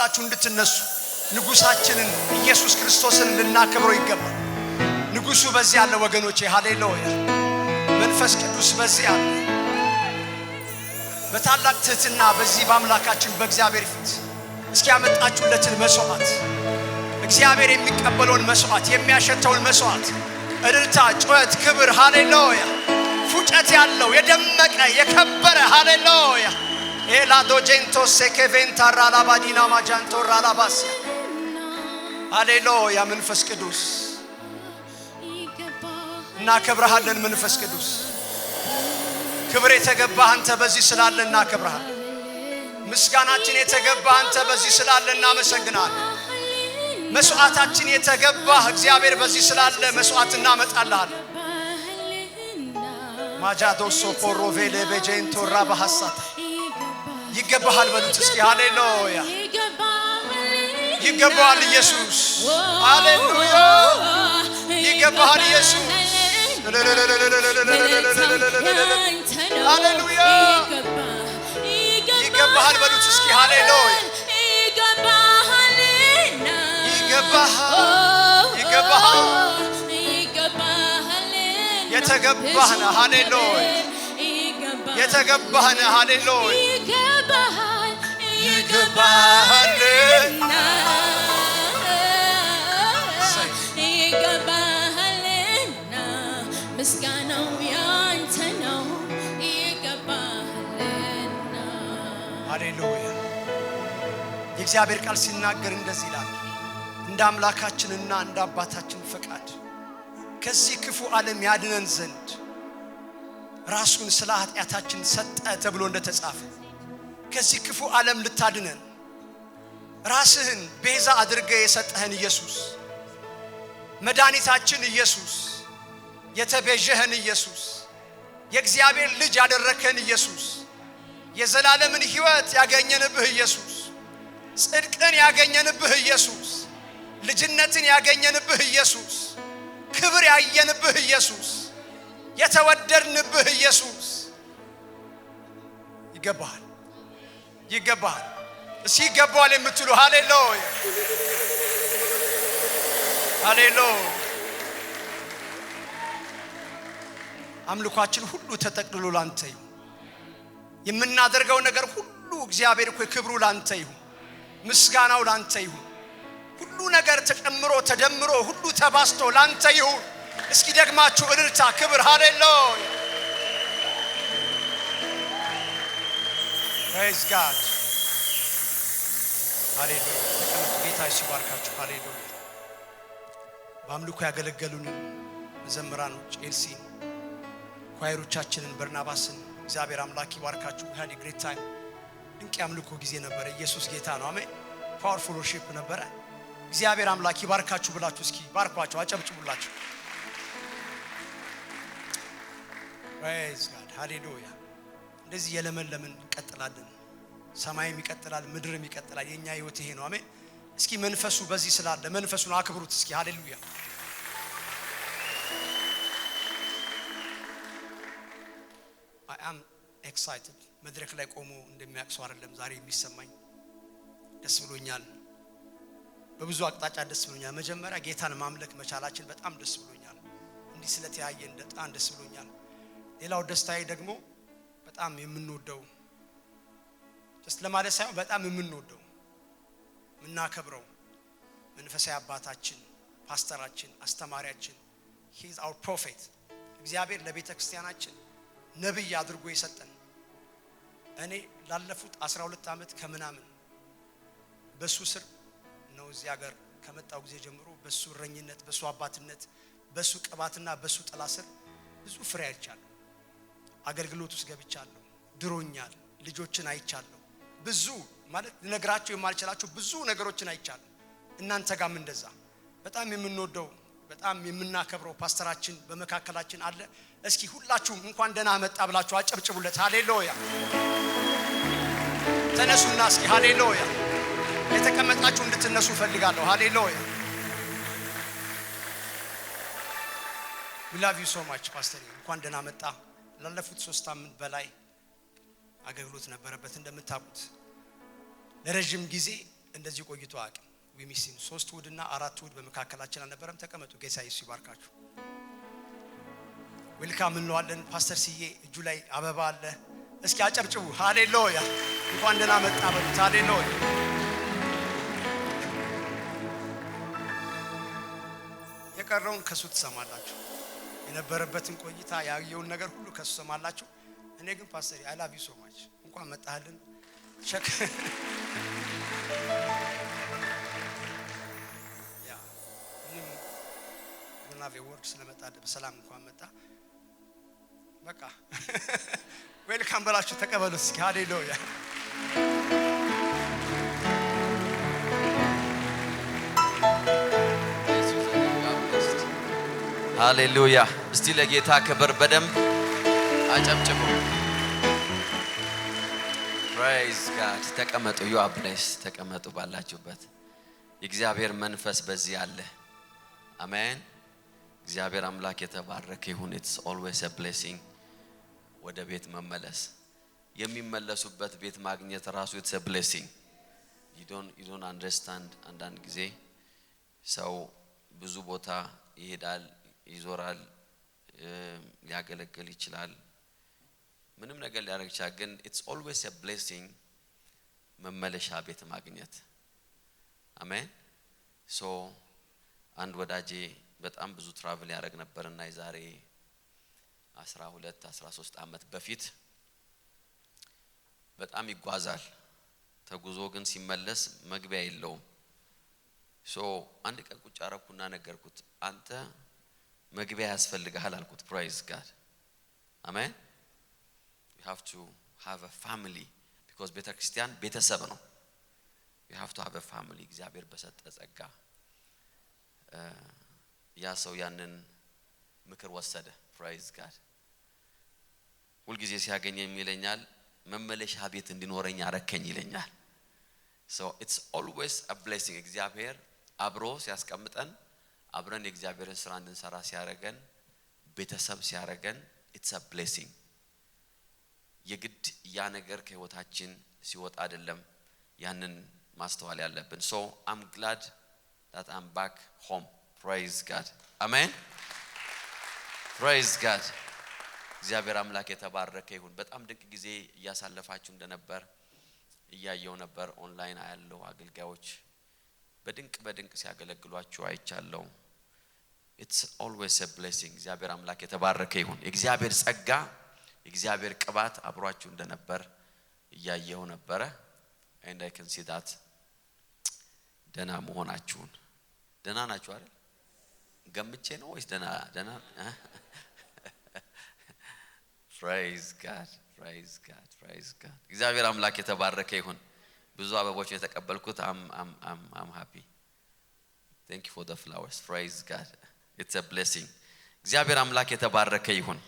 ሁላችሁ እንድትነሱ ንጉሳችንን ኢየሱስ ክርስቶስን ልናከብረው ይገባል። ንጉሱ በዚህ ያለ ወገኖቼ ሃሌሉያ። መንፈስ ቅዱስ በዚህ ያለ በታላቅ ትህትና በዚህ በአምላካችን በእግዚአብሔር ፊት እስኪ ያመጣችሁለትን መስዋዕት እግዚአብሔር የሚቀበለውን መስዋዕት የሚያሸተውን መስዋዕት እልልታ፣ ጩኸት፣ ክብር ሃሌሉያ ፉጨት ያለው የደመቀ የከበረ ሃሌሉያ ኤላዶ ጀንቶ ሰከቬንታ ራላባዲና ማጃንቶ ራላባሲያ ሃሌሉያ። መንፈስ ቅዱስ እናከብርሃለን። መንፈስ ቅዱስ ክብር የተገባህ አንተ በዚህ ስላለ እናከብርሃለን። ምስጋናችን የተገባህ አንተ በዚህ ስላለ እናመሰግናለን። መስዋዕታችን የተገባህ እግዚአብሔር በዚህ ስላለ መስዋዕት እናመጣልሃለን። ማጃዶ ሶፖሮቬሌ በጀንቶ ራባሃሳታ ይገባሃል በሉት እስኪ ሃሌሉያ። ይገባሃል ኢየሱስ ሃሌሉያ። ይገባሃል ኢየሱስ ሃሌሉያ። ይገባሃል በሉት እስኪ ሃሌሉያ። ይገባሃል የተገባህ ነህ ሃሌሉያ። የተገባህ ነህ ሃሌሉያ። ይገባሃልና ምስጋናው ያንተ ነው። ይገባሃልና ሃሌሉያ። የእግዚአብሔር ቃል ሲናገር እንደዚህ ይላል፣ እንደ አምላካችንና እንደ አባታችን ፈቃድ ከዚህ ክፉ ዓለም ያድነን ዘንድ ራሱን ስለ ኃጢአታችን ሰጠ ተብሎ እንደተጻፈ ከዚህ ክፉ ዓለም ልታድነን ራስህን ቤዛ አድርገህ የሰጠህን ኢየሱስ መድኃኒታችን ኢየሱስ የተቤዠህን ኢየሱስ የእግዚአብሔር ልጅ ያደረከን ኢየሱስ የዘላለምን ሕይወት ያገኘንብህ ኢየሱስ ጽድቅን ያገኘንብህ ኢየሱስ ልጅነትን ያገኘንብህ ኢየሱስ ክብር ያየንብህ ኢየሱስ የተወደድንብህ ኢየሱስ ይገባሃል። ይገባሃል። እሺ ይገባዋል የምትሉ ሃሌሉያ ሃሌሉያ። አምልኳችን ሁሉ ተጠቅልሎ ላንተ ይሁን። የምናደርገው ነገር ሁሉ እግዚአብሔር እኮ ክብሩ ላንተ ይሁን፣ ምስጋናው ላንተ ይሁን። ሁሉ ነገር ተጨምሮ ተደምሮ ሁሉ ተባስቶ ላንተ ይሁን። እስኪ ደግማችሁ እልልታ፣ ክብር ሃሌሉያ። praise God ሃሌሉያ። ተቀመጡ። ጌታ ይባርካችሁ። ሃሌሉያ። በአምልኮ ያገለገሉን መዘምራኖች ኤልሲን ኳይሮቻችንን በርናባስን እግዚአብሔር አምላክ ይባርካችሁ። ሃዲ ግሬት ታይም ድንቅ አምልኮ ጊዜ ነበር። ኢየሱስ ጌታ ነው። አሜን። ፓወርፉል ወርሺፕ ነበር። እግዚአብሔር አምላክ ይባርካችሁ ብላችሁ እስኪ ባርኳቸው፣ አጨብጭቡላችሁ። praise God ሃሌሉያ። እንደዚህ የለመለምን እንቀጥላለን። ሰማይም ይቀጥላል፣ ምድርም ይቀጥላል። የኛ ህይወት ይሄ ነው። አሜን። እስኪ መንፈሱ በዚህ ስላለ መንፈሱን አክብሩት እስኪ ሃሌሉያ። I am a ኤክሳይትድ መድረክ ላይ ቆሞ እንደሚያቅሰው አይደለም ዛሬ የሚሰማኝ ደስ ብሎኛል በብዙ አቅጣጫ ደስ ብሎኛል መጀመሪያ ጌታን ማምለክ መቻላችን በጣም ደስ ብሎኛል እንዲህ ስለተያየ በጣም ደስ ብሎኛል ሌላው ደስታዬ ደግሞ በጣም የምንወደው just ለማለት ሳይሆን በጣም የምንወደው ምናከብረው መንፈሳዊ አባታችን ፓስተራችን አስተማሪያችን he is our prophet እግዚአብሔር ለቤተ ክርስቲያናችን ነብይ አድርጎ የሰጠን እኔ ላለፉት 12 አመት ከምናምን በሱ ስር ነው እዚህ ሀገር ከመጣው ጊዜ ጀምሮ በሱ ረኝነት በሱ አባትነት በሱ ቅባትና በሱ ጥላ ስር ብዙ ፍሬ አይቻለሁ አገልግሎት ውስጥ ገብቻለሁ ድሮኛል ልጆችን አይቻለሁ ብዙ ማለት ልነግራችሁ የማልችላችሁ ብዙ ነገሮችን አይቻለሁ እናንተ ጋርም እንደዛ በጣም የምንወደው በጣም የምናከብረው ፓስተራችን በመካከላችን አለ እስኪ ሁላችሁም እንኳን ደህና መጣ ብላችሁ አጨብጭቡለት ሃሌሉያ ተነሱና እስኪ ሃሌሉያ የተቀመጣችሁ እንድትነሱ ፈልጋለሁ ሃሌሉያ we love you so much pastor እንኳን ደህና መጣ ላለፉት 3 አመት በላይ አገልግሎት ነበረበት እንደምታውቁት ለረጅም ጊዜ እንደዚህ ቆይቶ አቅም we miss him 3 እሑድና 4 እሑድ በመካከላችን አልነበረም ተቀመጡ ጌታ ኢየሱስ ይባርካችሁ ዌልካም እንለዋለን ፓስተር ሲዬ እጁ ላይ አበባ አለ እስኪ አጨብጭቡ ሃሌሉያ እንኳን ደህና መጣ በሉት ሃሌሉያ የቀረውን ከሱ ትሰማላችሁ የነበረበትን ቆይታ ያየውን ነገር ሁሉ ከሱ ሰማላችሁ እኔ ግን ፓስተር I love you so much እንኳን መጣህልን ቸክ ያ ምንም ግናቬ ወርድ ስለመጣ በሰላም እንኳን መጣ በቃ ዌልካም በላችሁ ተቀበሉት እስኪ ሃሌሉያ ሃሌሉያ እስቲ ለጌታ ክብር በደንብ አጨብጭቡ praise god ተቀመጡ you are blessed ተቀመጡ ባላችሁበት የእግዚአብሔር መንፈስ በዚህ አለ አሜን እግዚአብሔር አምላክ የተባረከ ይሁን it's always a blessing ወደ ቤት መመለስ የሚመለሱበት ቤት ማግኘት ራሱ it's a blessing you don't understand አንዳንድ ጊዜ ሰው ብዙ ቦታ ይሄዳል ይዞራል ሊያገለግል ይችላል ምንም ነገር ሊያደርግ ይችላል ግን it's always a blessing መመለሻ ቤት ማግኘት አሜን ሶ አንድ ወዳጄ በጣም ብዙ ትራቭል ያደርግ ነበርና የዛሬ 12 13 አመት በፊት በጣም ይጓዛል ተጉዞ ግን ሲመለስ መግቢያ የለውም ሶ አንድ ቀን ቁጭ አረኩና ነገርኩት አንተ መግቢያ ያስፈልጋል አልኩት praise god amen you have to have a family because ቤተ ክርስቲያን ቤተሰብ ነው you have to have a family እግዚአብሔር በሰጠ ጸጋ ያ ሰው ያንን ምክር ወሰደ praise god ሁሉ ጊዜ ሲያገኘኝ ይለኛል መመለሻ ቤት እንዲኖረኝ አረከኝ ይለኛል so it's always a blessing እግዚአብሔር አብሮ ሲያስቀምጠን አብረን የእግዚአብሔርን ስራ እንድንሰራ ሲያረጋን ቤተሰብ ሲያረጋን it's a blessing የግድ ያ ነገር ከህይወታችን ሲወጣ አይደለም ያንን ማስተዋል ያለብን so I'm glad that I'm back home praise god amen praise god እግዚአብሔር አምላክ የተባረከ ይሁን በጣም ድንቅ ጊዜ ያሳለፋችሁ እንደነበር እያየው ነበር ኦንላይን አያለው አገልጋዮች በድንቅ ሲያገለግሏችሁ አይቻለው it's always a blessing እግዚአብሔር አምላክ የተባረከ ይሁን እግዚአብሔር ጸጋ እግዚአብሔር ቅባት አብሯችሁ እንደነበር እያየው ነበር and I can see that ደና መሆናችሁን ደና ናችሁ አይደል ገምቼ ነው ወይስ ደና praise god እግዚአብሔር አምላክ የተባረከ ይሁን ብዙ አበቦች የተቀበልኩት I'm happy thank you for the flowers praise god it's a blessing እግዚአብሔር አምላክ የተባረከ ይሁን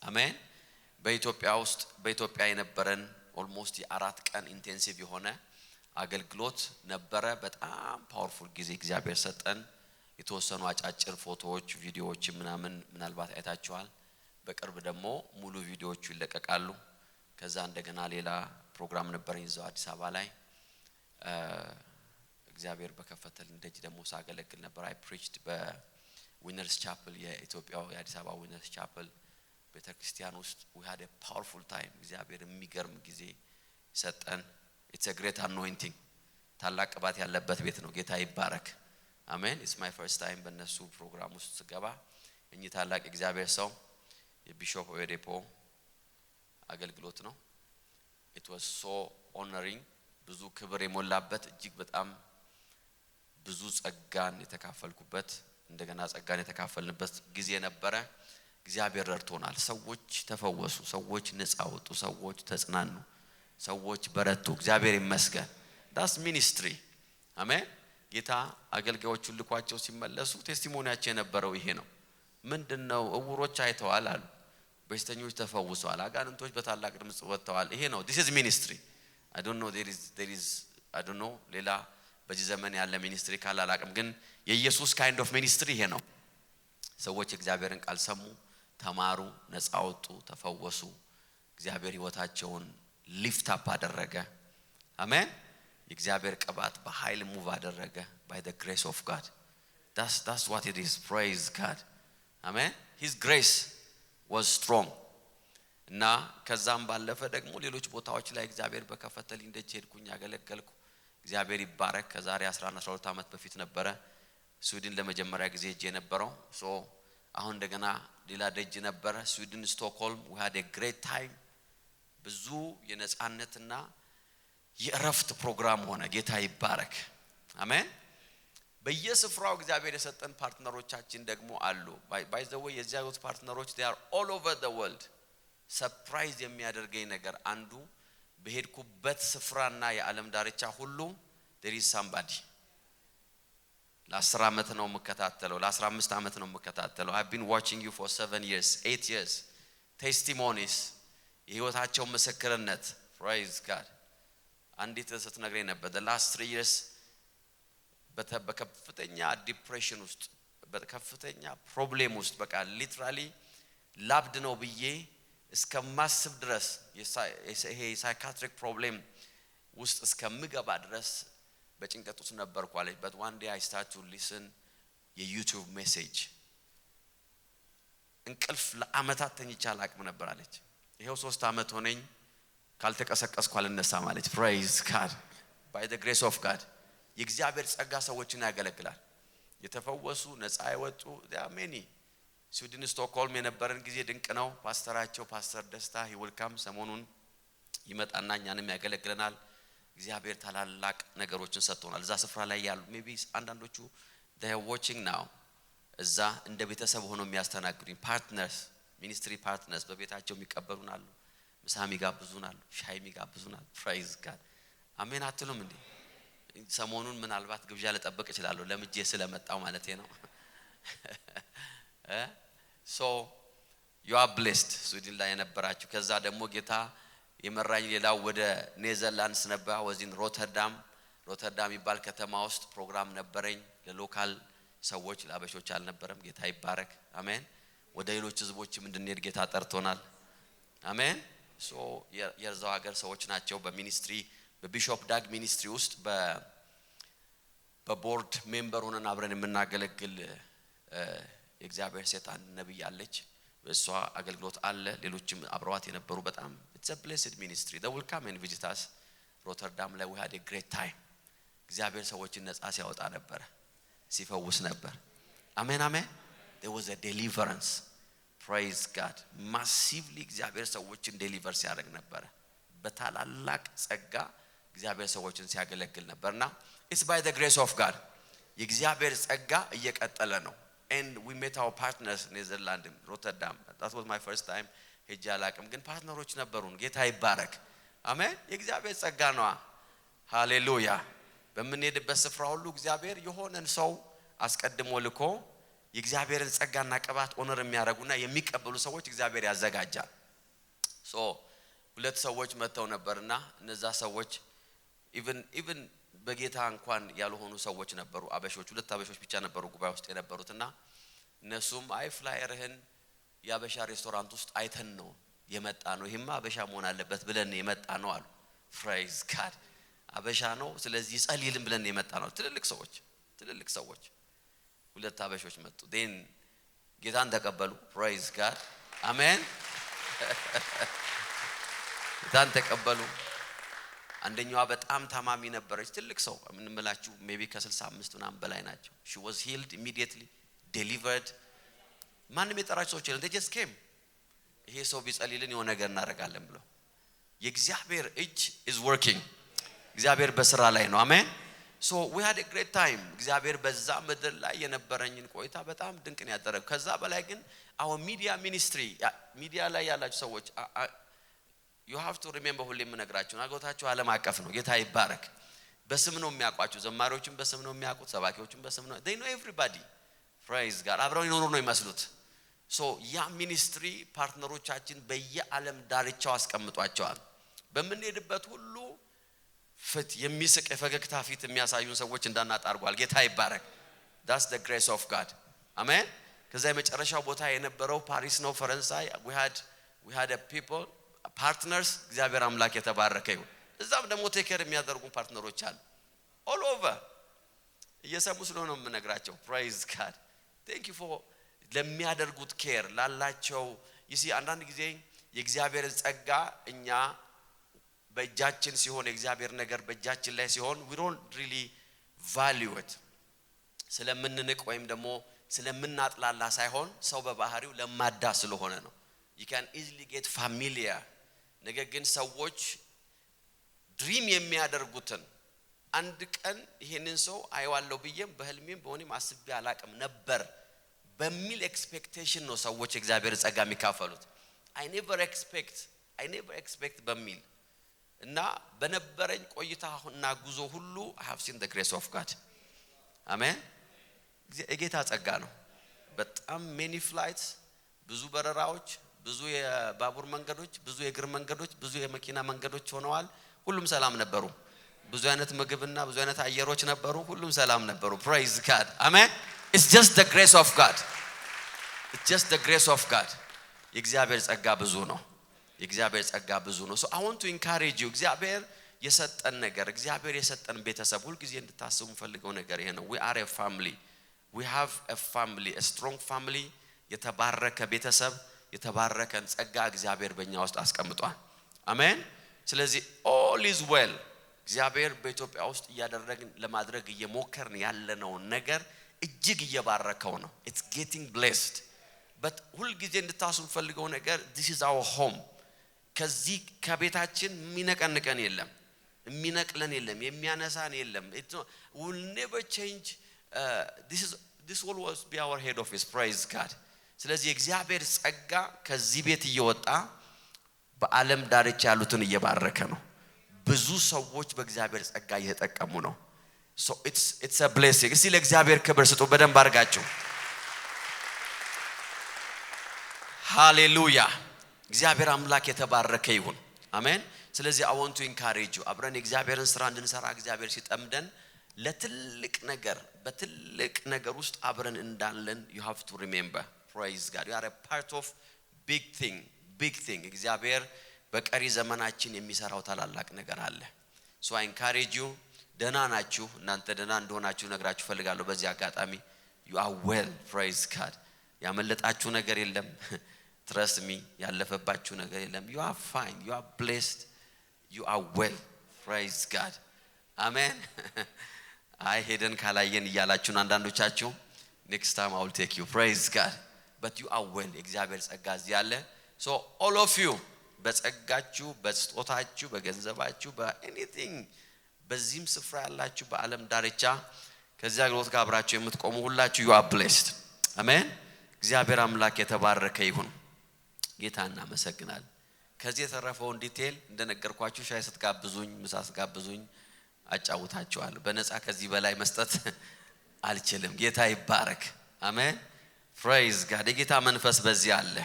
አሜን በኢትዮጵያ የነበረን almost የ4 ቀን ኢንቴንሲቭ የሆነ አገልግሎት ነበረ በጣም ፓወርፉል ጊዜ እግዚአብሔር ሰጠን የተወሰኑ አጫጭር ፎቶዎች ቪዲዮዎች ምናልባት አይታችኋል በቅርብ ደግሞ ሙሉ ቪዲዮዎቹ ይለቀቃሉ ከዛ እንደገና ሌላ ፕሮግራም ነበረኝ እዛው አዲስ አበባ ላይ እግዚአብሔር በከፈተልኝ ደጅ ደግሞ ሳገለግል ነበር አይ ፕሪችድ በዊነርስ ቻፕል የኢትዮጵያው የአዲስ አበባ ዊነርስ ቻፕል ቤተክርስቲያን ውስጥ we had a powerful time እግዚአብሔር የሚገርም ጊዜ ሰጠን it's a great anointing ታላቅ ቅባት ያለበት ቤት ነው ጌታ ይባረክ አሜን it's my first time በእነሱ ፕሮግራም ውስጥ ስገባ እኚህ ታላቅ እግዚአብሔር ሰው የቢሾፕ ኦየዴፖ አገልግሎት ነው it was so honoring ብዙ ክብር የሞላበት እጅግ በጣም ብዙ ጸጋን የተካፈልኩበት እንደገና ጸጋን የተካፈልንበት ጊዜ ነበረ እግዚአብሔር ረድቶናል ሰዎች ተፈወሱ ሰዎች ነፃ ወጡ ሰዎች ተጽናኑ ሰዎች በረቱ እግዚአብሔር ይመስገን that's ministry አሜን ጌታ አገልጋዮቹን ልኳቸው ሲመለሱ ቴስቲሞኒያቸው የነበረው ይሄ ነው ምንድነው እውሮች አይተዋል አሉ በሽተኞች ተፈውሰዋል አጋንንቶች በታላቅ ድምጽ ወጥተዋል ይሄ ነው this is ministry I don't know there is I don't know ሌላ በዚህ ዘመን ያለ ሚኒስትሪ ካላላቅም ግን የኢየሱስ kind of ministry ይሄ ነው ሰዎች እግዚአብሔርን ቃል ሰሙ ተማሩ ነፃ ወጡ ተፈወሱ እግዚአብሔር ህይወታቸውን ሊፍት አፕ አደረገ አሜን የእግዚአብሔር ቅባት በኃይል ሙቭ አደረገ by the grace of God that's what it is praise God amen his grace was strong እና ከዛም ባለፈ ደግሞ ሌሎች ቦታዎች ላይ እግዚአብሔር በከፈተልኝ ደጅ ሄድኩኝ ያገለገልኩ እግዚአብሔር ይባረክ ከዛሬ 11-12 አመት በፊት ነበረ ስዊድን ለመጀመሪያ ጊዜ ሄጄ ነበረው ሶ አሁን እንደገና ሌላ ደጅ ነበረ ስዊድን ስቶክሆልም we had a great time ብዙ የነጻነትና የእረፍት ፕሮግራም ሆነ ጌታ ይባረክ አሜን በየስፍራው እግዚአብሔር የሰጠን ፓርትነሮቻችን ደግሞ አሉ by the way የዚያውት ፓርትነሮች they are all over the world ሰርፕራይዝ የሚያደርገኝ ነገር አንዱ በሄድኩበት ስፍራና የዓለም ዳርቻ ሁሉ there is somebody ለ10 አመት ነው መከታተለው ለ15 አመት ነው መከታተለው I've been watching you for 7 years 8 years testimonies የህይወታቸው ምስክርነት praise God አንዲት ስትነግረኝ ነበር the last 3 years በከፍተኛ ዲፕሬሽን ውስጥ በከፍተኛ ፕሮብሌም ውስጥ በቃ ሊትራሊ ላብድ ነው ብዬ እስከማስብ ድረስ ይሄ ሳይካትሪክ ፕሮብሌም ውስጥ እስከምገባ ድረስ በጭንቀት ውስጥ ነበርኩ አለች but one day I start to listen የዩቲዩብ ሜሴጅ እንቅልፍ ለአመታት ተኝቼ አላቅም ነበር አለች ይሄው 3 አመት ሆነኝ ካልተቀሰቀስኩ አልነሳም አለች praise God by the grace of God የእግዚአብሔር ጸጋ ሰዎችን ያገለግላል የተፈወሱ ነፃ ያወጡ there are many ስዊድን ስቶክሆልም የነበረን ጊዜ ድንቅ ነው ፓስተራቸው ፓስተር ደስታ ይወልካም ሰሞኑን ይመጣና እኛንም ያገለግለናል እግዚአብሔር ታላላቅ ነገሮችን ሰጥቶናል እዛ ስፍራ ላይ ያሉ maybe አንዳንዶቹ they are watching now እዛ እንደ ቤተሰብ ሆኖ የሚያስተናግዱኝ ፓርትነርስ ሚኒስትሪ ፓርትነርስ በቤታቸው የሚቀበሉናል ምሳሚ ጋብዙናል ሻይ የሚጋብዙናል praise God አሜን አትሉም እንዴ ሰሞኑን ምናልባት ግብዣ ለጠበቅ ይችላል ለምጄ ስለመጣው ማለት ነው so you are blessed ስዊድን ላይ የነበራችሁ ከዛ ደግሞ ጌታ የመራኝ ሌላው ወደ ኔዘርላንድስ ነበር ወዚን ሮተርዳም ይባል ከተማ ውስጥ ፕሮግራም ነበረኝ ለሎካል ሰዎች ለአበሾች አልነበረም ጌታ ይባረክ አሜን ወደ ሌሎች ህዝቦችም እንድንሄድ ጌታ ጠርቶናል አሜን so የዛው ሀገር ሰዎች ናቸው በሚኒስትሪ በቢሾፕ ዳግ ሚኒስትሪ ውስጥ በቦርድ ሜምበር ሆነን አብረን የምናገለግል የእግዚአብሔር ሴት አንድ ነብይ አለች በሷ አገልግሎት አለ ሌሎችም አብረዋት የነበሩ በጣም it's a blessed ministry they will come and visit us ሮተርዳም ላይ we had a great time እግዚአብሔር ሰዎችን ነፃ ሲያወጣ ነበር ሲፈውስ ነበር አሜን አሜን there was a deliverance praise God massively እግዚአብሔር ሰዎችን ዴሊቨር ሲያደርግ ነበር በታላላቅ ጸጋ እግዚአብሔር ሰዎችን ሲያገለግል ነበርና it's by the grace of God የእግዚአብሔር ጸጋ እየቀጠለ ነው and we met our partners in Netherlands Rotterdam that was my first time ሄጄ አላቅም ግን ፓርትነሮች ነበሩን ጌታ ይባረክ አሜን የእግዚአብሔር ጸጋ ነው ሃሌሉያ በመንሄድበት ስፍራ ሁሉ እግዚአብሔር የሆነን ሰው አስቀድሞ ልኮ የእግዚአብሔርን ጸጋና ቅባት ኦነር የሚያረጉና የሚቀበሉ ሰዎች እግዚአብሔር ያዘጋጃል so ሁለት ሰዎች መተው ነበርና እነዛ ሰዎች even በጌታ እንኳን ያልሆኑ ሰዎች ነበሩ አበሾች ሁለት አበሾች ብቻ ነበሩ ጉባኤ ውስጥ የነበሩትና እነሱም አይ ፍላየርህን ያበሻ ሬስቶራንት ውስጥ አይተን ነው የመጣ ነው ይሄማ አበሻ መሆን አለበት ብለን የመጣ ነው አሉ ፕሬዝ ጋድ አበሻ ነው ስለዚህ ጸልይልን ብለን የመጣ ነው ትልልቅ ሰዎች ሁለት አበሾች መጡ then ጌታን ተቀበሉ ፕሬዝ ጋድ አሜን ጌታን ተቀበሉ አንደኛዋ በጣም ታማሚ ነበረች ትልቅ ሰው ምንምላችሁ ሜቢ ከ65 ምናምን በላይ ናቸው she was healed immediately delivered ማንም የጠራቸው ሰዎች they just came ይሄ ሰው ቢጸልይልን የሆነ ነገር እናደርጋለን ብለው የእግዚአብሔር እጅ is working እግዚአብሔር በስራ ላይ ነው አሜን so we had a great time እግዚአብሔር በዛ ምድር ላይ የነበረኝን ቆይታ በጣም ድንቅን ያደረገ ከዛ በላይ ግን our media ministry ሚዲያ ላይ ያላችሁ ሰዎች you have to remember ሁሌ የምነግራችሁ አጎታችሁ ዓለም አቀፍ ነው ጌታ ይባረክ በስም ነው የሚያውቋችሁ ዘማሪዎችም በስም ነው የሚያውቁት ሰባኪዎችም በስም ነው they know everybody praise God አብረው ይኖሩ ነው ይመስሉት so ያ ሚኒስትሪ ፓርትነሮቻችን በየዓለም ዳርቻው አስቀምጧቸዋል በመንሄድበት ሁሉ ፍት የሚስቅ የፈገግታ ፊት የሚያሳዩን ሰዎች እንዳናጣርጓል ጌታ ይባረክ that's the grace of God amen ከዛ የመጨረሻው ቦታ የነበረው ፓሪስ ነው ፈረንሳይ we had a people partners እግዚአብሔር አምላክ የተባረከ ይሁን እዛም ደግሞ ቴከር የሚያደርጉ ፓርትነሮች አሉ all over እየሰሙ ስለሆነ የምነግራቸው praise God thank you for ለሚያደርጉት ኬር ላላቸው ይሲ አንዳንድ ጊዜ የእግዚአብሔርን ጸጋ እኛ በእጃችን ሲሆን የእግዚአብሔር ነገር በእጃችን ላይ ሲሆን we don't really value it ስለምንንቅ ወይም ደግሞ ስለምናጥላላ ሳይሆን ሰው በባህሪው ለማዳ ስለሆነ ነው you can easily get familiar ነገር ግን ሰዎች ድሪም የሚያደርጉትን አንድ ቀን ይሄንን ሰው አይዋለው ብዬም በህልሜም በሆነም አስቤ አላቅም ነበር በሚል ኤክስፔክቴሽን ነው ሰዎች እግዚአብሔር ጸጋ የሚካፈሉት I never expect በሚል እና በነበረኝ ቆይታና ጉዞ ሁሉ I have seen the grace of God አሜን የጌታ ጸጋ ነው በጣም many flights ብዙ በረራዎች ብዙ የባቡር መንገዶች ብዙ የእግር መንገዶች ብዙ የመኪና መንገዶች ሆነዋል ሁሉም ሰላም ነበሩ ብዙ አይነት ምግብና ብዙ አይነት አየሮች ነበሩ ሁሉም ሰላም ነበሩ praise God amen it's just the grace of God የእግዚአብሔር ጸጋ ብዙ ነው so I want to encourage you እግዚአብሔር የሰጠን ነገር እግዚአብሔር የሰጠን ቤተሰብ ሁሉ ጊዜ እንድታስቡ ፈልገው ነገር ይሄ ነው we are a family we have a family a strong family የተባረከ ቤተሰብ የተባረከን ጸጋ እግዚአብሔር በእኛ ውስጥ አስቀምጧል አሜን ስለዚህ all is well እግዚአብሔር በኢትዮጵያ ውስጥ ያደረግን ለማድረግ እየሞከርን ያለነው ነገር እጅግ እየባረከው ነው it's getting blessed but ሁሉ ጊዜ እንድታስቡ ፈልገው ነገር this is our home ከዚህ ከቤታችን የሚነቀንቀን የለም የሚነቅለን የለም የሚያነሳን የለም it will never change this will always be our head office praise God ስለዚህ እግዚአብሔር ጸጋ ከዚህ ቤት እየወጣ በዓለም ዳርቻ ያሉትን እየባረከ ነው ብዙ ሰዎች በእግዚአብሔር ጸጋ እየተጠቀሙ ነው so it's a blessing እስቲ ለእግዚአብሔር ክብር ስጡ በደንብ አድርጋችሁ ሃሌሉያ እግዚአብሔር አምላክ የተባረከ ይሁን አሜን ስለዚህ I want to encourage you አብረን የእግዚአብሔርን ስራ እንድንሰራ እግዚአብሔር ሲጠምደን ለትልቅ ነገር በትልቅ ነገር ውስጥ አብረን እንዳለን you have to remember praise God you are a part of big thing እግዚአብሔር በቀሪ ዘመናችን የሚሰራው ታላላቅ ነገር አለ so I encourage you ደና ናችሁ እናንተ ደና እንደሆናችሁ ነግራችሁ ፈልጋለሁ በዚህ አጋጣሚ you are well praise God ያመለጣችሁ ነገር የለም trust me ያለፈባችሁ ነገር የለም you are fine you are blessed you are well praise God amen አይ ሄደን ካላየን ይያላችሁን አንዳንዶቻችሁ next time I will take you praise God but you are well እግዚአብሔር ጸጋ እዚህ ያለ so all of you በጸጋችሁ በስጦታችሁ በገንዘባችሁ በanything በዚህም ስፍራ ያላችሁ በዓለም ዳርቻ ከዚያ አገልግሎት ጋር አብራችሁ የምትቆሙ ሁላችሁ you are blessed amen እግዚአብሔር አምላክ የተባረከ ይሁን ጌታና እናመሰግናለን ከዚህ የተረፈውን ዲቴል እንደነገርኳችሁ ሻይ ስትጋብዙኝ ምሳ ስትጋብዙኝ አጫውታችኋለሁ በነፃ ከዚህ በላይ መስጠት አልችልም ጌታ ይባረክ አሜን praise God የጌታ መንፈስ በዚህ አለ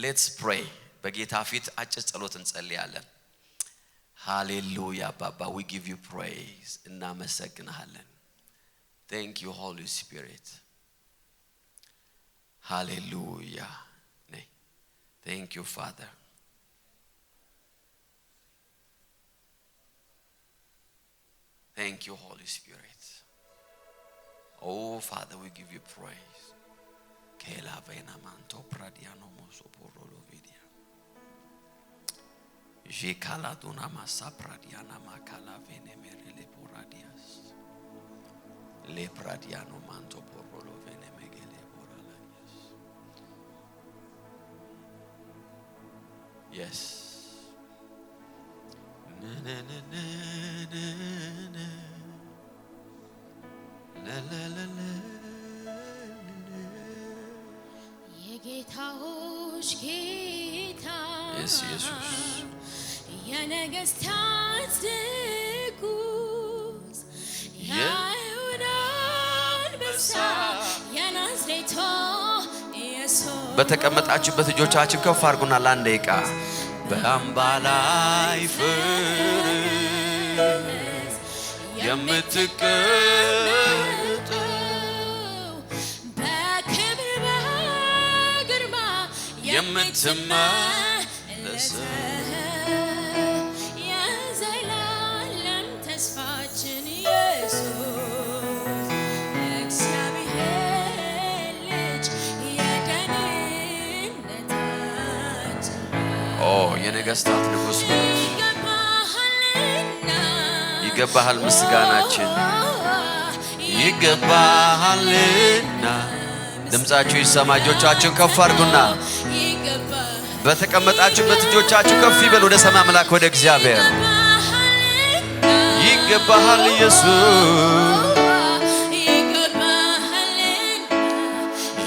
let's pray በጌታ ፊት አጭር ጸሎት እንጸልያለን hallelujah baba we give you praise እናመሰግናለን thank you holy spirit hallelujah thank you father Thank you, Holy Spirit. Oh, Father, we give you praise. Kela vena manto pradiano moso porolo vidia. Jekala duna masa pradiana makala vene merele poradias. Le pradiano manto porolo vene megele poralanias. Yes. Na na na na na na. La la la la. የጌታዎች ጌታ Yes, Jesus. የነገሥታት ንጉሥ Yeah. የአይሁድ አንበሳ የናዝሬቱ ኢየሱስ በተቀመጣችሁበት እጆቻችሁ ከፍ አድርጉና ለአንድ ደቂቃ በአምባ ላይ ፍርድ የምትቀመጥ በክብር በግርማ የምትመለስ የዘላለም ተስፋችን ኢየሱስ እግዚአብሔር ልጅ የደህንነታችን ኦ የነገሥታት ንጉሥ በሉት። ይገባሃልና ይገባሃል ምስጋናችን ይገባሃልና ድምጻችሁ ይሰማ። እጆቻችሁን ከፍ አድርጉና በተቀመጣችሁበት እጆቻችሁ ከፍ ይበል ወደ ሰማይ አምላክ ወደ እግዚአብሔር። ይገባሃል ኢየሱስ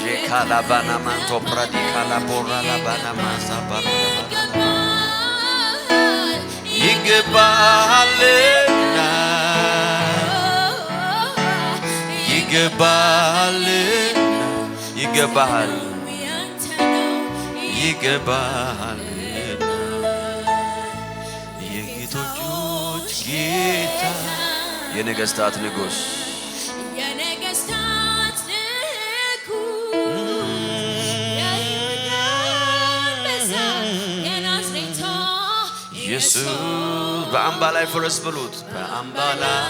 የካላባና ማንቶ ፕራዲካላ ቦራላባና ማሳባራ ይገባሃልና ይገባሃል ይገባሃል ይገባሃልና የጌቶች ጌታ የነገሥታት ንጉሥ የነገሥታት ንጉሥ የይሁዳ አንበሳ የናዝሬቱ ኢየሱስ በአምባ ላይ ፈረስ በሉት። በአምባ ላይ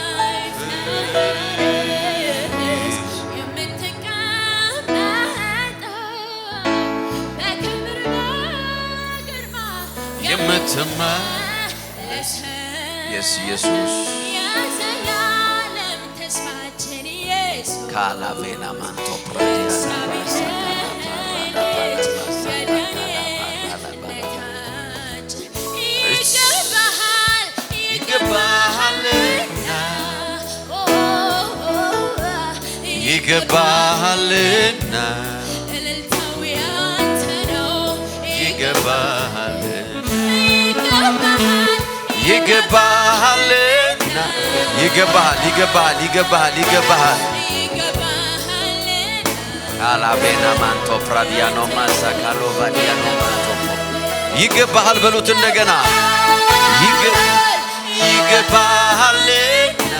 የምትመለስ የስ ኢየሱስ የዘላለም ተስፋችን ኢየሱስ ካላቬና ማንቶ ይገባሃልና እልልታው ያንተ ነው ይገባሃልና ይገባሃልና ይገባሃል ይገባሃል ይገባሃል ይገባሃል ካላቬና ማንቶ ፕራዲያኖ ማሳካሎ ባዲያኖ ማንቶ ይገባሃል በሉት እንደገና ይገባሃልና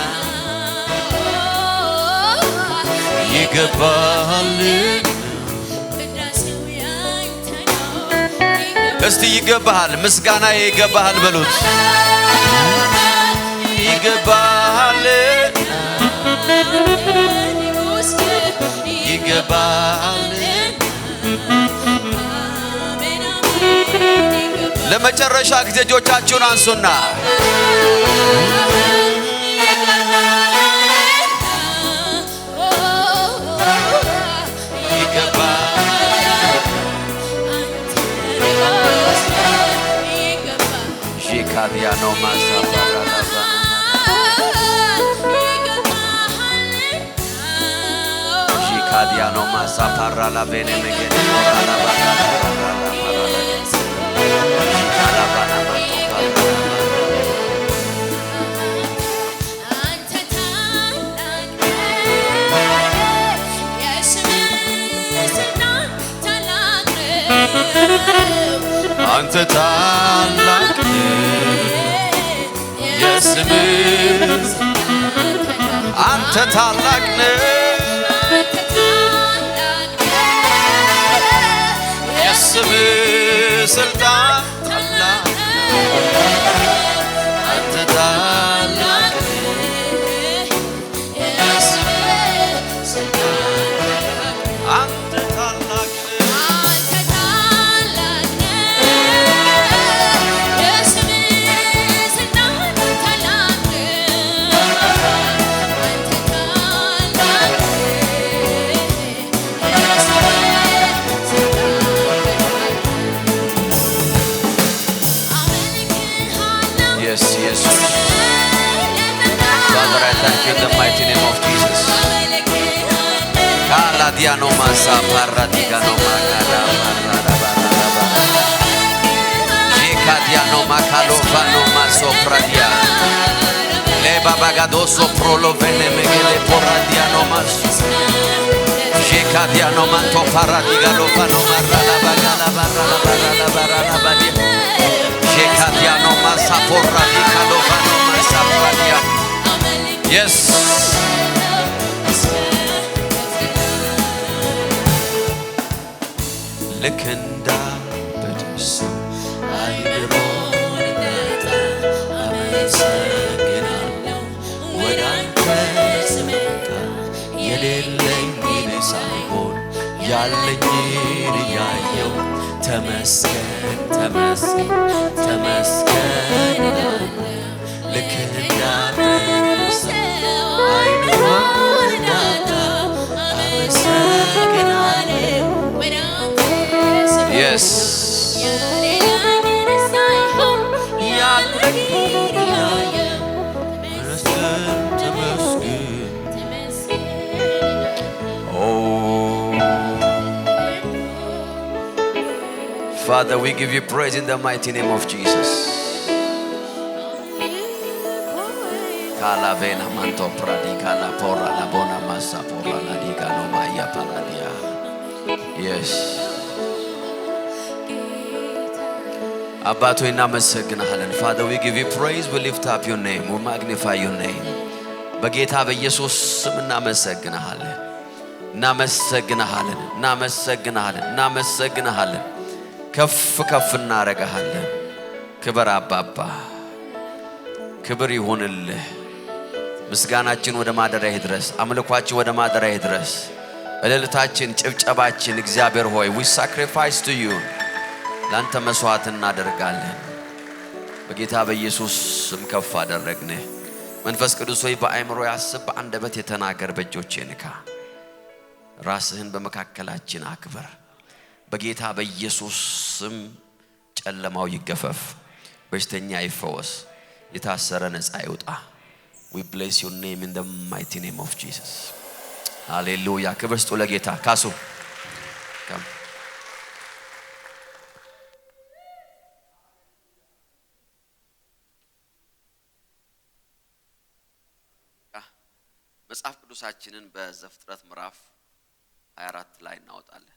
ይገባሃልና እስቲ ይገባሃል ምስጋና ይገባሃል በሉት ይገባሃልና ይገባሃልና ለመጨረሻ ጊዜ እጆቻችሁን አንሱና Shikadiano Masaparalaba Shikadiano Masaparalabene Megene Moralaba Shikalabana Matoparalaba አንተ ታላቅ የስምህ አንተ ታላቅ የስምህ ስልጣን ታላቅ አንተ ታላቅ Father, I thank you in the mighty name of Jesus. Kala diano masa paradigano magara baraba. Jeka diano makalo vano maso pradia. Le babagado soprolo vene megele poradiano maso. Jeka diano manto paradigano vano marala bagala barala badia. Jeka diano masa poradikalo vano masa pradia. Yes. Lekenda bedesu ayron nata amesagina wedante semeka yeleleng nisahon yallegir yayo temasken lekenda bedesu ayron nata amesagina. Yes. Oh, Father, we give you praise in the mighty name of Jesus. Kalavena manto pradika la porra la bona massa porra la diga no maya paradia. Yes. Abato እናመሰግናለን. Father, we give you praise, we lift up your name, we magnify your name. በጌታ በኢየሱስ ስም እናመሰግናለን። ከፍ እናረጋለን። ክብር አባባ፣ ክብር ይሁንልህ። ምስጋናችን ወደ ማደሪያህ ድረስ፣ አምልኳችን ወደ ማደሪያህ ድረስ፣ እልልታችን፣ ጭብጨባችን እግዚአብሔር ሆይ we sacrifice to you ላንተ መስዋዕት እናደርጋለን። በጌታ በኢየሱስ ስም ከፍ አደረግን። መንፈስ ቅዱስ ሆይ በአእምሮ ያስብ፣ በአንደበት የተናገር፣ በእጆቼ ንካ። ራስህን በመካከላችን አክብር። በጌታ በኢየሱስ ስም ጨለማው ይገፈፍ፣ በሽተኛ ይፈወስ፣ የታሰረ ነፃ ይውጣ። we bless your name in the mighty name of Jesus. hallelujah. ክብር ስጡ ለጌታ። ካሱ መጽሐፍ ቅዱሳችንን በዘፍጥረት ምዕራፍ 24 ላይ እናወጣለን።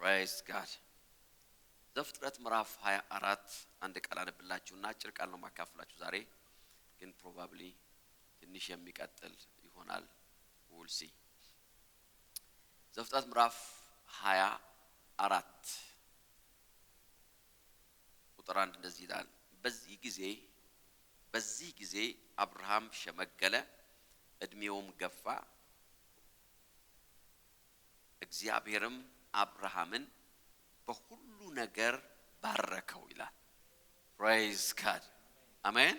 Praise God. ዘፍጥረት ምዕራፍ 24 አንድ ቃል አነብላችሁና አጭር ቃል ነው ማካፈላችሁ ዛሬ ግን probably ትንሽ የሚቀጥል ይሆናል። we'll see. ዘፍጥረት ምዕራፍ 24 ቁጥር 1 እንደዚህ ይላል። በዚህ ጊዜ አብርሃም ሸመገለ፣ እድሜውም ገፋ፣ እግዚአብሔርም አብርሃምን በሁሉ ነገር ባረከው ይላል። praise God. አሜን።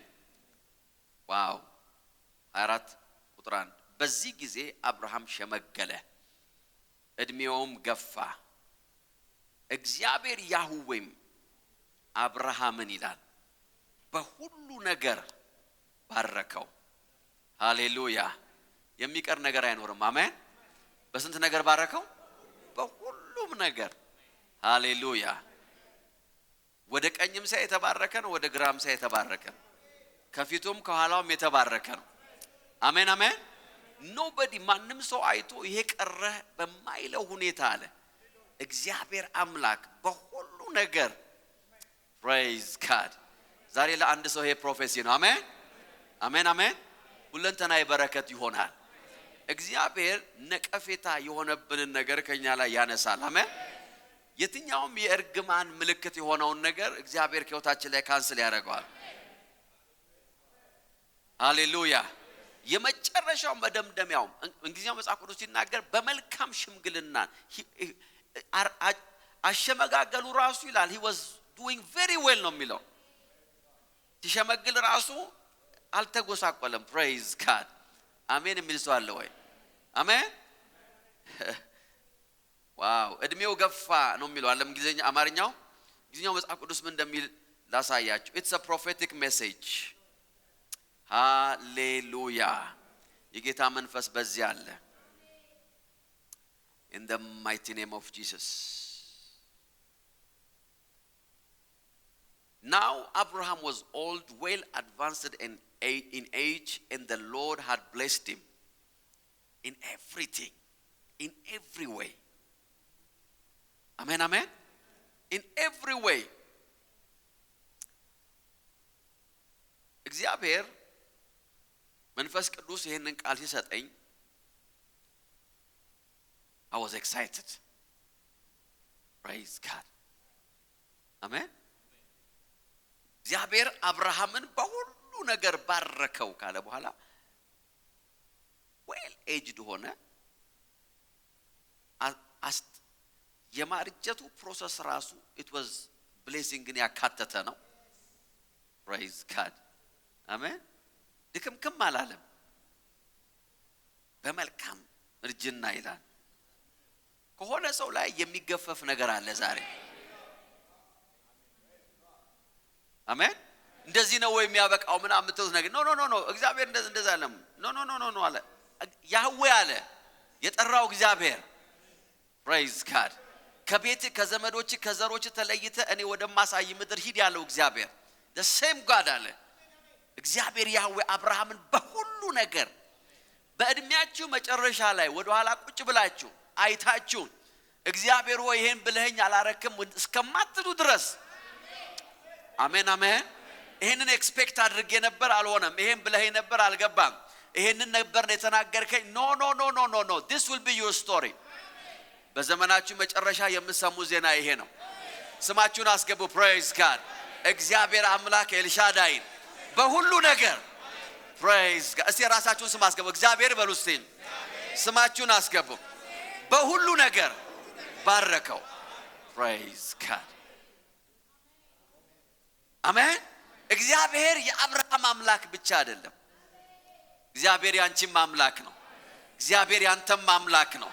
ዋው 24 ቁጥር 1 በዚህ ጊዜ አብርሃም ሸመገለ፣ እድሜውም ገፋ፣ እግዚአብሔር ያህዌም አብርሃምን ይላል በሁሉ ነገር ባረከው። ሃሌሉያ። የሚቀር ነገር አይኖርም። አሜን። በስንት ነገር ባረከው? በሁሉም ነገር። ሃሌሉያ። ወደ ቀኝም ሳይ የተባረከ ነው፣ ወደ ግራም ሳይ የተባረከ ነው፣ ከፊቱም ከኋላውም የተባረከ ነው። አሜን አሜን። nobody ማንም ሰው አይቶ ይሄ ቀረ በማይለው ሁኔታ አለ እግዚአብሔር አምላክ በሁሉ ነገር። praise God. ዛሬ ለአንድ ሰው ይሄ ፕሮፌሲ ነው። አሜን አሜን አሜን። ሁለንተናዊ በረከት ይሆናል። እግዚአብሔር ነቀፌታ የሆነብንን ነገር ከኛ ላይ ያነሳል። አሜን። የትኛውም የእርግማን ምልክት የሆነውን ነገር እግዚአብሔር ከህይወታችን ላይ ካንስል ያደርገዋል። ሃሌሉያ። የመጨረሻው መደምደሚያው እንግሊዝኛው መጽሐፍ ቅዱስ ሲናገር በመልካም ሽምግልና አሸመጋገሉ ራሱ ይላል he was doing very well ነው የሚለው። ሲሸመግል ራሱ አልተጎሳቆለም praise God አሜን የሚል ሰው አለ ወይ አሜን ዋው እድሜው ገፋ ነው የሚለው ዓለም እንግሊዘኛ አማርኛው እንግሊዘኛው መጽሐፍ ቅዱስ ምን እንደሚል ላሳያችሁ it's a prophetic message hallelujah የጌታ መንፈስ በዚህ አለ in the mighty name of Jesus now Abraham was old well advanced in age and the Lord had blessed him in everything in every way amen amen in every way እግዚአብሔር መንፈስ ቅዱስ ይሄንን ቃል ሲሰጠኝ I was excited praise God amen እግዚአብሔር አብርሃምን በሁሉ ነገር ባረከው ካለ በኋላ well aged ሆነ የማርጀቱ ፕሮሰስ ራሱ it was blessing ያካተተ ነው praise God amen ድክምክም አላለም በመልካም እርጅና ይላል ከሆነ ሰው ላይ የሚገፈፍ ነገር አለ ዛሬ አሜን እንደዚህ ነው ወይ የሚያበቃው ምን አምጥተው ነገር ኖ እግዚአብሔር እንደዛ አለም ኖ አለ ያህዌ አለ የጠራው እግዚአብሔር praise God ከቤት ከዘመዶች ከዘሮች ተለይተ እኔ ወደማሳይ ምድር ሂድ ያለው እግዚአብሔር the same God አለ እግዚአብሔር ያህዌ አብርሃምን በሁሉ ነገር በእድሜያችሁ መጨረሻ ላይ ወደ ኋላ ቁጭ ብላችሁ አይታችሁ እግዚአብሔር ወይ ይሄን ብለኸኝ አላረክም እስከማትሉ ድረስ አሜን አሜን ይሄንን ኤክስፔክት አድርጌ ነበር አልሆነም ይሄን ብለኸኝ ነበር አልገባም ይሄንን ነበር የተናገርከኝ ኖ this will be your story በዘመናችሁ መጨረሻ የምሰሙ ዜና ይሄ ነው ስማችሁን አስገቡ praise God እግዚአብሔር አምላክ ኤልሻዳይ በሁሉ ነገር praise God እስቲ ራሳችሁን ስም አስገቡ እግዚአብሔር በሉስቲ ስማችሁን አስገቡ በሁሉ ነገር ባረከው praise God አሜን እግዚአብሔር የአብርሃም አምላክ ብቻ አይደለም እግዚአብሔር ያንቺም አምላክ ነው እግዚአብሔር ያንተም አምላክ ነው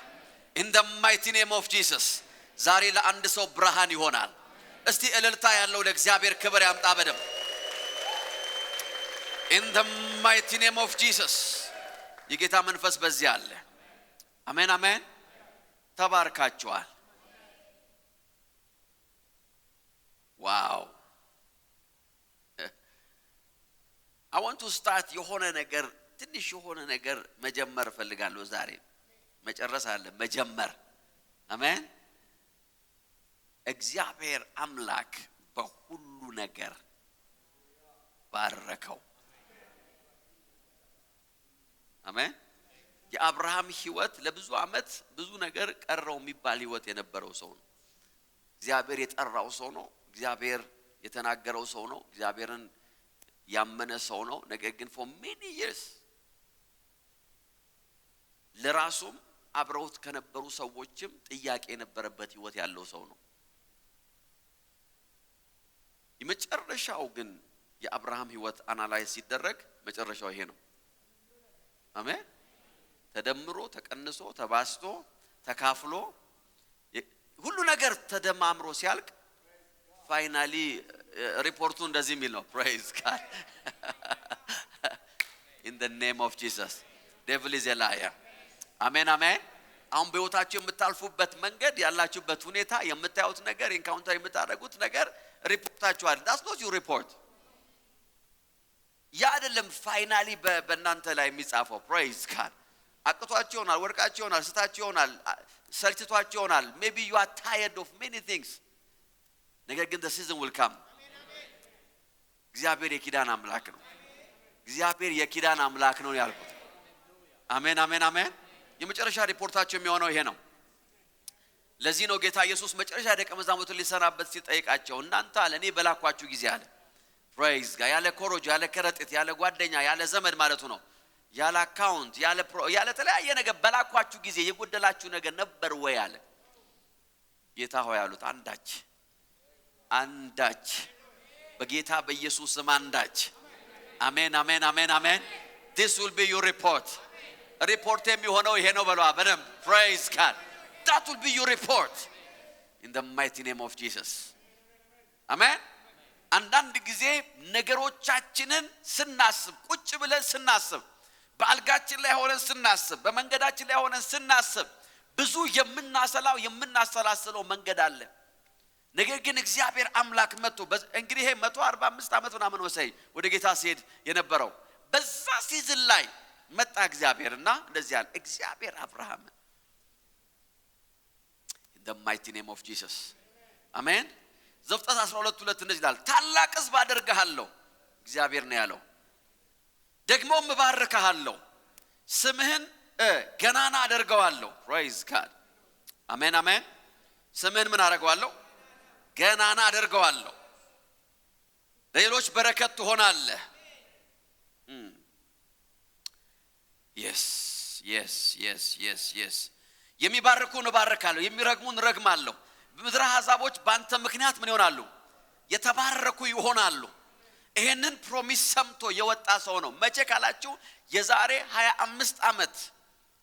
in the mighty name of Jesus ዛሬ ለአንድ ሰው ብርሃን ይሆናል እስቲ እልልታ ያለው ለእግዚአብሔር ክብር ያምጣ በደም in the mighty name of Jesus የጌታ መንፈስ በዚህ አለ አሜን አሜን ተባርካችኋል wow I want to start የሆነ ነገር ትንሽ የሆነ ነገር መጀመር ፈልጋለሁ ዛሬ መጨረስ አለ መጀመር አሜን እግዚአብሔር አምላክ በሁሉ ነገር ባረከው አሜን የአብርሃም ህይወት ለብዙ አመት ብዙ ነገር ቀረው የሚባል ህይወት የነበረው ሰው ነው እግዚአብሔር የጠራው ሰው ነው እግዚአብሔር የተናገረው ሰው ነው እግዚአብሔርን ያመነ ሰው ነው ነገር ግን for many years ለራሱም አብረውት ከነበሩ ሰዎችም ጥያቄ የነበረበት ህይወት ያለው ሰው ነው የመጨረሻው ግን የአብርሃም ህይወት አናላይዝ ሲደረግ መጨረሻው ይሄ ነው አሜን ተደምሮ ተቀንሶ ተባስቶ ተካፍሎ ሁሉ ነገር ተደማምሮ ሲያልቅ ፋይናሊ ሪፖርቱ እንደዚህ የሚል ነው praise God in the name of Jesus devil is a liar አሜን አሜን አሁን በህይወታችሁ የምታልፉበት መንገድ ያላችሁበት ሁኔታ የምታዩት ነገር ኢንካውንተር የምታደርጉት ነገር ሪፖርታችሁ አይደል that's not your report ያ አይደለም ፋይናሊ በእናንተ ላይ የሚጻፈው praise God አቅቷችሁ ይሆናል ወርቃችሁ ይሆናል ስታችሁ ይሆናል ሰልችቷችሁ ይሆናል maybe you are tired of many things ነገር ግን the season will come እግዚአብሔር የኪዳን አምላክ ነው እግዚአብሔር የኪዳን አምላክ ነው ያልኩት አሜን አሜን አሜን የመጨረሻ ሪፖርታቸው የሚሆነው ይሄ ነው ለዚህ ነው ጌታ ኢየሱስ መጨረሻ ደቀ መዛሙርቱን ሊሰናበት ሲጠይቃቸው እናንተ አለ እኔ በላኳችሁ ጊዜ አለ praise God ያለ ኮሮጆ ያለ ከረጢት ያለ ጓደኛ ያለ ዘመድ ማለቱ ነው ያለ አካውንት ያለ ተለያየ ነገር በላኳችሁ ጊዜ የጎደላችሁ ነገር ነበር ወይ አለ ጌታ ሆይ አሉት አንዳች በጌታ በኢየሱስ ስም አንዳች አሜን አሜን አሜን አሜን this will be your report report የሚሆነው ይሄ ነው በሏ በደም praise God that will be your report in the mighty name of Jesus amen አንዳንድ ጊዜ ነገሮቻችንን ስናስብ ቁጭ ብለን ስናስብ በአልጋችን ላይ ሆነን ስናስብ በመንገዳችን ላይ ሆነን ስናስብ ብዙ የምናሰላስለው መንገድ አለ ነገር ግን እግዚአብሔር አምላክ መጥቶ እንግዲህ ይሄ 145 ዓመት ምናምን ወሰይ ወደ ጌታ ሲሄድ የነበረው በዛ ሲዝን ላይ መጣ እግዚአብሔርና እንደዚህ ያለ እግዚአብሔር አብርሃም in the mighty name of Jesus አሜን ዘፍጥረት 12:2 እንደዚህ ይላል ታላቅ ሕዝብ አደርግሃለሁ እግዚአብሔር ነው ያለው ደግሞም እባርክሃለሁ ስምህን ገናና አደርገዋለሁ praise God አሜን አሜን ስምህን ምን አደርገዋለሁ ገናና አደርገዋለሁ ለሌሎች በረከት ትሆናለህ yes yes yes yes yes የሚባርኩን እባርካለሁ የሚረግሙን ረግማለሁ ምድር አሕዛቦች ባንተ ምክንያት ምን ይሆናሉ የተባረኩ ይሆናሉ ይሄንን ፕሮሚስ ሰምቶ የወጣ ሰው ነው መቼ ካላችሁ የዛሬ 25 ዓመት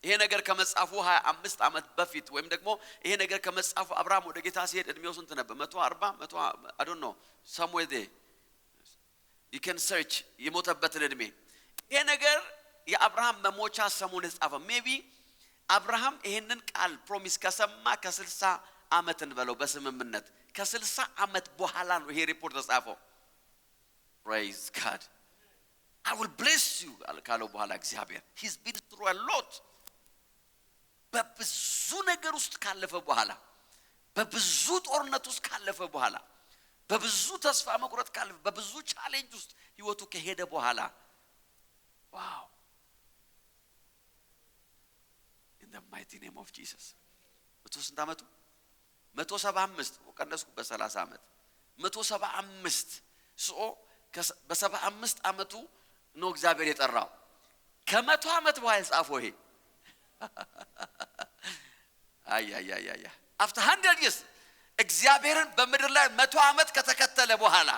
ይሄ ነገር ከመጻፉ 25 ዓመት በፊት ወይም ደግሞ ይሄ ነገር ከመጻፉ አብርሃም ወደ ጌታ ሲሄድ እድሜው ስንት ነበር 140 I don't know somewhere there you can search የሞተበትን እድሜ ይሄ ነገር የአብርሃም መሞቻ ሰሞን የተጻፈ maybe አብርሃም ይሄንን ቃል ፕሮሚስ ከሰማ ከ60 ዓመት እንበለው በስምምነት ከ60 ዓመት በኋላ ነው ይሄ ሪፖርት ተጻፈው praise God I will bless you ካለው በኋላ እግዚአብሔር he's been through a lot በብዙ ነገር ውስጥ ካለፈ በኋላ በብዙ ጦርነት ውስጥ ካለፈ በኋላ በብዙ ተስፋ መቁረጥ ካለፈ በብዙ ቻሌንጅ ውስጥ ህይወቱ ከሄደ በኋላ wow in the mighty name of Jesus ስንት ዓመቱ 175 ቀነስኩ በ30 ዓመት 175 በ75 ዓመቱ ነው እግዚአብሔር የጠራው ከ100 ዓመት በኋላ ጻፈው ይሄ አይ after 100 years እግዚአብሔርን በመድር ላይ 100 ዓመት ከተከተለ በኋላ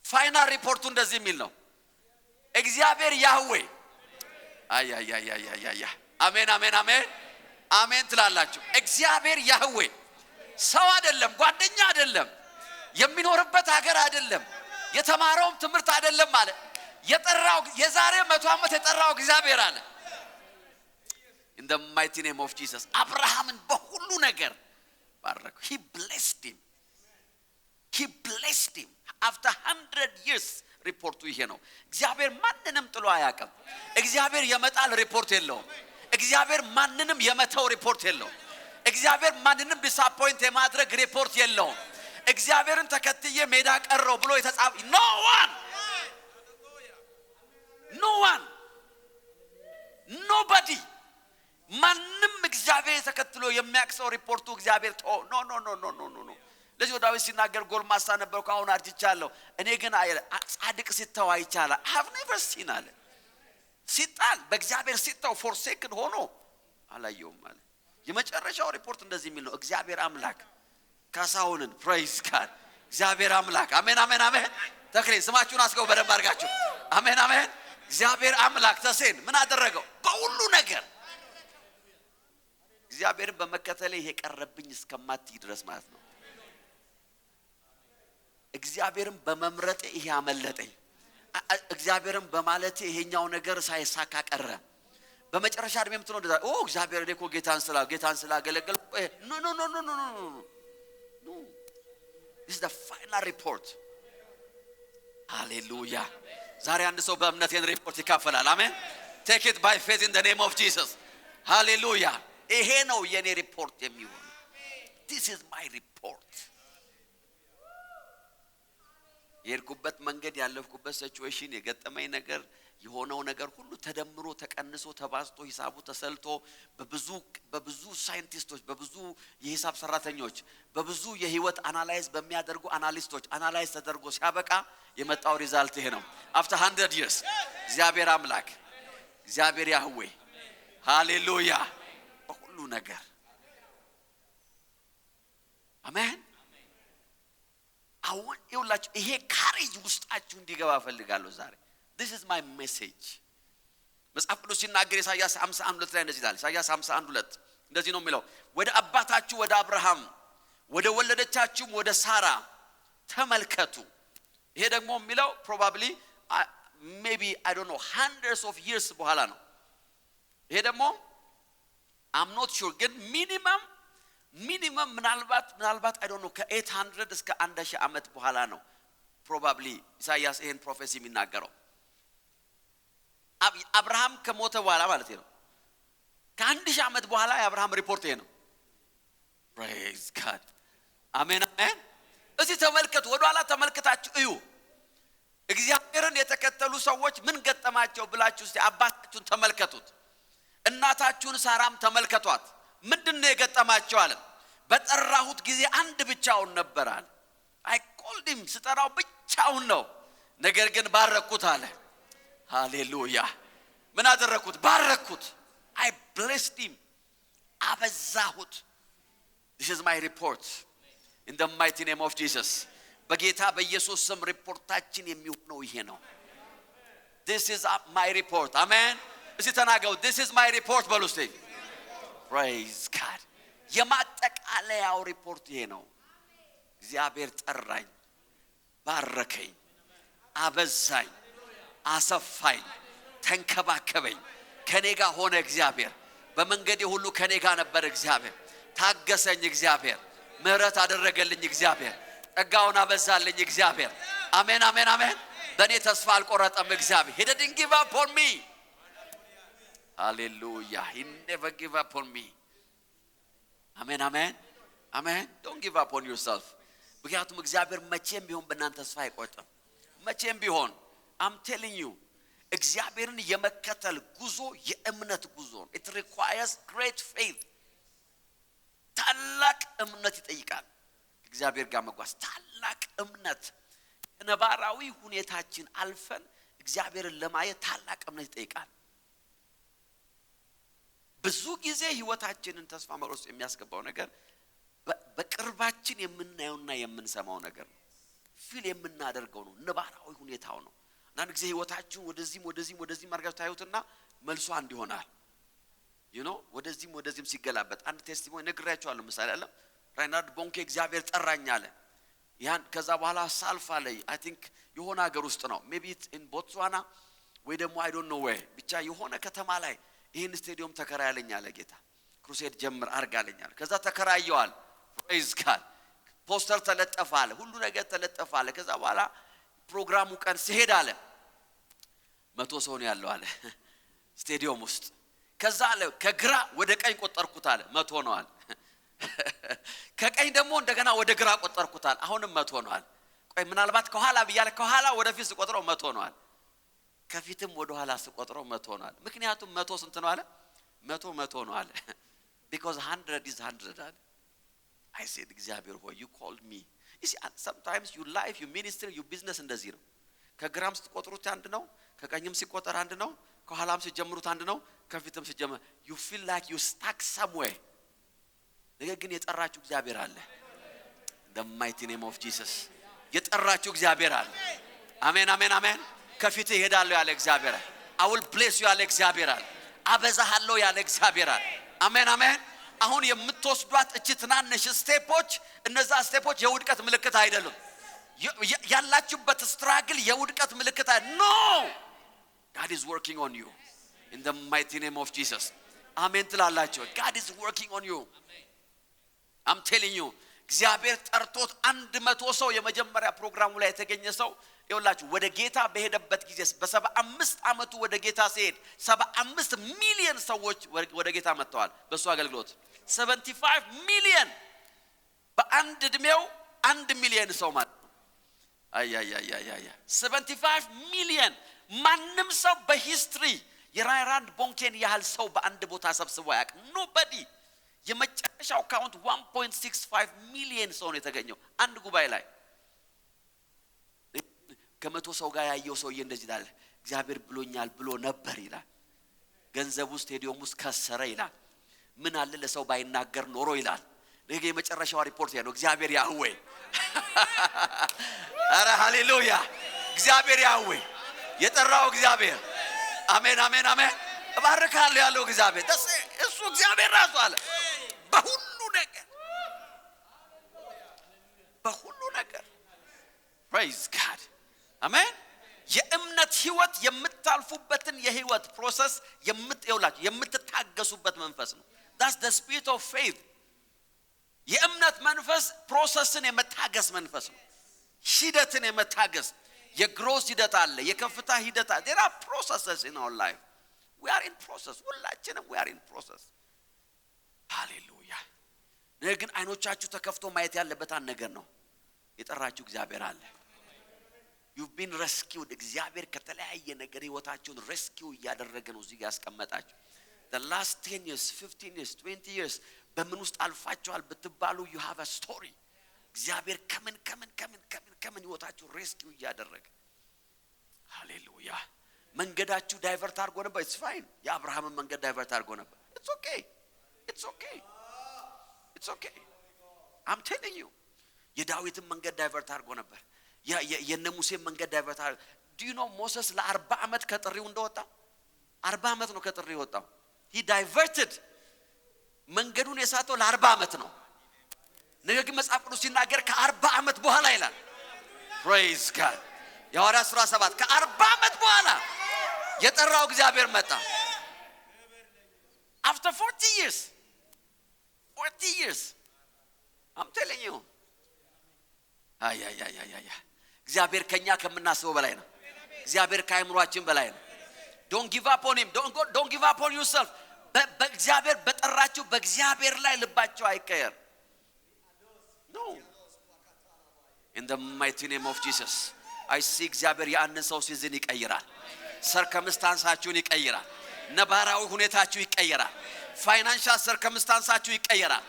ፋይናል ሪፖርቱ እንደዚህ የሚል ነው እግዚአብሔር ያህዌ አይ አሜን አሜን አሜን አሜን ትላላችሁ እግዚአብሔር ያህዌ ሰው አይደለም ጓደኛ አይደለም የሚኖርበት ሀገር አይደለም የተማረውም ትምህርት አይደለም ማለት የጠራው የዛሬ 100 ዓመት የጠራው እግዚአብሔር አለ in the mighty name of Jesus አብርሃምን በሁሉ ነገር ባረከ he blessed him after 100 years ሪፖርቱ ይሄ ነው እግዚአብሔር ማንንም ጥሎ አያውቅም እግዚአብሔር የመጣል ሪፖርት የለውም እግዚአብሔር ማንንም የመተው ሪፖርት የለውም እግዚአብሔር ማንንም ዲስአፖይንት የማድረግ ሪፖርት የለውም እግዚአብሔርን ተከትዬ ሜዳ ቀረው ብሎ የተጻፈ no one nobody ማንንም እግዚአብሔር ተከትሎ የሚያክሰው ሪፖርቱ እግዚአብሔር no ለዚህ ዳዊት ሲናገር ጎልማሳ ነበርኩ አሁን አርጅቻለሁ እኔ ግን ጻድቅ ሲተው አይቻለ I have never seen አለ ሲጣል በእግዚአብሔር ሲተው forsaken ሆኖ አላየውም ማለት የመጨረሻው ሪፖርት እንደዚህ የሚል ነው እግዚአብሔር አምላክ ካሳውንን praise God እግዚአብሔር አምላክ አሜን አሜን አሜን ተክሌ ስማችሁን አስገው በደንብ አድርጋችሁ አሜን አሜን እግዚአብሔር አምላክ ተሴን ምን አደረገው በሁሉ ነገር እግዚአብሔርን በመከተለ ይሄ ቀረብኝ እስከማትይ ድረስ ማለት ነው እግዚአብሔርን በመምረጥ ይሄ አመለጠኝ እግዚአብሔርን በማለቴ ይሄኛው ነገር ሳይሳካ ቀረ በመጨረሻ እድሜም ትኖር እንደዛ እግዚአብሔር እኮ ጌታን ስላገለገል no this is the final report hallelujah ዛሬ አንድ ሰው በእምነት የን ሪፖርት ይካፈላል አሜን take it by faith in the name of Jesus hallelujah ይሄ ነው የኔ ሪፖርት የሚሆነው this is my report የርኩበት መንገድ ያለፍኩበት ሲቹዌሽን የገጠመኝ ነገር የሆነው ነገር ሁሉ ተደምሮ ተቀንሶ ተባዝቶ ሂሳቡ ተሰልቶ በብዙ ሳይንቲስቶች በብዙ የሂሳብ ሰራተኞች በብዙ የህይወት አናላይዝ በሚያደርጉ አናሊስቶች አናላይዝ ተደርጎ ሲያበቃ የመጣው ሪዛልት ይሄ ነው after 100 years እግዚአብሔር አምላክ እግዚአብሔር ያህዌ ሃሌሉያ በሁሉ ነገር አሜን አሁን ይውላችሁ ይሄ ካሬጅ ውስጣችሁ እንዲገባ ፈልጋለሁ ዛሬ this is my message መጽሐፍ ቅዱስ ሲናገር ኢሳይያስ 51:2 ላይ እንደዚህ ይላል ኢሳይያስ 51:2 እንደዚህ ነው የሚለው ወደ አባታችሁ ወደ አብርሃም ወደ ወለደቻችሁ ወደ ሳራ ተመልከቱ ይሄ ደግሞ የሚለው probably maybe I don't know hundreds of years በኋላ ነው ይሄ ደግሞ I'm not sure ግን minimum ምናልባት I don't know ከ800 እስከ 1000 ዓመት በኋላ ነው probably ኢሳይያስ ይሄን ፕሮፌሲ የሚናገረው አብርሃም ከሞተ በኋላ ማለት ነው ከ1000 ዓመት በኋላ የአብርሃም ሪፖርት ይሄ ነው praise god አሜን አሜን እዚህ ተመልከቱ ወደ ኋላ ተመልከታችሁ እዩ እግዚአብሔርን የተከተሉ ሰዎች ምን ገጠማቸው ብላችሁ እስቲ አባታችሁን ተመልከቱት እናታችሁን ሳራም ተመልከቷት ምንድነው የገጠማቸው አለ በጠራሁት ጊዜ አንድ ብቻውን ነበር አለ I called him ስጠራው ብቻውን ነው ነገር ግን ባረኩት አለ ሃሌሉያ ምን አደረኩት ባረኩት I blessed him አበዛሁት this is my report in the mighty name of Jesus በጌታ በኢየሱስ ስም ሪፖርታችን የሚሆነው ይሄ ነው this is my report amen እዚህ ተናገሩ this is my report በሉስቲ praise god የማጠቃለያው ሪፖርት ይሄ ነው እግዚአብሔር ጠራኝ ባረከኝ አበዛኝ አሰፋኝ ተንከባከበኝ ከኔ ጋር ሆነ እግዚአብሔር በመንገዴ ሁሉ ከኔ ጋር ነበር እግዚአብሔር ታገሰኝ እግዚአብሔር ምህረት አደረገልኝ እግዚአብሔር ጸጋውን አበዛልኝ እግዚአብሔር አሜን አሜን አሜን በኔ ተስፋ አልቆረጠም እግዚአብሔር he didn't give up on me hallelujah he never give up on me amen amen amen don't give up on yourself ምክንያቱም እግዚአብሔር መቼም ቢሆን በእናንተ ተስፋ አይቆርጥም መቼም ቢሆን I'm telling you እግዚአብሔርን የመከተል ጉዞ የእምነት ጉዞ ነው it requires great faith ታላቅ እምነት ይጠይቃል እግዚአብሔር ጋር መጓዝ ታላቅ እምነት ነባራዊ ሁኔታችን አልፈን እግዚአብሔርን ለማየት ታላቅ እምነት ይጠይቃል ብዙ ጊዜ ህይወታችንን ተስፋ መቁረጥ የሚያስገባው ነገር በቅርባችን የምናየውና የምንሰማው ነገር ነው ፊል የምናደርገው ነው ነባራዊ ሁኔታው ነው አንድ ጊዜ ህይወታችሁን ወደዚህም አርጋችሁ ታዩትና መልሶ አንድ ይሆናል you know ወደዚህም ሲገላበጥ አንድ ቴስቲሞኒ ነግራችኋለሁ ምሳሌ አለ ራይናርድ ቦንኬ እግዚአብሔር ጠራኝ አለ ያን ከዛ በኋላ ሳልፋ ላይ I think የሆነ ሀገር ውስጥ ነው maybe in Botswana ወይ ደግሞ I don't know where ብቻ የሆነ ከተማ ላይ ይሄን ስቴዲየም ተከራያለኝ አለ ጌታ ክሩሴድ ጀምር አርጋለኛል ከዛ ተከራየዋል praise god ፖስተር ተለጠፋለ ሁሉ ነገር ተለጠፋለ ከዛ በኋላ ፕሮግራሙ ቀን ሲሄድ አለ 100 ሰው ነው ያለው አለ ስቴዲየም ውስጥ ከዛ አለ ከግራ ወደ ቀኝ ቆጠርኩት አለ 100 ነው አለ ከቀኝ ደግሞ እንደገና ወደ ግራ ቆጠርኩት አለ አሁንም 100 ነው አለ ቆይ ምናልባት ከኋላ ብያለ ከኋላ ወደፊት ስቆጥረው 100 ነው አለ ከፊትም ወደ ኋላ ስቆጥረው 100 ነው አለ ምክንያቱም 100 ስንት ነው አለ 100 ነው አለ because 100 is 100 አለ I said እግዚአብሔር ሆይ you called me you see sometimes your life your ministry your business እንደዚህ ነው ከግራም ስትቆጥሩት አንድ ነው ከቀኝም ሲቆጠር አንድ ነው ከኋላም ሲጀምሩት አንድ ነው ከፊትም ሲጀምሩ you feel like you stuck somewhere ነገር ግን የጠራችሁ እግዚአብሔር አለ the mighty name of Jesus የጠራችሁ እግዚአብሔር አለ አሜን አሜን አሜን ከፊት ይሄዳለሁ ያለ እግዚአብሔር I will bless you ያለ እግዚአብሔር አለ አበዛሃለሁ ያለ እግዚአብሔር አለ አሜን አሜን አሁን የምትወስዷት እቺ ትናንሽ ስቴፖች እነዛ ስቴፖች የውድቀት ምልክት አይደሉም ያላችሁበት ስትራግል የውድቀት ምልክት no God is working on you in the mighty name of Jesus አሜን ትላላችሁ God is working on you I'm telling you እግዚአብሔር ጠርቶት 100 ሰው የመጀመሪያ ፕሮግራሙ ላይ የተገኘ ሰው ይኸውላችሁ ወደ ጌታ በሄደበት ጊዜ በ75 ዓመቱ ወደ ጌታ ሲሄድ 75 ሚሊዮን ሰዎች ወደ ጌታ መጥተዋል በሱ አገልግሎት 75 ሚሊዮን በአንድ እድሜው 1 ሚሊዮን ሰው ማለት አይ 75 ሚሊዮን ማንም ሰው በሂስትሪ የራይራንድ ቦንኬን ያህል ሰው በአንድ ቦታ ሰብስቦ ያቅ nobody የመጨረሻው ካውንት 1.65 ሚሊዮን ሰው ነው የተገኘው አንድ ጉባኤ ላይ ከመቶ ሰው ጋር ያየው ሰው እንደዚህ ይላል እግዚአብሔር ብሎኛል ብሎ ነበር ይላል ገንዘቡ ስቴዲየም ውስጥ ከሰረ ይላል ምን አለ ለሰው ባይናገር ኖሮ ይላል ነገ የመጨረሻው ሪፖርት ያለው እግዚአብሔር ያህዌ አረ ሃሌሉያ እግዚአብሔር ያህዌ የጠራው እግዚአብሔር አሜን አሜን አሜን እባርካለሁ ያለው እግዚአብሔር እሱ እግዚአብሔር ራሱ አለ በሁሉ ነገር praise God አሜን የእምነት ህይወት የምታልፉበትን የህይወት ፕሮሰስ የምትታገሱበት መንፈስ ነው that's the spirit of faith የእምነት መንፈስ ፕሮሰስን የመታገስ መንፈስ ነው ሂደትን የመታገስ የግሮስ ሂደት አለ የከፍታ ሂደት አለ there are processes in our life we are in process ሁላችንም we are in process ሃሌሉያ ነገር ግን አይኖቻችሁ ተከፍቶ ማየት ያለበት አንድ ነገር ነው የጠራችሁ እግዚአብሔር አለ you've been rescued እግዚአብሔር ከተለያየ ነገር ህይወታችሁን rescue ያደረገ ነው እዚህ ያስቀመጣችሁ the last 10 years 15 years 20 years በምን ውስጥ አልፋችኋል ብትባሉ you have a story እግዚአብሔር ከምን ህይወታችሁ rescue ያደረገ ሃሌሉያ መንገዳችሁ ዳይቨርት አድርጎ ነበር it's fine የአብርሃም መንገድ ዳይቨርት አድርጎ ነበር it's okay I'm telling you የዳዊትን መንገድ ዳይቨርት አድርጎ ነበር የነሙሴ መንገድ ዳይቨርት አድርጎ do you know ሞሴስ ለ40 አመት ከጥሪው እንደወጣ 40 አመት ነው ከጥሪው የወጣው he diverted መንገዱን የሳተው ለ40 አመት ነው ነገር ግን መጽሐፍ ቅዱስ ሲናገር ከ40 አመት በኋላ ይላል praise God የሐዋርያት ሥራ 7 ከ40 አመት በኋላ የጠራው እግዚአብሔር መጣ after 40 years I'm telling you አይ እግዚአብሔር ከኛ ከምናስበው በላይ ነው እግዚአብሔር ከአይምሮአችን በላይ ነው don't give up on him don't give up on yourself በእግዚአብሔር በጠራችሁ በእግዚአብሔር ላይ ልባችሁ አይቀየር no in the mighty name of Jesus I see እግዚአብሔር ያንን ሰው ሲዝን ይቀይራል ሰርከምስታንሳችሁን ይቀይራል ነባራዊ ሁኔታችሁ ይቀየራል ፋይናንሻል ሰርከምስታንሳችሁ ይቀየራል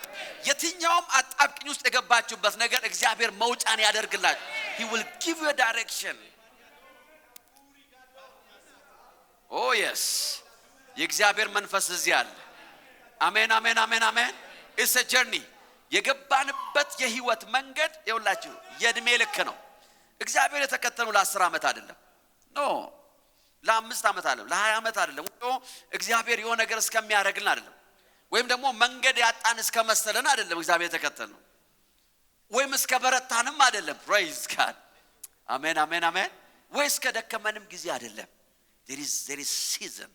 የትኛውም አጣብቂኝ ውስጥ የገባችሁበት ነገር እግዚአብሔር መውጫን ያደርግላችሁ he will give you a direction oh yes የእግዚአብሔር መንፈስ እዚህ አለ አሜን አሜን አሜን አሜን it's a journey የገባንበት የህይወት መንገድ ይውላችሁ የእድሜ ልክ ነው እግዚአብሔር የተከተለው ለ10 አመት አይደለም ኖ ለ5 አመት አይደለም ለ20 አመት አይደለም እግዚአብሔር የሆነ ነገር እስከሚያደርግልን አይደለም ወይም ደግሞ መንገድ ያጣን እስከመሰለን አይደለም እግዚአብሔር የተከተለው ወይም እስከበረታንም አይደለም praise God አሜን አሜን አሜን ወይስ ከደከመንም ጊዜ አይደለም there is season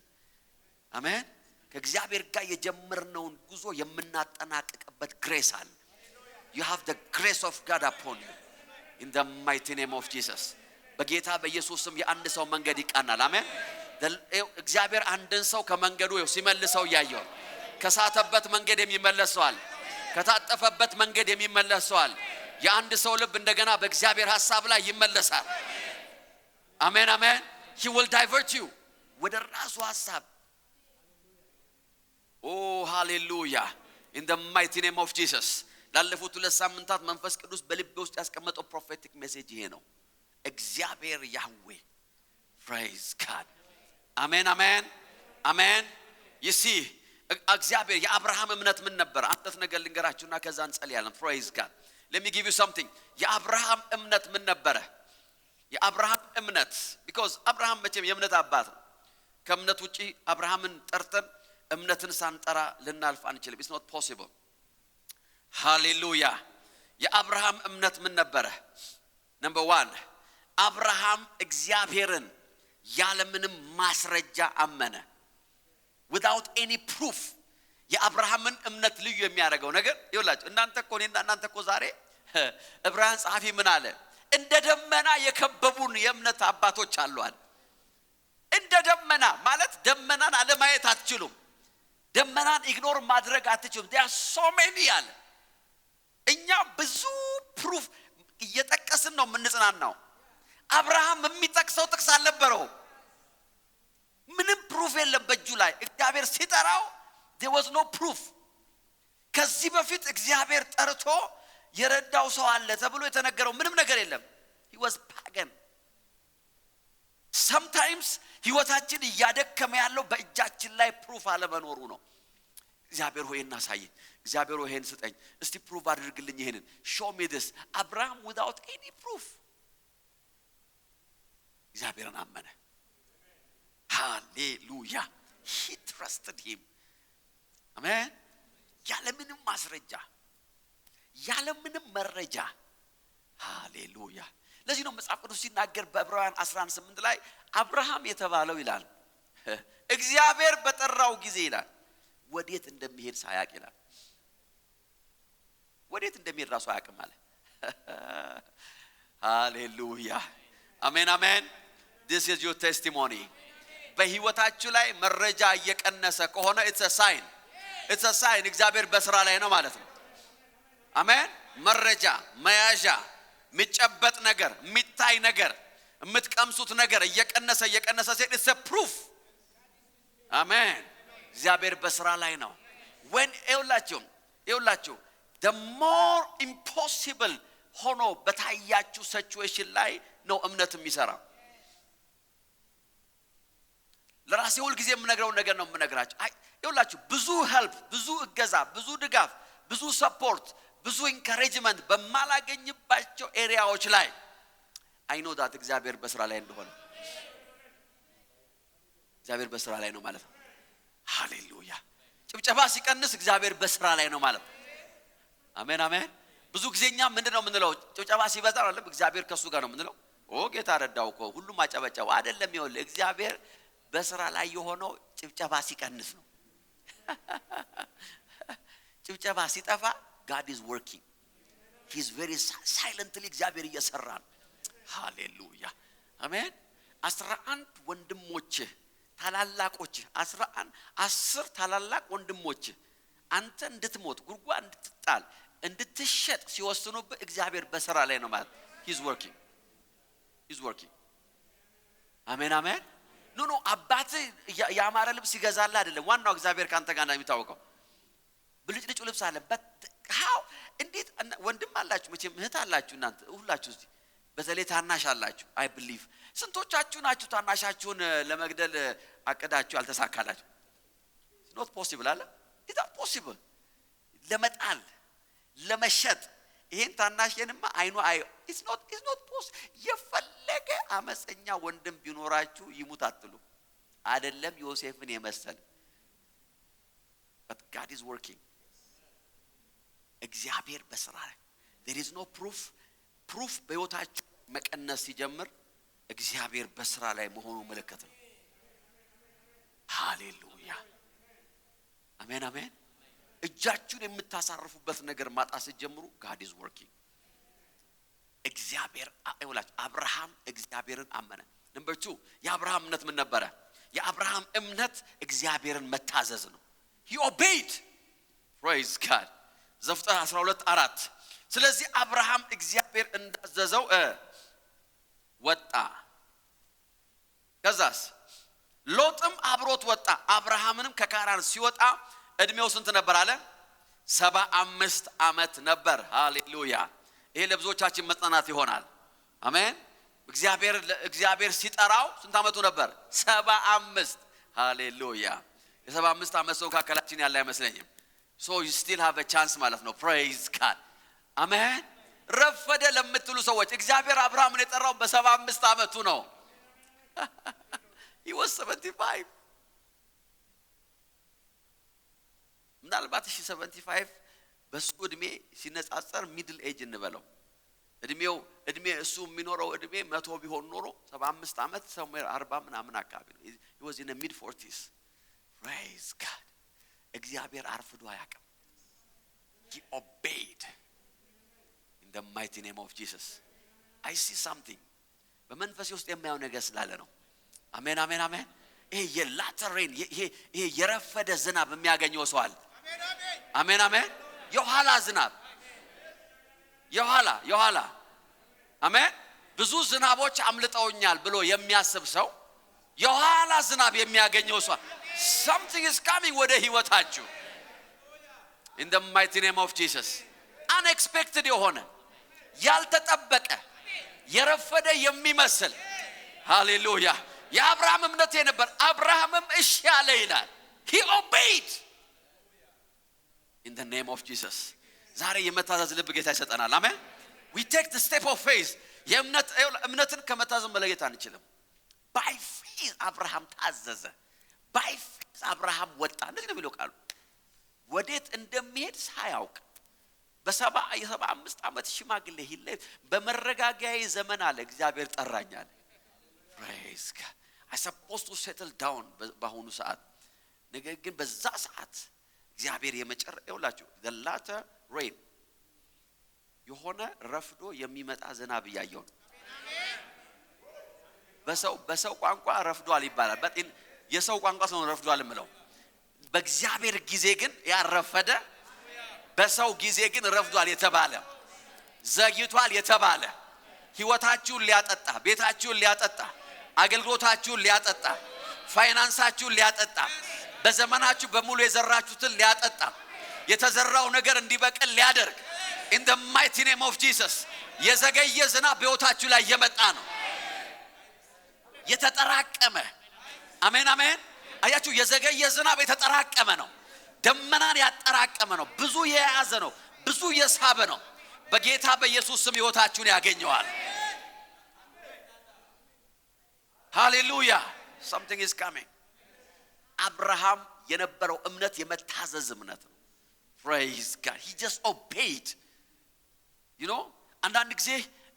አሜን ከእግዚአብሔር ጋር የጀመርነውን ጉዞ የምናጠናቅቅበት ግሬስ አለ you have the grace of God upon you in the mighty name of Jesus በጌታ በኢየሱስም የአንድ ሰው መንገድ ይቃናል አሜን እግዚአብሔር አንድን ሰው ከመንገዱ ሲመልሰው ያየው ከሳተበት መንገድ የሚመለሰዋል ከታጠፈበት መንገድ የሚመለሰዋል የአንድ ሰው ልብ እንደገና በእግዚአብሔር ሐሳብ ላይ ይመለሳል አሜን አሜን he will divert you ወደ ራሱ ሐሳብ oh hallelujah in the mighty name of Jesus ላለፉት 2 ሳምንታት መንፈስ ቅዱስ በልቤ ውስጥ ያስቀመጠው ፕሮፌቲክ ሜሴጅ ይሄ ነው እግዚአብሔር ያህዌ praise God አሜን አሜን አሜን you see እግዚአብሔር የአብርሃም እምነት ምን ነበር አንተስ ነገር ልንገራችሁና ከዛ እንጸልያለን praise God let me give you something የአብርሃም እምነት ምን ነበር የአብርሃም እምነት because አብርሃም መቼም የእምነት አባት ነው ከእምነት ውጪ አብርሃምን ጠርተን እምነትን ሳንጠራ ልናልፍ አንችልም it's not possible hallelujah የአብርሃም እምነት ምን ነበር number 1 አብርሃም እግዚአብሔርን ያለምንም ማስረጃ አመነ without any proof የአብርሃምን እምነት ልዩ የሚያደርገው ነገር ይኸውላችሁ እናንተ እኮ ዛሬ ዕብራውያን ጸሐፊ ምን አለ እንደ ደመና የከበቡን የእምነት አባቶች አሉአል እንደ ደመና ማለት ደመናን አለማየት አትችሉም ደመናን ኢግኖር ማድረግ አትችሉም there are so many አለ እኛ ብዙ ፕሩፍ እየጠቀስን ነው የምንጽናናው አብርሃም የሚጠቅሰው ጥቅስ አልነበረው ምንም ፕሩፍ የለም በእጁ ላይ እግዚአብሔር ሲጠራው there was no proof ከዚህ በፊት እግዚአብሔር ጠርቶ የረዳው ሰው አለ ተብሎ የተነገረው ምንም ነገር የለም he was pagan sometimes ህይወታችን ያደከመ ያለው በእጃችን ላይ ፕሩፍ አለመኖሩ ነው እግዚአብሔር ሆይ እናሳየኝ እግዚአብሔር ሆይ ይሄን ስጠኝ እስቲ ፕሩቭ አድርግልኝ ይሄንን show me this አብርሃም without any proof እግዚአብሔርን አመነ ሃሌሉያ he trusted him አሜን ያለምንም ማስረጃ ያለምንም መረጃ ሃሌሉያ ለዚህ ነው መጽሐፍ ቅዱስ ሲናገር በዕብራውያን 11:8 ላይ አብርሃም የተባለው ይላል እግዚአብሔር በጠራው ጊዜ ይላል ወዴት እንደሚሄድ ሳያቅ ይላል ወዴት እንደሚሄድ ራሱ አያውቅም ማለት ሃሌሉያ አሜን አሜን this is your testimony በህይወታችሁ ላይ መረጃ እየቀነሰ ከሆነ it's a sign እግዚአብሔር በስራ ላይ ነው ማለት ነው አሜን መረጃ መያዣ የሚጨበጥ ነገር የሚታይ ነገር የምትቀምሱት ነገር እየቀነሰ ሲሄድ it's a proof አሜን እግዚአብሔር በስራ ላይ ነው when ይውላችሁ the more impossible ሆኖ በታያችሁ ሲቹዌሽን ላይ ነው እምነት የሚሰራው ለራሴ ሁሉ ጊዜ የምነግረው ነገር ነው የምነግራችሁ ይውላችሁ ብዙ help ብዙ እገዛ ብዙ ድጋፍ ብዙ support ብዙ encouragement በማላገኝባቸው ኤሪያዎች ላይ I know that እግዚአብሔር በስራ ላይ እንደሆነ እግዚአብሔር በስራ ላይ ነው ማለት ነው ሃሌሉያ ጭብጨባ ሲቀንስ እግዚአብሔር በስራ ላይ ነው ማለት አሜን አሜን ብዙ ጊዜኛ ምንድነው የምንለው ጭብጨባ ሲበዛ አይደለም እግዚአብሔር ከሱ ጋር ነው የምንለው ጌታ ረዳው እኮ ሁሉም አጨበጨው አይደለም ይኸውልህ እግዚአብሔር በስራ ላይ የሆነው ጭብጨባ ሲቀንስ ነው ጭብጨባ ሲጠፋ God is working he's very silently እግዚአብሔር እየሰራ ነው ሃሌሉያ አሜን 11 ወንድሞች ታላላቆች 10 ታላላቅ ወንድሞች አንተ እንድትሞት ጉርጓድ እንድትጣል እንድትሸጥ ሲወስኑብህ እግዚአብሔር በስራ ላይ ነው ማለት he's working አሜን አሜን ኖ አባት ያማረ ልብስ ይገዛልህ አይደለም ዋናው እግዚአብሔር ካንተ ጋር ነው የሚታወቀው ብልጭልጭ ልብስ አለ how እንዴት ወንድም አላችሁ መቼም እህት አላችሁ እናንተ ሁላችሁ እዚህ በተለይ ታናሽ አላችሁ I believe ስንቶቻችሁ ናችሁ ታናሻችሁን ለመግደል አቀዳችሁ አልተሳካላችሁ it's not possible አለ it's not possible ለመጣል ለመሸጥ ይሄን ታናሽንማ አይኑ it's not possible የፈለገ አመፀኛ ወንድም ቢኖራችሁ ይሙት አትሉ አይደለም ዮሴፍን የመሰለ but God is working እግዚአብሔር በስራ ላይ there is no proof በህይወታችሁ መቀነስ ሲጀምር እግዚአብሔር በስራ ላይ መሆኑ ምልክት ነው ሃሌሉያ አሜን አሜን እጃችሁን የምታሳርፉበት ነገር ማጣት ሲጀምሩ God is working እግዚአብሔር አይውላችሁ አብርሃም እግዚአብሔርን አመነ number 2 የአብርሃም እምነት ምን ነበረ የአብርሃም እምነት እግዚአብሔርን መታዘዝ ነው he obeyed praise God ዘፍጥረት 12:4 ስለዚህ አብርሃም እግዚአብሔር እንዳዘዘው ወጣ ከዛስ ሎጥም አብሮት ወጣ አብርሃምንም ከካራን ሲወጣ እድሜው ስንት ነበር አለ 75 ዓመት ነበር ሃሌሉያ ይሄ ለብዙዎቻችን መጽናናት ይሆናል አሜን እግዚአብሔር ሲጠራው ስንት ዓመቱ ነበር 75 ሃሌሉያ የ75 ዓመት ሰው ካከላችን ያለ አይመስለኝም so you still have a chance ማለት ነው praise God አሜን ረፈደ ለምትሉ ሰዎች እግዚአብሔር አብርሃምን የጠራው በ75 ዓመቱ ነው he was 75 ምናልባት 75 በሱ እድሜ ሲነጻጸር ሚድል ኤጅ እንበለው እድሜ እሱ የሚኖረው እድሜ 100 ቢሆን ኖሮ 75 ዓመት somewhere 40 ምናምን አካባቢ ነው he was in the mid 40s praise God እግዚአብሔር አርፍዶ አያውቅም he obeyed in the mighty name of Jesus I see something በመንፈስ ውስጥ የሚያው ነገር ስላለ ነው አሜን አሜን አሜን ይሄ የላተር ሬን ይሄ የረፈደ ዝናብ የሚያገኘው ሰው አለ አሜን አሜን የኋላ ዝናብ የኋላ አሜን ብዙ ዝናቦች አምልጠውኛል ብሎ የሚያስብ ሰው የኋላ ዝናብ የሚያገኘው ሰው something is coming ወደ ህይወታችሁ in the mighty name of Jesus unexpected የሆነ ያልተጠበቀ የረፈደ የሚመስል ሃሌሉያ የአብርሃም እምነት ነበር አብርሃምም እሺ አለ ይላል he obeyed in the name of Jesus ዛሬ የመታዘዝ ልብ ጌታ ይሰጠናል አሜን we take the step of faith እምነትን ከመታዘዝ መለየት አንችልም by faith አብርሃም ታዘዘ by faith አብርሃም ወጣ እንደዚህ ነው የሚለው ቃሉ ወዴት እንደሚሄድ ሳያውቅ በ75 ዓመት ሽማግሌ ሂለ በመረጋጋያ ዘመን አለ እግዚአብሔር ጠራኛል praise God I supposed to settle down በአሁኑ ሰዓት ነገር ግን በዛ ሰዓት እግዚአብሔር የመጨረሻው the latter rain የሆነ ረፍዶ የሚመጣ ዝናብ ያየው በሰው ቋንቋ ረፍዷል ይባላል but የሰው ቋንቋ ሰው ረፍዷል ምለው በእግዚአብሔር ጊዜ ግን ያረፈደ በሰው ጊዜ ግን ረፍዷል የተባለ ዘግይቷል የተባለ ህይወታችሁን ሊያጠጣ ቤታችሁን ሊያጠጣ አገልግሎታችሁን ሊያጠጣ ፋይናንሳችሁን ሊያጠጣ በዘመናችሁ በሙሉ የዘራችሁትን ሊያጠጣ የተዘራው ነገር እንዲበቅል ሊያደርግ in the mighty name of Jesus የዘገየ ዝናብ በህይወታችሁ ላይ የመጣ ነው የተጠራቀመ አሜን አሜን አያችሁ የዘገየ ዝናብ የተጠራቀመ ነው ደመናን ያጠራቀመ ነው ብዙ የያዘ ነው ብዙ የሳበ ነው በጌታ በኢየሱስ ስም ህይወታችሁን ያገኘዋል ሃሌሉያ something is coming አብርሃም የነበረው እምነት የመታዘዝ እምነት ነው praise God he just obeyed you know አንዳንድ ጊዜ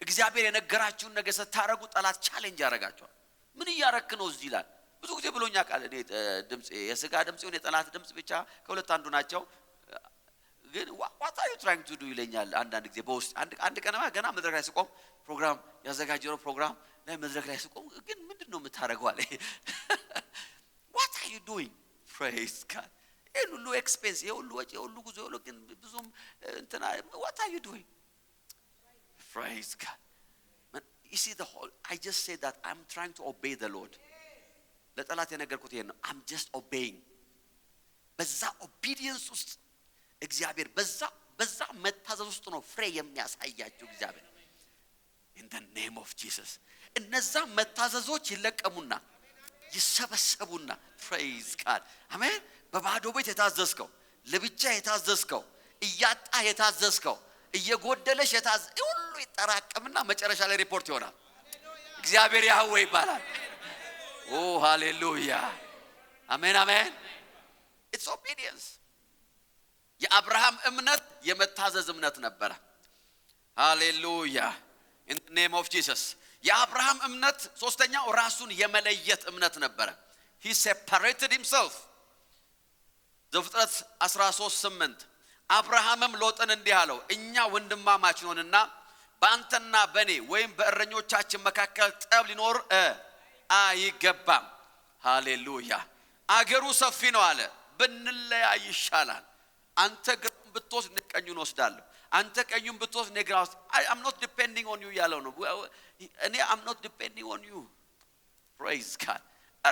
እግዚአብሔር የነገራችሁን ነገር ስታረጉ ጠላት ቻሌንጅ ያረጋችኋል ምን ያረክ ነው እዚህ ይላል ብዙ ጊዜ ብሎኛ ቃል እኔ ድምጽ የሥጋ ድምጽ የሆነ የጠላት ድምጽ ብቻ ከሁለት አንዱ ናቸው ግን what are you trying to do ይለኛል አንዳንድ ጊዜ በውስጥ አንድ ቀንማ ገና መድረክ ላይ ስቆም ፕሮግራም ያዘጋጀው ፕሮግራም ላይ መድረክ ላይ ስቆም ግን ምንድነው የምታረገው አለ what are you doing praise God ሁሉ ኤክስፔንስ ሁሉ ወጪ ሁሉ ጉዞ ሁሉ ግን ብዙም እንትና what are you doing praise God man you see the whole I just said that I'm trying to obey the Lord ለጠላት የነገርኩት ይሄን ነው I'm just obeying በዛ obedience ውስጥ እግዚአብሔር በዛ መታዘዝ ውስጥ ነው ፍሬ የሚያሳያችሁ እግዚአብሔር in the name of Jesus እነዛ መታዘዞች ይለቀሙና ይሰበሰቡና praise God አሜን በባዶ ቤት የታዘዝከው ለብቻ የታዘዝከው እያጣ የታዘዝከው እየጎደለሽ ሁሉ ይጠራቀምና መጨረሻ ላይ ሪፖርት ይሆናል እግዚአብሔር ያህዌ ይባላል oh hallelujah amen amen it's obedience የአብርሃም እምነት የመታዘዝ እምነት ነበር hallelujah in the name of Jesus የአብርሃም እምነት ሶስተኛው ራሱን የመለየት እምነት ነበር he separated himself ዘፍጥረት 13:8 አብርሃምም ሎጥን እንዲህ አለው እኛ ወንድማማች ነንና በአንተና በኔ ወይም በእረኞቻችን መካከል ጠብ ሊኖር አይገባም ሃሌሉያ አገሩ ሰፊ ነው አለ ብንለያይ ይሻላል አንተ ግሩም ብትወስድ ቀኙን ወስዳለሁ አንተ ቀኙን ብትወስድ ነግራው I'm not depending on you ያለው ነው እኔ I'm not depending on you praise God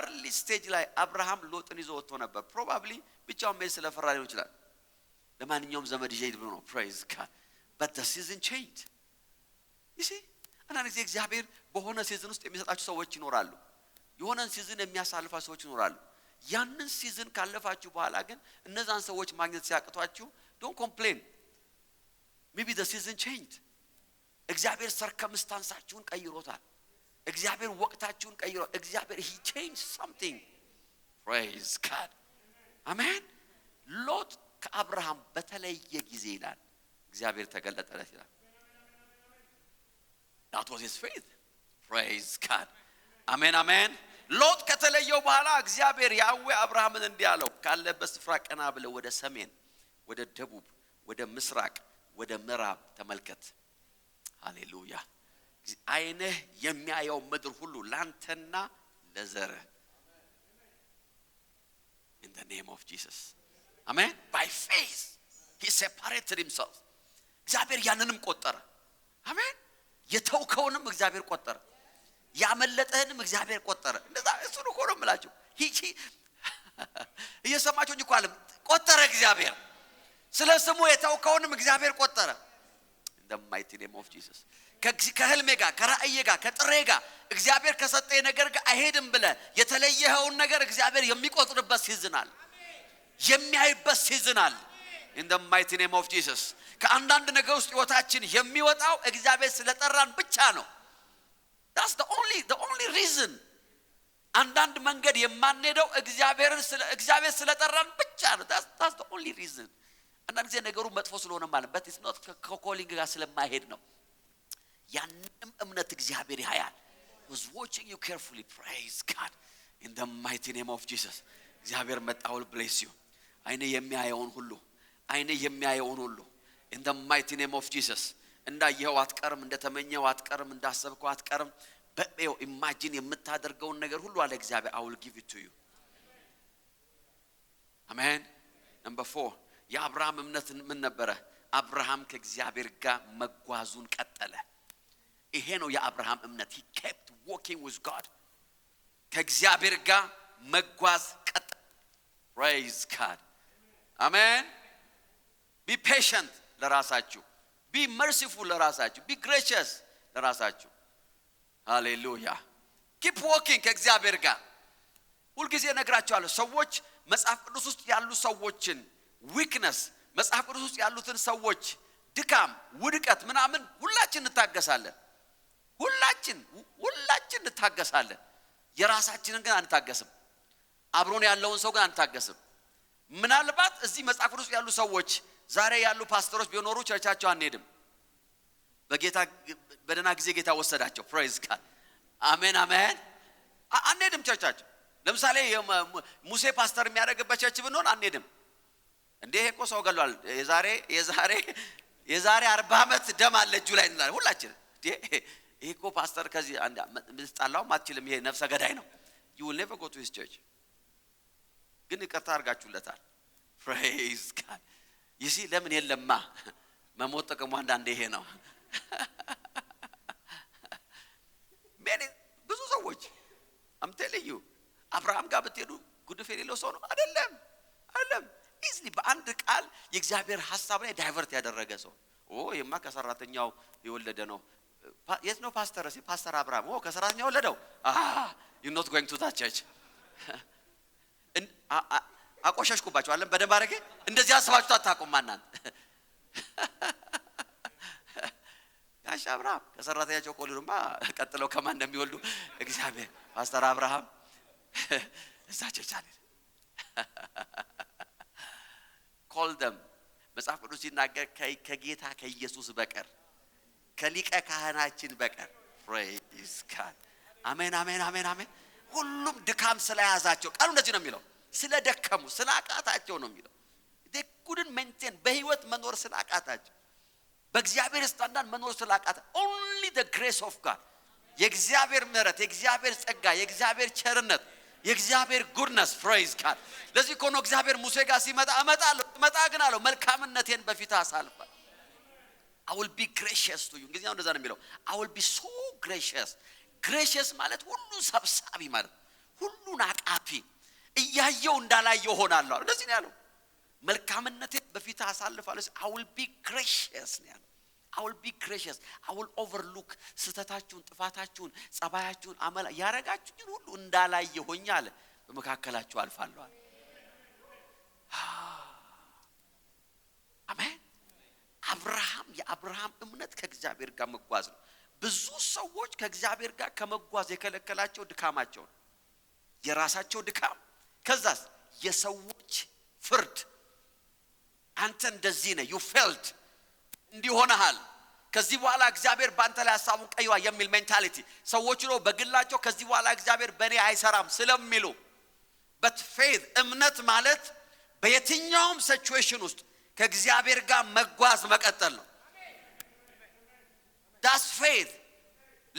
early stage ላይ አብርሃም ሎጥን ይዞ ወጥቶ ነበር probably ብቻውን መሄድ ስለፈራ ሊሆን ይችላል ለማንኛውም ዘመድ ይዤ ብሎ ነው praise God but the season changed you see አንዳንድ ጊዜ እግዚአብሔር በሆነ ሲዝን ውስጥ የሚሰጣችሁ ሰዎች ይኖራሉ የሆነን ሲዝን የሚያሳልፋችሁ ሰዎች ይኖራሉ ያንን ሲዝን ካለፋችሁ በኋላ ግን እነዛን ሰዎች ማግኘት ሲያቅቷችሁ don't complain maybe the season changed እግዚአብሔር circumstanceአችሁን ቀይሮታል እግዚአብሔር ወቅታችሁን ቀይሮ እግዚአብሔር he changed something praise God amen ሎጥ ከአብርሃም በተለየ ጊዜ ይላል እግዚአብሔር ተገለጠለት ይላል that was his faith praise God amen amen ሎጥ ከተለየው በኋላ እግዚአብሔር ያህዌ አብርሃምን እንዲያለው ካለበት ስፍራ ቀና ብለ ወደ ሰሜን ወደ ደቡብ ወደ ምስራቅ ወደ ምዕራብ ተመልከት ሃሌሉያ አይነህ የሚያየው ምድር ሁሉ ላንተና ለዘርህ in the name of Jesus amen by faith he separated himself እግዚአብሔር ያንንም ቆጠረ አሜን የተውከውንም እግዚአብሔር ቆጠረ ያመለጠህንም እግዚአብሔር ቆጠረ እንደዛ እሱ ነው ኮሮ ምላችሁ እየሰማችሁኝ እኮ አለ ቆጠረ እግዚአብሔር ስለ ስሙ የተውከውንም እግዚአብሔር ቆጠረ in the mighty name of Jesus ከህልሜ ጋር ከራእዬ ጋር ከጥሬ ጋር እግዚአብሔር ከሰጠኝ ነገር ጋር አይሄድም ብለ የተለየኸውን ነገር እግዚአብሔር የሚቆጥርበት ሲዝናል የሚያይበት ሲዝናል in the mighty name of Jesus ከአንዳንድ ነገር ውስጥ ህይወታችን የሚወጣው እግዚአብሔር ስለጠራን ብቻ ነው that's the only reason አንዳንድ መንገድ የማንሄደው እግዚአብሔር ስለጠራን ብቻ ነው that's the only reason አንዳንድ ጊዜ ነገሩ መጥፎ ስለሆነ ማለት but it's not calling ጋር ስለማይሄድ ነው ያንንም እምነት እግዚአብሔር ያያል was watching you carefully praise God in the mighty name of Jesus እግዚአብሔር መጣው bless you አይኔ የሚያየውን ሁሉ in the mighty name of Jesus እንዳየው አትቀርም እንደተመኘው አትቀርም እንዳሰብከው አትቀርም በቤው imagine የምታደርገውን ነገር ሁሉ አለ እግዚአብሔር I will give it to you amen number 4 የአብርሃም እምነት ምን ነበረ አብርሃም ከእግዚአብሔር ጋር መጓዙን ቀጠለ ይሄ ነው የአብርሃም እምነት he kept walking with God ከእግዚአብሔር ጋር መጓዝ ቀጠለ praise God amen be patient ለራሳችሁ be merciful ለራሳችሁ be gracious ለራሳችሁ hallelujah keep walking ከእግዚአብሔር ጋር ሁልጊዜ ነግራችኋለሁ ሰዎች መጽሐፍ ቅዱስ ውስጥ ያሉ ሰዎችን weakness መጽሐፍ ቅዱስ ውስጥ ያሉትን ሰዎች ድካም ውድቀት ምናምን ሁላችን እንታገሳለን እንታገሳለን የራሳችንን ግን አንታገስም አብሮን ያለውን ሰው ግን አንታገስም ምናልባት እዚህ መጽሐፍ ቅዱስ ያሉ ሰዎች ዛሬ ያሉ ፓስተሮች ቢኖሩ ቸርቻቸው አንሄድም በጌታ በደና ጊዜ ጌታ ወሰዳቸው praise God አሜን አንሄድም ቸርቻቸው ለምሳሌ ሙሴ ፓስተር የሚያደርግበት ቸርች ብንሆን አንሄድም እንዴ እኮ ሰው ገሏል የዛሬ 40 አመት ደም አለ እጁ ላይ እንላለን ሁላችን ይሄ እኮ ፓስተር ከዚህ አንድ ምንጣላው ማትችልም ይሄ ነፍሰ ገዳይ ነው you will never go to his church ግን ይቅርታ አርጋችሁለታል praise God you see ለምን የለማ መሞት ጥቅሙ አንዳንዴ ይሄ ነው ብዙ ሰዎች I'm telling you አብርሃም ጋር ብትሄዱ ጉድፍ የሌለው ሰው ነው አይደለም easily በአንድ ቃል የእግዚአብሔር ሐሳብ ላይ ዳይቨርት ያደረገ ሰው የማ ከሰራተኛው የወለደ ነው የት ነው ፓስተር አብርሃም ከሰራተኛው ወለደው you're not going to that church አቆሸሽኩባችሁ አለም በደንብ አረገ እንደዚህ አስባችሁ አታውቁም ማናን ጋሽ አብርሃም ከሰራተኛቸው ቆልሩማ ቀጥለው ከማን እንደሚወልዱ እግዚአብሔር ፓስተር አብርሃም እዛቸው ቻለ call them መጽሐፍ ቅዱስ ሲናገር ከጌታ ከኢየሱስ በቀር ከሊቀ ካህናችን በቀር praise God አሜን ሁሉም ድካም ስለያዛቸው ቃሉ እንደዚህ ነው የሚለው ስለደከሙ ስላቃታቸው ነው የሚለው they couldn't maintain በህይወት መኖር ስላቃታቸው በእግዚአብሔር ስታንዳርድ መኖር ስላቃታ only the grace of God የእግዚአብሔር ምሕረት የእግዚአብሔር ጸጋ የእግዚአብሔር ቸርነት የእግዚአብሔር goodness praise God ለዚህ እኮ ነው እግዚአብሔር ሙሴ ጋር ሲመጣ መጣ ግን አለው መልካምነቴን በፊት አሳልፋለሁ I will be gracious to you እንግዲህ እንደዛ ነው የሚለው I will be so gracious ማለት ሁሉ ሰብሳቢ ማለት ሁሉን አቃፊ እያየው እንዳላየው ሆናለሁ እንደዚህ ነው ያለው መልካምነቴን በፊት አሳልፋለሁ I will be gracious ነው ያለው I will be gracious I will overlook ስተታችሁን ጥፋታችሁን ጸባያችሁን አመላ ያረጋችሁን ሁሉ እንዳላየው ሆኛለ በመካከላችሁ አልፋለሁ አሜን የአብርሃም እምነት ከእግዚአብሔር ጋር መጓዝ ነው ብዙ ሰዎች ከእግዚአብሔር ጋር ከመጓዝ የከለከላቸው ድካማቸው የራሳቸው ድካም ከዛስ የሰዎች ፍርድ አንተ እንደዚህ ነህ you failed እንዲሆነሃል ከዚህ በኋላ እግዚአብሔር ባንተ ላይ ሐሳቡን ቀይዋ የሚል ሜንታሊቲ ሰዎች ነው በግላቸው ከዚህ በኋላ እግዚአብሔር በኔ አይሰራም ስለሚሉ but faith እምነት ማለት በየትኛውም ሲቹዌሽን ውስጥ ከእግዚአብሔር ጋር መጓዝ መቀጠል ነው that's faith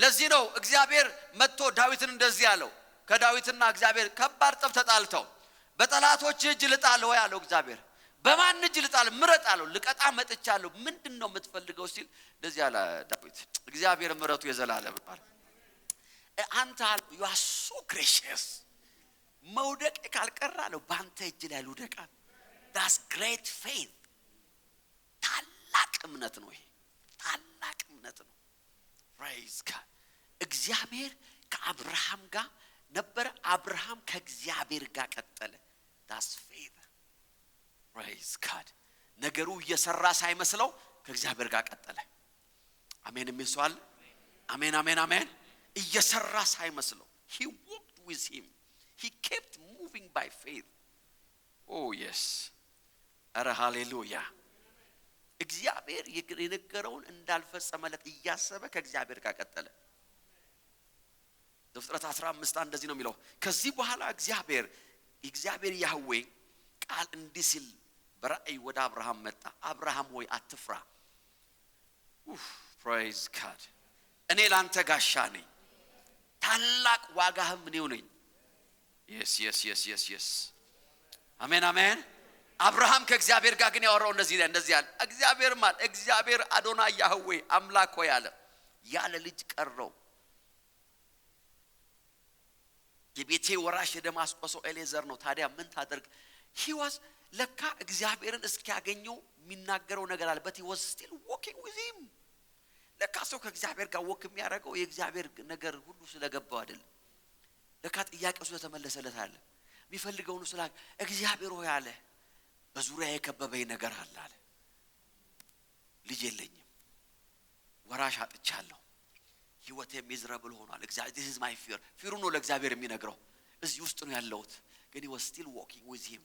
ለዚህ ነው እግዚአብሔር መጥቶ ዳዊትን እንደዚህ ያለው ከዳዊትና እግዚአብሔር ከባድ ጠብ ተጣልተው በጠላቶች እጅ ልጣለው ያለው እግዚአብሔር በማን እጅ ልጣለው ምረጣለው ልቀጣ መጥቻለሁ ምንድነው የምትፈልገው ሲል እንደዚህ ያለ ዳዊት እግዚአብሔር ምረቱ የዘላለም ነው አንተ you are so gracious መውደቅ ካልቀራለው ባንተ እጅ ላይ ልውደቃ that's great faith ታላቅ እምነት ነው ይሄ ታላቅ እምነት ነው praise God እግዚአብሔር ከአብርሃም ጋር ነበር አብርሃም ከእግዚአብሔር ጋር ቀጠለ that's faith praise God ነገሩ እየሰራ ሳይመስለው ከእግዚአብሔር ጋር ቀጠለ። አሜን የሚስዋል አሜን አሜን አሜን። እየሰራ ሳይመስለው he walked with him. He kept moving by faith. Oh yes. አረ ሃሌሉያ። እግዚአብሔር የነገረውን እንዳልፈጸመለት እያሰበ ከእግዚአብሔር ጋር ቀጠለ። ዘፍጥረት 15 እንደዚህ ነው የሚለው ከዚህ በኋላ እግዚአብሔር ያህዌ ቃል እንዲህ ሲል በራእይ ወደ አብርሃም መጣ። አብርሃም ሆይ አትፍራ። praise God። እኔ ላንተ ጋሻ ነኝ ታላቅ ዋጋህም እኔው ነኝ። yes አሜን አሜን። አብርሃም ከእግዚአብሔር ጋር ግን ያወራው እንደዚህ ያለ እግዚአብሔር አዶናይ ያህዌ አምላክ ሆይ ያለ ልጅ ቀረው። የቤቴ ወራሽ የደማስቆ ሰው ኤሌዘር ነው። ታዲያ ምን ታደርግ? he was ለካ እግዚአብሔርን እስኪያገኘው የሚናገረው ነገር አለ። but he was still walking with him። ለካ ሰው ከእግዚአብሔር ጋር ወክ የሚያደርገው የእግዚአብሔር ነገር ሁሉ ስለገባው አይደለም። ለካ ጥያቄው ስለተመለሰለት አለ። የሚፈልገው ነው ስለ እግዚአብሔር ሆይ አለ በዙሪያ የከበበኝ ነገር አለ። ልጅ የለኝም፣ ወራሽ አጥቻለሁ፣ ህይወቴ ሚዝራብል ሆኗል። እግዚአብሔር this is my fear ነው ለእግዚአብሔር የሚነግረው። እዚህ ውስጥ ነው ያለሁት። ግን he was still walking with him.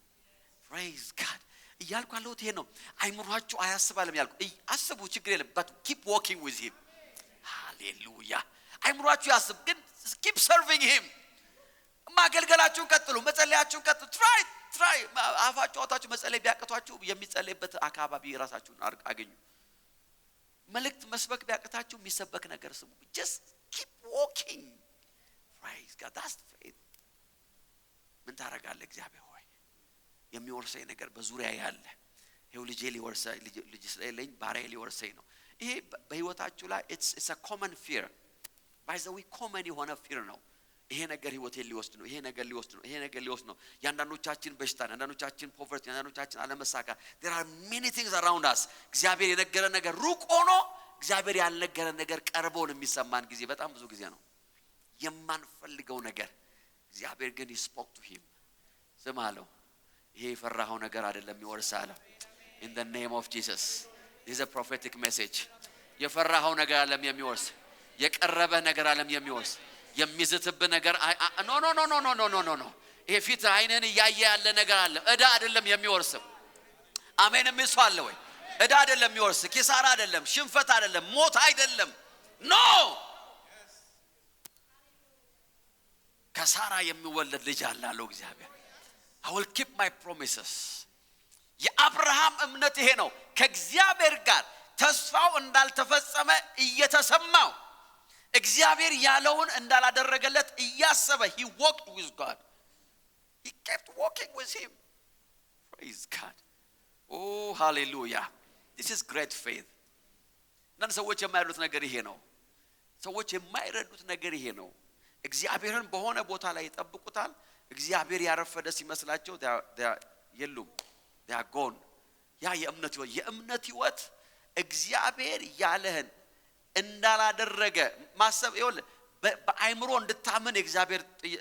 praise God። እያልኩ ያለሁት ይሄ ነው። አይምሯችሁ አያስባልም ያልኩ አስቡ ችግር የለም but keep walking with him. hallelujah። አይምሯችሁ ያስብ ግን keep serving him። ማገልገላችሁን ቀጥሉ፣ መጸለያችሁን ቀጥሉ። try አፋችሁ አውጣችሁ መጸለይ ቢያቀቷችሁ የሚጸለይበት አካባቢ ራሳችሁን አገኙ። መልእክት መስበክ ቢያቀታችሁ የሚሰበክ ነገር ስሙ። just keep walking. praise God. that's faith። ምን ታረጋለህ? እግዚአብሔር ሆይ የሚወርሰኝ ነገር በዙሪያ ያለ ይሄው ልጄ ሊወርሰኝ ልጅ ስለሌለኝ ባሪያዬ ሊወርሰኝ ነው። ይሄ በህይወታችሁ ላይ it's a common fear። by the way common የሆነ fear ነው። ይሄ ነገር ህይወቴን ሊወስድ ነው፣ ይሄ ነገር ሊወስድ ነው። ያንዳንዶቻችን በሽታ፣ ያንዳንዶቻችን ፖቨርቲ፣ ያንዳንዶቻችን አለመሳካት there are many things around us። እግዚአብሔር የነገረን ነገር ሩቅ ሆኖ እግዚአብሔር ያልነገረን ነገር ቀርቦን የሚሰማን ጊዜ በጣም ብዙ ጊዜ ነው። የማንፈልገው ነገር እግዚአብሔር ግን he spoke to him። ዝም አለው። ይሄ የፈራኸው ነገር አይደለም ይወርሳለሁ። in the name of Jesus this is a prophetic message። የፈራኸው ነገር ዓለም የሚወርስ፣ የቀረበ ነገር ዓለም የሚወርስ፣ የሚዝትብ ነገር ኖ ይሄ ፊት አይነን ያያየ ያለ ነገር አለ። እዳ አይደለም የሚወርስም። አሜን የሚስዋል ወይ? እዳ አይደለም የሚወርስ፣ ኪሳራ አይደለም፣ ሽንፈት አይደለም፣ ሞት አይደለም። ኖ ከሳራ የሚወለድ ልጅ አለ እግዚአብሔር። I will keep my promises። የአብርሃም እምነት ይሄ ነው። ከእግዚአብሔር ጋር ተስፋው እንዳልተፈጸመ እየተሰማው እግዚአብሔር ያለውን እንዳላደረገለት እያሰበ he walked with God። he kept walking with him. praise God። oh hallelujah። this is great faith። እናንተ ሰዎች የማይረዱት ነገር ይሄ ነው። ሰዎች የማይረዱት ነገር ይሄ ነው። እግዚአብሔርን በሆነ ቦታ ላይ ይጠብቁታል። እግዚአብሔር ያረፈደ ሲመስላቸው የሉም they are gone። ያ የእምነት ህይወት እግዚአብሔር ያለህን እንዳላደረገ ማሰብ ይወል በአይምሮ እንድታምን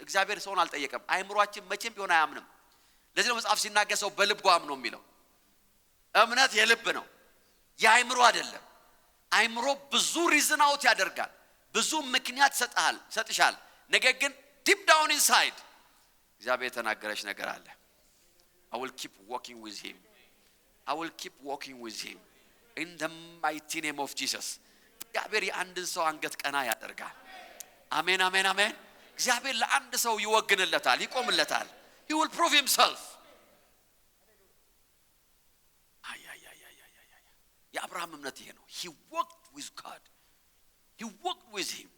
እግዚአብሔር ሰውን አልጠየቀም። አይምሮአችን መቼም ቢሆን አያምንም። ለዚህ ነው መጽሐፍ ሲናገር ሰው በልቡ አምኖ የሚለው። እምነት የልብ ነው የአይምሮ አይደለም። አይምሮ ብዙ ሪዝን አውት ያደርጋል፣ ብዙ ምክንያት ሰጥሻል። ነገር ግን deep down inside እግዚአብሔር የተናገረሽ ነገር አለ። I will keep walking with him። I will keep walking with him in the mighty name of Jesus። እግዚአብሔር የአንድን ሰው አንገት ቀና ያደርጋል። አሜን አሜን አሜን። እግዚአብሔር ለአንድ ሰው ይወግንለታል፣ ይቆምለታል። he will prove himself። የአብርሃም እምነት ይሄ ነው። he walked with God። he walked with him።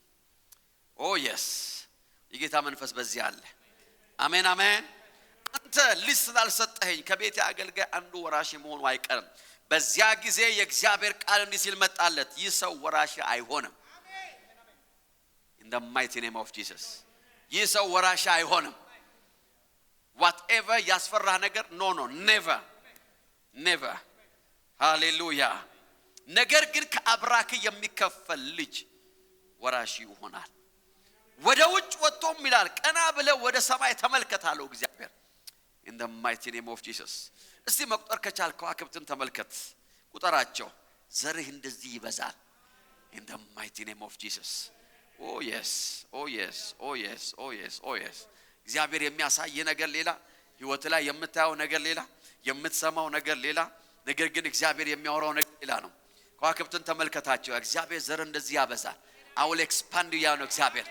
oh yes የጌታ መንፈስ በዚህ አለ። አሜን አሜን። አንተ ልጅ ስላልሰጠኸኝ ከቤቴ አገልጋይ አንዱ ወራሽ መሆኑ አይቀርም። በዚያ ጊዜ የእግዚአብሔር ቃል እንዲህ ሲል መጣለት፣ ይህ ሰው ወራሽ አይሆንም። in the mighty name of Jesus ይህ ሰው ወራሽ አይሆንም። whatever ያስፈራ ነገር no never hallelujah። ነገር ግን ከአብራክ የሚከፈል ልጅ ወራሽ ይሆናል። ወደ ውጭ ወጥቶም ይላል ቀና ብለ ወደ ሰማይ ተመልከታለው እግዚአብሔር in the mighty name of Jesus። እስቲ መቁጠር ከቻልክ ከዋክብትን ተመልከት ቁጠራቸው ዘርህ እንደዚህ ይበዛል in the mighty name of Jesus oh yes oh yes oh yes oh yes oh yes እግዚአብሔር የሚያሳይ ነገር ሌላ ህይወት ላይ የምታየው ነገር ሌላ የምትሰማው ነገር ሌላ ነገር ግን እግዚአብሔር የሚያወራው ነገር ሌላ ነው ከዋክብትን ተመልከታቸው እግዚአብሔር ዘር እንደዚህ ያበዛል I will expand you ነው እግዚአብሔር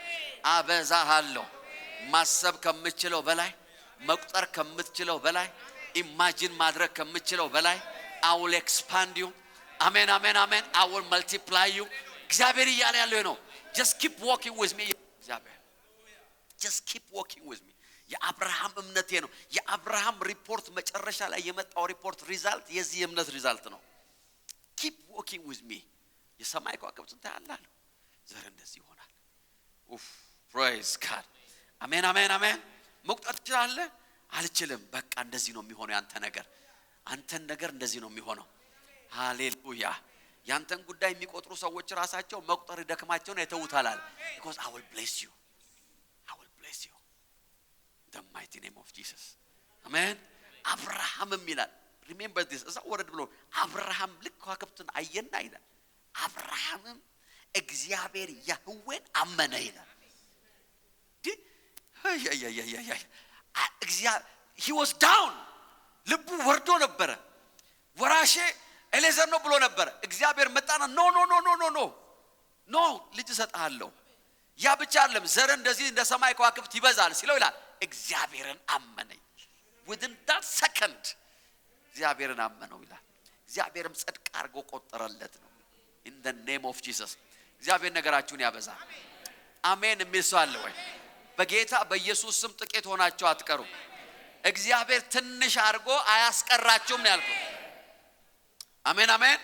አበዛሃለሁ ማሰብ ከምትችለው በላይ መቁጠር ከምትችለው በላይ ኢማጂን ማድረግ ከምትችለው በላይ I will expand you amen amen amen I will multiply you እግዚአብሔር ይያለ ያለው ነው just keep walking with me እግዚአብሔር just keep walking with me የአብርሃም እምነቴ ነው የአብርሃም ሪፖርት መጨረሻ ላይ የመጣው ሪፖርት ሪዛልት የዚህ እምነት ሪዛልት ነው keep walking with me የሰማይ ከዋክብትን ታያለህ ዘር እንደዚህ ይሆናል praise God amen amen amen መቁጠር ትችላለህ አልችልም በቃ እንደዚህ ነው የሚሆነው ያንተ ነገር አንተን ነገር እንደዚህ ነው የሚሆነው ሃሌሉያ ያንተን ጉዳይ የሚቆጥሩ ሰዎች ራሳቸው መቁጠር ደክማቸውን የተውታል because I will bless you the mighty name of Jesus amen አብርሃም ይላል remember this እዛ ወረድ ብሎ አብርሃም ልክ ከዋክብትን አየና ይላል አብርሃም እግዚአብሔር ያህዌን አመነ ይላል he was down ልቡ ወርዶ ነበር ወራሼ ኤሌዘር ነው ብሎ ነበር እግዚአብሔር መጣና ኖ ልጅ ሰጣለሁ ያ ብቻ አይደለም ዘር እንደዚህ እንደ ሰማይ ከዋክብት ይበዛል ሲለው ይላል እግዚአብሔርን አመነኝ within that second እግዚአብሔርን አመነው ይላል እግዚአብሔርም ጽድቅ አድርጎ ቆጠረለት ነው in the name of Jesus እግዚአብሔር ነገራችሁን ያበዛል አሜን የሚል ሰው አለ ወይ በጌታ በኢየሱስ ስም ጥቂት ሆናችሁ አትቀሩ እግዚአብሔር ትንሽ አድርጎ አያስቀራችሁም ነው ያልኩት አሜን አሜን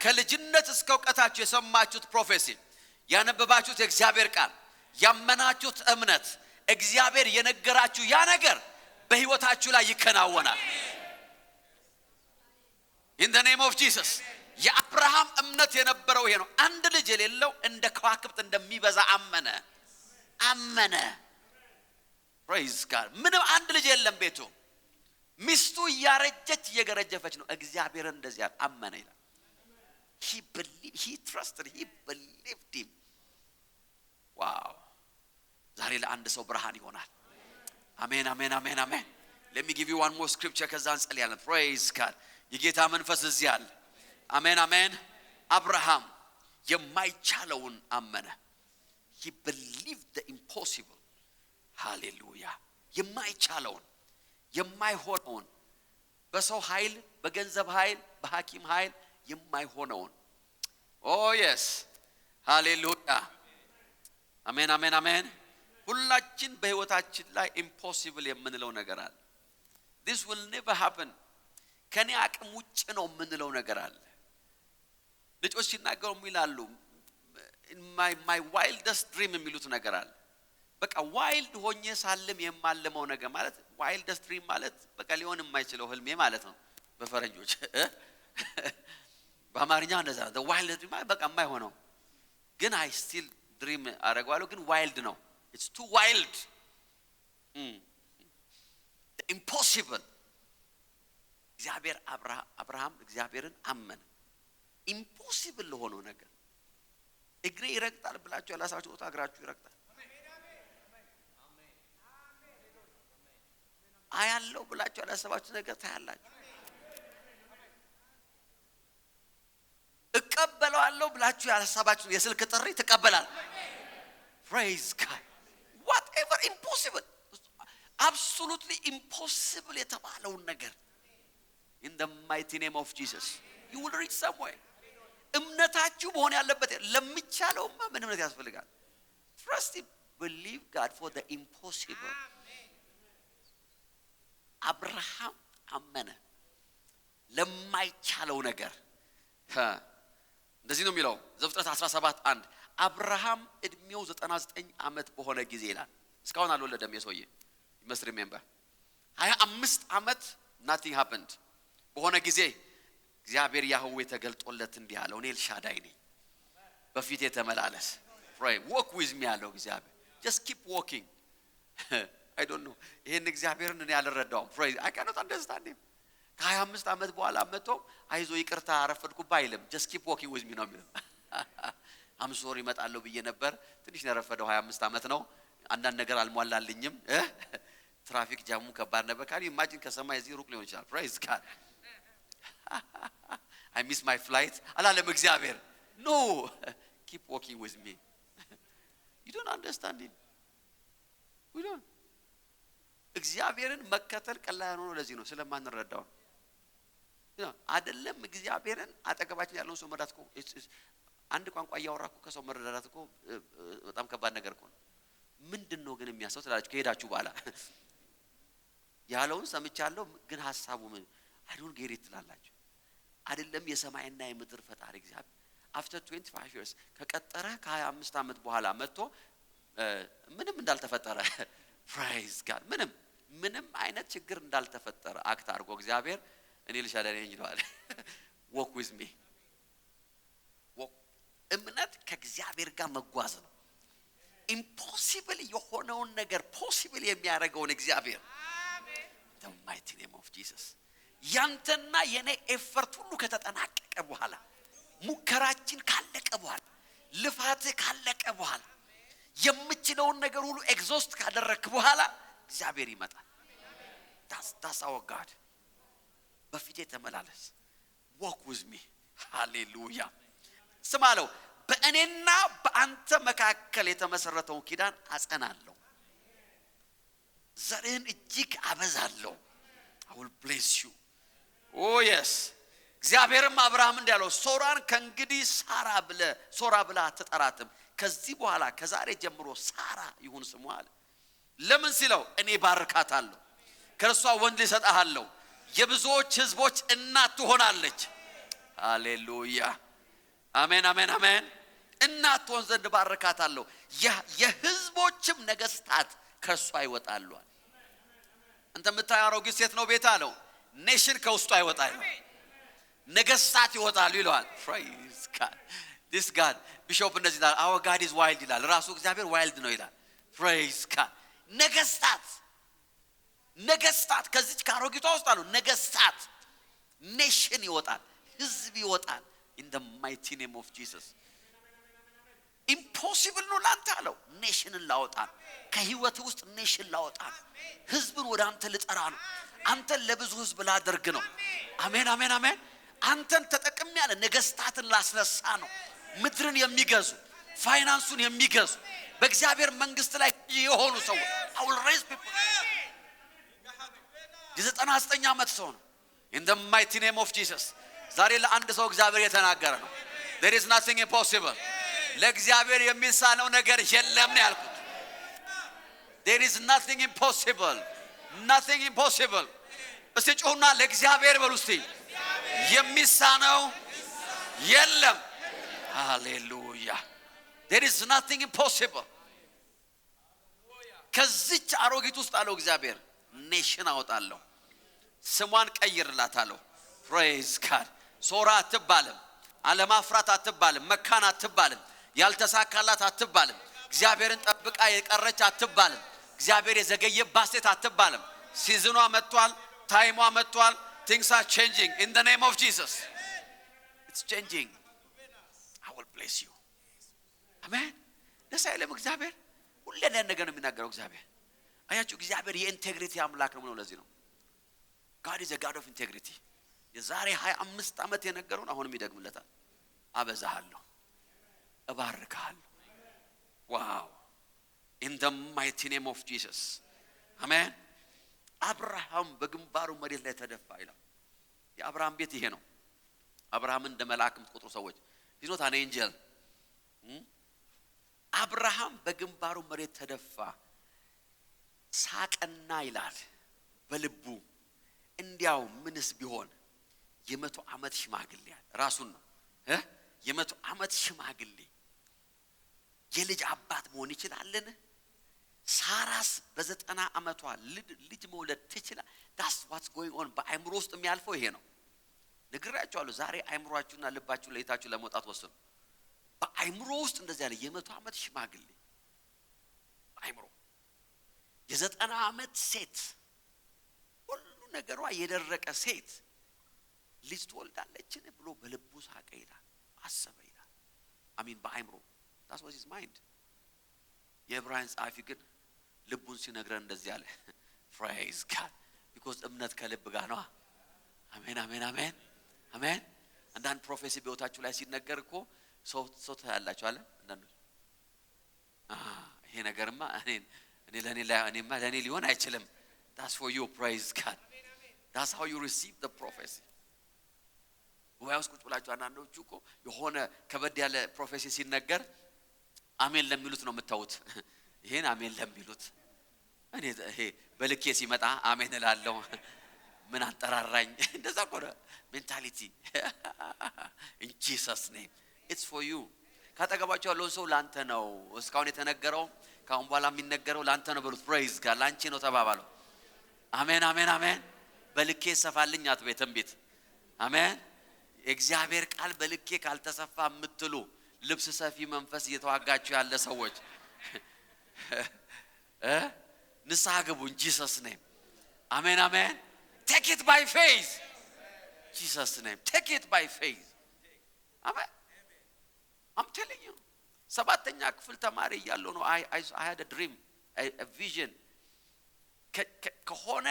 ከልጅነት እስከ ዕውቀታችሁ የሰማችሁት ፕሮፌሲ ያነበባችሁት የእግዚአብሔር ቃል ያመናችሁት እምነት እግዚአብሔር የነገራችሁ ያ ነገር በህይወታችሁ ላይ ይከናወናል in the name of Jesus የአብርሃም እምነት የነበረው ይሄ ነው አንድ ልጅ የሌለው እንደ ከዋክብት እንደሚበዛ አመነ praise God ምንም አንድ ልጅ የለም ቤቱ ሚስቱ ያረጀች እየገረጀፈች ነው እግዚአብሔር እንደዚህ አመነ ይላል he believed he trusted he believed him wow ዛሬ ለአንድ ሰው ብርሃን ይሆናል አሜን አሜን አሜን አሜን let me give you one more scripture ከዛ እንጸልያለን praise God የጌታ መንፈስ እዚህ አለ አሜን አሜን አብርሃም የማይቻለውን አመነ he believed the impossible hallelujah የማይቻለውን የማይሆነውን በሰው ኃይል በገንዘብ ኃይል በሐኪም ኃይል የማይሆነውን oh yes hallelujah አሜን አሜን አሜን ሁላችን በህይወታችን ላይ impossible የምንለው ነገር አለ this will never happen ከኔ አቅም ውጭ ነው የምንለው ነገር አለ ልጆች ሲናገሩ ይላሉ my wildest dream የሚሉት ነገር አለ በቃ ዋይልድ ሆኜ ሳልም የማልመው ነገር ማለት wildest dream ማለት በቃ ሊሆን የማይችለው ህልሜ ማለት ነው በፈረንጆች በአማርኛ እንደዛ the wildest dream በቃ የማይሆነው ግን I still dream አረጋዋለሁ ግን wild ነው it's too wild impossible እግዚአብሔር አብርሃም እግዚአብሔርን አመነ impossible ለሆነው ነገር እግሬ ይረግጣል ብላችሁ ያላሳችሁ ወጣ እግራችሁ ይረግጣል አያለው ብላችሁ ያላሰባችሁ ነገር ታያላችሁ እቀበለዋለሁ ብላችሁ ያላሰባችሁ የስልክ ጥሪ ተቀበላል praise God whatever impossible absolutely impossible የተባለው ነገር in the mighty name of Jesus you will reach somewhere እምነታችሁ በሆነ ያለበት ለሚቻለውማ ምን እምነት ያስፈልጋል trust him believe God for the impossible አብርሃም አመነ ለማይቻለው ነገር እንደዚህ ነው የሚለው ዘፍጥረት 17:1 አብርሃም እድሜው 99 ዓመት በሆነ ጊዜ ይላል እስካሁን አልወለደም የሰውዬ must remember 25 ዓመት nothing happened በሆነ ጊዜ እግዚአብሔር ያህዌ ተገልጦለት እንዲህ አለው እኔ ኤልሻዳይ ነኝ በፊቴ ተመላለስ pray walk with me አለው እግዚአብሔር just keep walking I don't know ይሄን እግዚአብሔርን እኔ አልረዳውም pray I cannot understand him ከ25 ዓመት በኋላ መጥቶ አይዞ ይቅርታ አረፈድኩባ አይልም። just keep walking with me ነው የሚለው። I'm sorry እመጣለሁ ብዬ ነበር ትንሽ ነረፈደው 25 ዓመት ነው አንዳንድ ነገር አልሟላልኝም ትራፊክ ጃሙ ከባድ ነበር ካሊ ኢማጂን ከሰማይ እዚህ ሩቅ ሊሆን ይችላል praise God I miss my flight አላለም እግዚአብሔር no keep walking with me you don't understand it we don't እግዚአብሔርን መከተል ቀላል ነው ለዚህ ነው ስለማንረዳው አይደለም እግዚአብሔርን አጠገባችን ያለውን ሰው መረዳት እኮ አንድ ቋንቋ ያወራኩ ከሰው መረዳት እኮ በጣም ከባድ ነገር እኮ ነው ምንድነው ግን የሚያሰው ትላላችሁ ከሄዳችሁ በኋላ ያለውን ሰምቻለሁ ግን ሐሳቡ ምን I don't get it ትላላችሁ አይደለም የሰማይና የምድር ፈጣሪ እግዚአብሔር after 25 years ከቀጠረ ከ25 ዓመት በኋላ መጥቶ ምንም እንዳልተፈጠረ praise God ምንም አይነት ችግር እንዳልተፈጠረ አክት አድርጎ እግዚአብሔር እኔ ልሻለኝ ይላል walk with me walk እምነት ከእግዚአብሔር ጋር መጓዝ ነው impossible የሆነውን ነገር possible የሚያደርገውን እግዚአብሔር አሜን the mighty name of Jesus ያንተና የኔ ኤፈርት ሁሉ ከተጠናቀቀ በኋላ ሙከራችን ካለቀ በኋላ ልፋት ካለቀ በኋላ የምችለውን ነገር ሁሉ ኤግዞስት ካደረክ በኋላ እግዚአብሔር ይመጣል that's our God በፊቴ ተመላለስ walk with me hallelujah ስማለው በእኔና በአንተ መካከል የተመሰረተው ኪዳን አጸናለሁ ዘርህን እጅግ አበዛለሁ I will bless you oh yes እግዚአብሔርም አብርሃም እንዳለው ሶራን ከእንግዲህ ሶራ ብላ አትጠራትም ከዚህ በኋላ ከዛሬ ጀምሮ ሳራ ይሁን ስሟ አለ ለምን ሲለው እኔ ባርካታለሁ ከርሷ ወንድ ልሰጣለሁ የብዙዎች ህዝቦች እናት ትሆናለች ሃሌሉያ አሜን አሜን አሜን እናት ትሆን ዘንድ ባርካታለሁ የህዝቦችም ነገስታት ከርሷ ይወጣሉ አንተ የምታያረው ሴት ነው ቤት አለው ኔሽን ከውስጡ አይወጣል ነገስታት ይወጣሉ ይላል praise God this God ቢሾፕ እንደዚህ ይላል our God is wild ይላል ራሱ እግዚአብሔር wild ነው ይላል praise God ነገስታት ከዚህ ካሮጊቷ ውስጥ አሉ ነገስታት ኔሽን ይወጣል ህዝብ ይወጣል in the mighty name of Jesus impossible ነው ላንተ አለው ኔሽንን ላወጣ ከህይወት ውስጥ ኔሽን ላወጣ ህዝብን ወደ አንተ ልጠራ ነው አንተን ለብዙ ህዝብ ላደርግ ነው አሜን አሜን አሜን አንተን ተጠቅም ያለ ነገስታትን ላስነሳ ነው ምድርን የሚገዙ ፋይናንሱን የሚገዙ በእግዚአብሔር መንግስት ላይ የሆኑ ሰዎች I will raise people የ99 ዓመት ሰው ነው in the mighty name of Jesus ዛሬ ለአንድ ሰው እግዚአብሔር የተናገረ ነው there is nothing impossible ለእግዚአብሔር የሚሳነው ነገር የለም ነው ያልኩት there is nothing impossible እስቲ ጮሁና ለእግዚአብሔር በሉ እስቲ የሚሳነው የለም ሃሌሉያ there is nothing impossible ከዚች አሮጊት ውስጥ አለው እግዚአብሔር ኔሽን አወጣለሁ ስሟን ቀይርላታለሁ praise God ሶራ አትባልም አለማፍራት አትባልም መካን አትባልም ያልተሳካላት አትባልም እግዚአብሔርን ጠብቃ የቀረች አትባልም እግዚአብሔር የዘገየባት ሴት አትባልም ሲዝኗ መጥቷል ታይሟ መጥቷል things are changing in the name of Jesus it's changing I will bless you amen ለሳይለም እግዚአብሔር ሁሌ ነገር ነው የሚናገረው እግዚአብሔር አያችሁ እግዚአብሔር የኢንቴግሪቲ አምላክ ነው ለዚህ ነው God is a God of integrity የዛሬ 25 ዓመት የነገረውን አሁንም ይደግምለታል አበዛሃለሁ እባርካለሁ wow in the mighty name of Jesus amen አብርሃም በግንባሩ መሬት ላይ ተደፋ ይላል የአብርሃም ቤት ይሄ ነው አብርሃም እንደ መልአክ የምትቆጥሩ ሰዎች he's not an angel አብርሃም በግንባሩ መሬት ተደፋ ሳቀና ይላል በልቡ እንዲያው ምንስ ቢሆን የ100 ዓመት ሽማግሌ ራሱን ነው የ100 ዓመት ሽማግሌ የልጅ አባት መሆን ይችላልን ሳራስ በ90 ዓመቷ ልጅ መውለድ ትችላል that's what's going on በአይምሮ ውስጥ የሚያልፈው ይሄ ነው ነግራችኋለሁ ዛሬ አይምሮአችሁና ልባችሁ ለይታችሁ ለመውጣት ወስኑ በአይምሮ ውስጥ እንደዚህ ያለ የ100 ዓመት ሽማግሌ አይምሮ የ90 ዓመት ሴት ሁሉ ነገሯ የደረቀ ሴት ልጅ ትወልዳለችን ብሎ በልቡ ሳቀ ይላል አሰበ ይላል አሜን በአይምሮ that's what his mind የዕብራውያን ጻፊ ግን ልቡን ሲነግረን እንደዚህ አለ praise God because እምነት ከልብ ጋር ነው አሜን አሜን አሜን አሜን አንዳንድ ፕሮፌሲ በህይወታችሁ ላይ ሲነገር እኮ ሰው ታያላችሁ አለ አንዳንዱ ይሄ ነገርማ ለኔ ሊሆን አይችልም that's for you praise God that's how you receive the prophecy ወያውስ ቁጭ ብላችሁ አንዳንዶቹ እኮ የሆነ ከበድ ያለ ፕሮፌሲ ሲነገር አሜን ለሚሉት ነው የምታዩት ይሄን አሜን ለሚሉት እኔ ይሄ በልኬ ሲመጣ አሜን እላለሁ ምን አንጠራራኝ እንደዛ ቆረ ሜንታሊቲ in Jesus name it's for you ካጠገባችሁ ያለው ሰው ላንተ ነው እስካሁን የተነገረው ካሁን በኋላ የሚነገረው ላንተ ነው በሉት praise God ላንቺ ነው ተባባለው አሜን አሜን አሜን በልኬ ሰፋልኝ አትቤተም ቤት አሜን እግዚአብሔር ቃል በልኬ ካልተሰፋ የምትሉ ልብስ ሰፊ መንፈስ እየተዋጋችሁ ያለ ሰዎች ንስሐ ግቡ in Jesus name አሜን አሜን take it by faith Jesus name take it by faith አሜን I'm telling you ሰባተኛ ክፍል ተማሪ ያለው ነው I had a dream a vision ከሆነ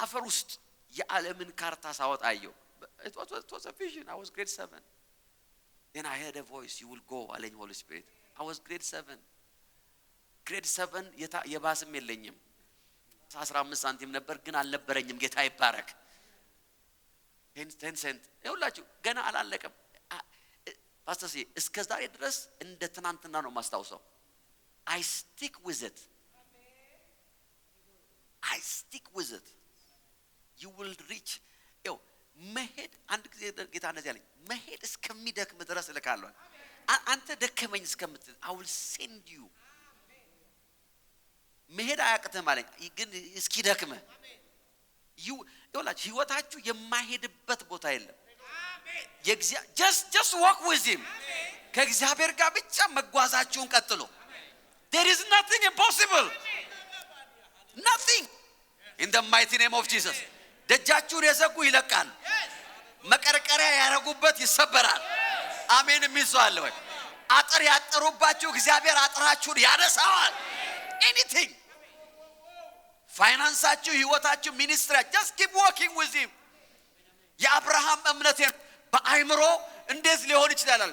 አፈር ውስጥ የዓለምን ካርታ ሳወጣ አየሁ it was a vision I was grade 7 then I heard a voice you will go አለኝ Holy Spirit I was grade 7 የባስም የለኝም 15 ሳንቲም ነበር ግን አልነበረኝም ጌታ ይባረክ 10 cent ይኸውላችሁ ገና አላለቀም ፓስተር ሲ እስከ ዛሬ ድረስ እንደ ትናንትና ነው ማስታውሰው I stick with it you will reach መሄድ አንድ ጊዜ ጌታ እንደዚህ አለኝ መሄድ እስከሚደክም ድረስ ልካለሁ አንተ ደከመኝ እስከምትል I will send you መሄድ አያቅተም አለኝ ግን እስኪደክም ይኸውላችሁ ህይወታችሁ የማይሄድበት ቦታ የለም just walk with him ከእግዚአብሔር ጋር ብቻ መጓዛችሁን ቀጥሉ there is nothing impossible nothing in the mighty name of Jesus ደጃችሁን የዘጉ ይለቃል መቀርቀሪያ ያረጉበት ይሰበራል አሜን የሚዟል ወይ አጥር ያጠሩባችሁ እግዚአብሔር አጥራችሁን ያነሳዋል anything ፋይናንሳችሁ ህይወታችሁ ሚኒስትሪ just keep walking with him የአብርሃም እምነት በአይምሮ እንዴት ሊሆን ይችላል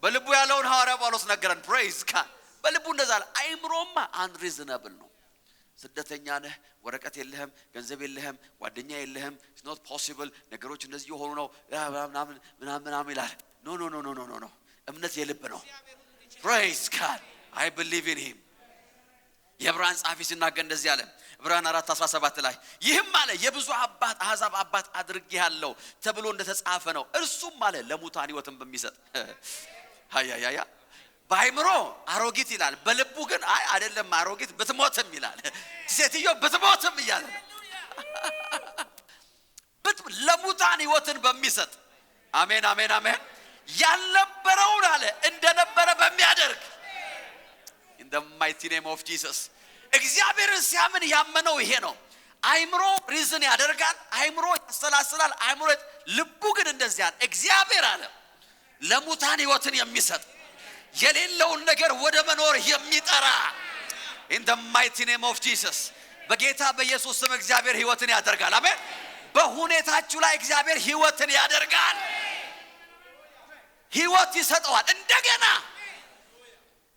በልቡ ያለውን ሐዋርያ ጳውሎስ ነገረን praise God በልቡ እንደዛ አይምሮማ unreasonable ነው ስደተኛ ነህ ወረቀት የለህም ገንዘብ የለህም ጓደኛ የለህም it's not possible ነገሮች እንደዚህ ሆኖ ነው ምናምን ይላል no እምነት የልብ ነው praise God I believe in him የዕብራውያን ጻፊ ሲናገር እንደዚህ አለ ዕብራውያን 4:17 ላይ ይህም አለ የብዙ አባት አሕዛብ አባት አድርጌሃለሁ ተብሎ እንደተጻፈ ነው እርሱም አለ ለሙታን ሕይወትን በሚሰጥ ሃያያያ ባይምሮ አሮጊት ይላል በልቡ ግን አይደለም አሮጊት ብትሞትም ይላል ሴትዮ ብትሞትም ይላል ለሙታን ሕይወትን በሚሰጥ አሜን አሜን አሜን ያልነበረውን አለ እንደነበረ በሚያደርግ in the mighty name of Jesus እግዚአብሔርን ሲያምን ያመነው ይሄ ነው አይምሮ ሪዝን ያደርጋል አይምሮ ያሰላስላል አይምሮ ልቡ ግን እንደዚህ አለ እግዚአብሔር አለ ለሙታን ሕይወትን የሚሰጥ የሌለውን ነገር ወደ መኖር የሚጠራ in the mighty name of Jesus በጌታ በኢየሱስ ስም እግዚአብሔር ሕይወትን ያደርጋል አሜን በሁኔታችሁ ላይ እግዚአብሔር ሕይወትን ያደርጋል ሕይወት ይሰጣል እንደገና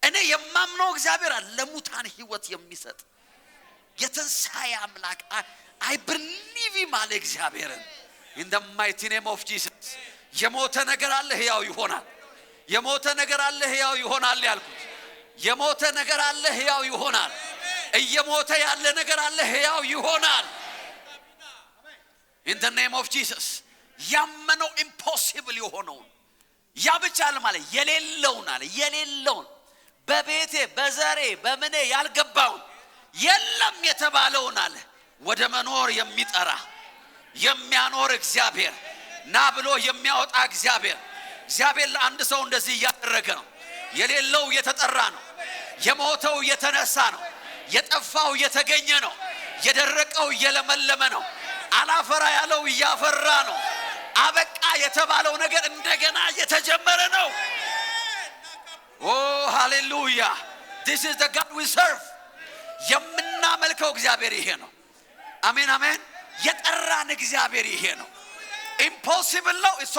እኔ የማምነው እግዚአብሔር ለሙታን ሕይወት የሚሰጥ የትንሣኤ አምላክ I believe him አለ እግዚአብሔርን in the mighty name of Jesus የሞተ ነገር አለ ሕያው ይሆናል የሞተ ነገር አለ ሕያው ይሆናል ያልኩት የሞተ ነገር አለ ሕያው ይሆናል እየሞተ ያለ ነገር አለ ሕያው ይሆናል in the name of Jesus ያመነው impossible የሆነው ያ ብቻ ማለት የሌለውን አለ የሌለውን በቤቴ በዘሬ በመኔ ያልገባው የለም የተባለውን አለ ወደ መኖር የሚጠራ የሚያኖር እግዚአብሔር ና ብሎ የሚያወጣ እግዚአብሔር ለአንድ ሰው እንደዚህ ያደረገ ነው የሌለው የተጠራ ነው የሞተው የተነሳ ነው የጠፋው የተገኘ ነው የደረቀው የለመለመ ነው አላፈራ ያለው እያፈራ ነው። አበቃ የተባለው ነገር እንደገና እየተጀመረ ነው። ኦ ሃሌሉያ! This is the God we serve. የምናመልከው እግዚአብሔር ይሄ ነው። አሜን አሜን። የጠራን እግዚአብሔር ይሄ ነው። impossible ነው። it's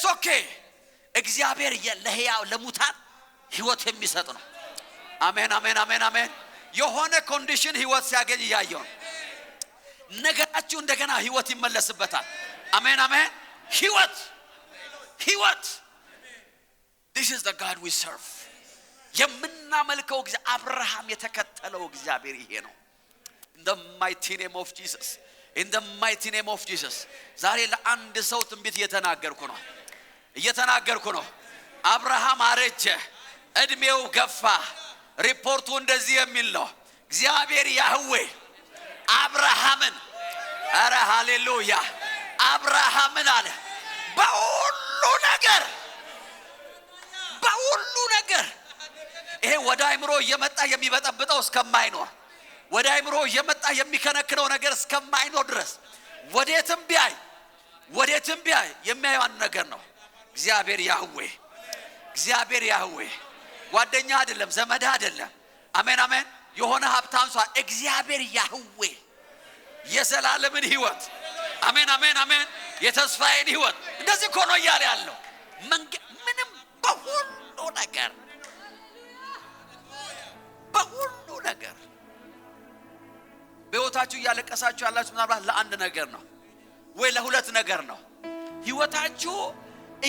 okay. እግዚአብሔር ለሕያው ለሙታን ሕይወት የሚሰጥ ነው። አሜን አሜን አሜን አሜን። የሆነ ኮንዲሽን ሕይወት ሲያገኝ ያየው ነገራችሁ እንደገና ሕይወት ይመለስበታል። አሜን አሜን። ሕይወት This is the God we serve. የምናመልከው እግዚአብሔር አብርሃም የተከተለው እግዚአብሔር ይሄ ነው። In the mighty name of Jesus. In the mighty name of Jesus. ዛሬ ለአንድ ሰው ትንቢት እየተናገርኩ ነው። አብርሃም አረጀ፣ እድሜው ገፋ። ሪፖርቱ እንደዚህ የሚል ነው። እግዚአብሔር ያህዌ አብርሃምን አረ ሃሌሉያ አብርሃምን አለ በሁሉ ነገር ይሄ ወደ አይምሮ እየመጣ የሚበጠብጠው እስከማይኖር ወደ አይምሮ እየመጣ የሚከነክነው ነገር እስከማይኖር ድረስ ወዴትም ቢያይ የሚያየው አንድ ነገር ነው። እግዚአብሔር ያህዌ ጓደኛ አይደለም፣ ዘመድ አይደለም። አሜን አሜን። የሆነ ሀብታም ሰው እግዚአብሔር ያህዌ የዘላለምን ሕይወት አሜን አሜን አሜን የተስፋዬን ሕይወት እንደዚህ እኮ ነው እያለ ያለው ምንም በሁሉ ነገር በሕይወታችሁ እያለቀሳችሁ ያላችሁ ምናልባት ለአንድ ነገር ነው ወይ ለሁለት ነገር ነው። ሕይወታችሁ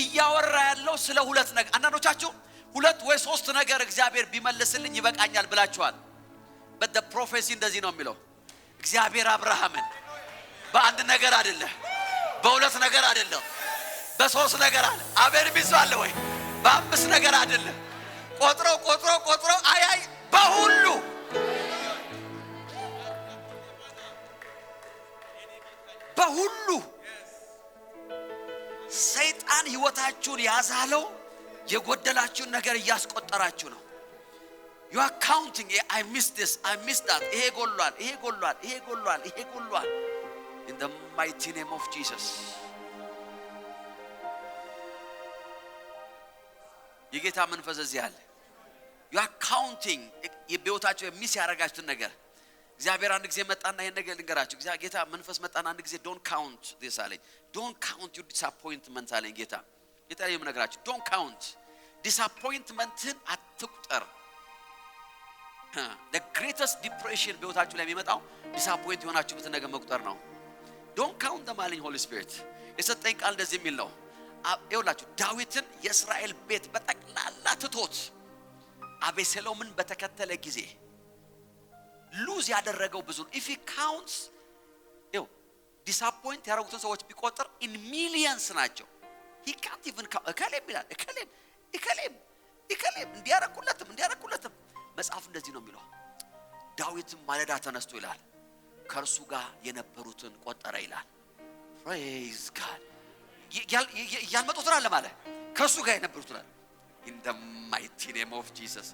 እያወራ ያለው ስለ ሁለት ነገር። አንዳንዶቻችሁ ሁለት ወይ ሶስት ነገር እግዚአብሔር ቢመልስልኝ ይበቃኛል ብላችኋል። but the prophecy እንደዚህ ነው የሚለው እግዚአብሔር አብርሃምን በአንድ ነገር አይደለም፣ በሁለት ነገር አይደለም፣ በሶስት ነገር አለ። አቤል ቢዟል ወይ በአምስት ነገር አይደለም። ቆጥሮ አይ በሁሉ ሰይጣን ሕይወታችሁን ያዛለው የጎደላችሁን ነገር እያስቆጠራችሁ ነው። you are counting. I missed this, I missed that. ይሄ ጎሏል in the mighty name of Jesus. የጌታ መንፈስ እዚህ አለ። you are counting የቤታችሁ የሚስ ያረጋችሁን ነገር እግዚአብሔር አንድ ጊዜ መጣና ይሄን ነገር ልንገራችሁ። ጌታ መንፈስ መጣና አንድ ጊዜ don't count this አለኝ። don't count your disappointment አለኝ ጌታ የምነግራችሁ don't count disappointmenትን አትቁጠር። the greatest depression በሕይወታችሁ ላይ የሚመጣው disappoint የሆናችሁበትን ነገር መቁጠር ነው። don't count them አለኝ holy spirit የሰጠኝ ቃል እንደዚህ የሚል ነው። ይኸውላችሁ ዳዊትን የእስራኤል ቤት በጠቅላላ ትቶት አቤሴሎምን በተከተለ ጊዜ ሉዝ ያደረገው ብዙ ነው። if he counts disappoint ያደረጉትን ሰዎች ቢቆጥር in millions ናቸው። he can't even count እከሌም ይላል እከሌም እንዲያረኩለትም መጽሐፍ እንደዚህ ነው የሚለው። ዳዊትም ማለዳ ተነስቶ ይላል ከእርሱ ጋር የነበሩትን ቆጠረ ይላል። praise God ያልመጡት አለ ማለት ከእርሱ ጋር የነበሩትን አለ in the mighty name of Jesus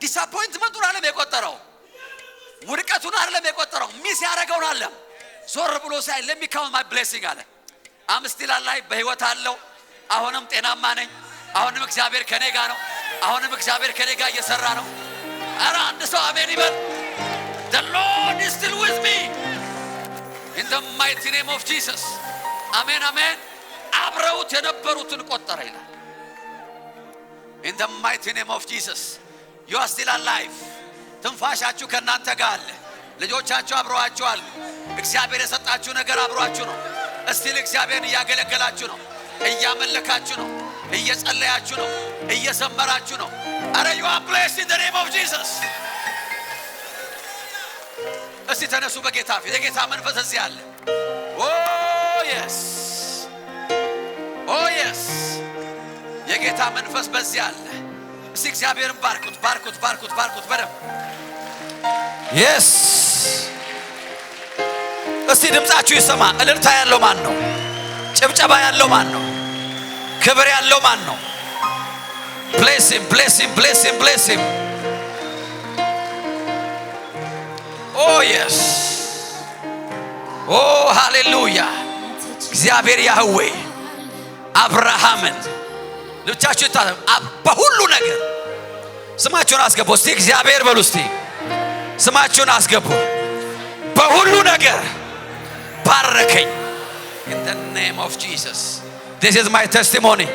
ዲስአፖይንትመንቱን አለም የቆጠረው ውድቀቱን አለም የቆጠረው ሚስ ያደረገውን አለ ዞር ብሎ ሳይ let me count my blessing አለ። I'm still alive በህይወት አለው። አሁንም ጤናማ ነኝ። አሁንም እግዚአብሔር ከኔ ጋር ነው። አሁንም እግዚአብሔር ከኔ ጋር እየሰራ ነው። ኧረ አንድ ሰው አሜን ይበል። the Lord is still with me in the mighty name of Jesus አሜን አሜን። አብረውት የነበሩትን ቆጠረ ይላል in the mighty name of Jesus. you are still alive ትንፋሻችሁ ከናንተ ጋር አለ። ልጆቻችሁ አብረዋችሁ አሉ። እግዚአብሔር የሰጣችሁ ነገር አብሯችሁ ነው። እስቲል እግዚአብሔርን እያገለገላችሁ ነው፣ እያመለካችሁ ነው፣ እየጸለያችሁ ነው፣ እየዘመራችሁ ነው። አረ you are blessed in the name of Jesus. እስቲ ተነሱ በጌታ ፊት። የጌታ መንፈስ እዚህ አለ። oh yes የጌታ መንፈስ በዚህ አለ። እስቲ እግዚአብሔርን ባርኩት በደም yes እስቲ ድምጻችሁ ይሰማ። እልልታ ያለው ማን ነው? ጭብጨባ ያለው ማን ነው? ክብር ያለው ማን ነው? bless him. oh yes oh hallelujah እግዚአብሔር ያህዌ አብርሃምን ልብቻችሁ ታለም በሁሉ ነገር ስማችሁን አስገቡ እስቲ እግዚአብሔር በሉ እስቲ ስማችሁን አስገቡ በሁሉ ነገር ባረከኝ in the name of Jesus this is my testimony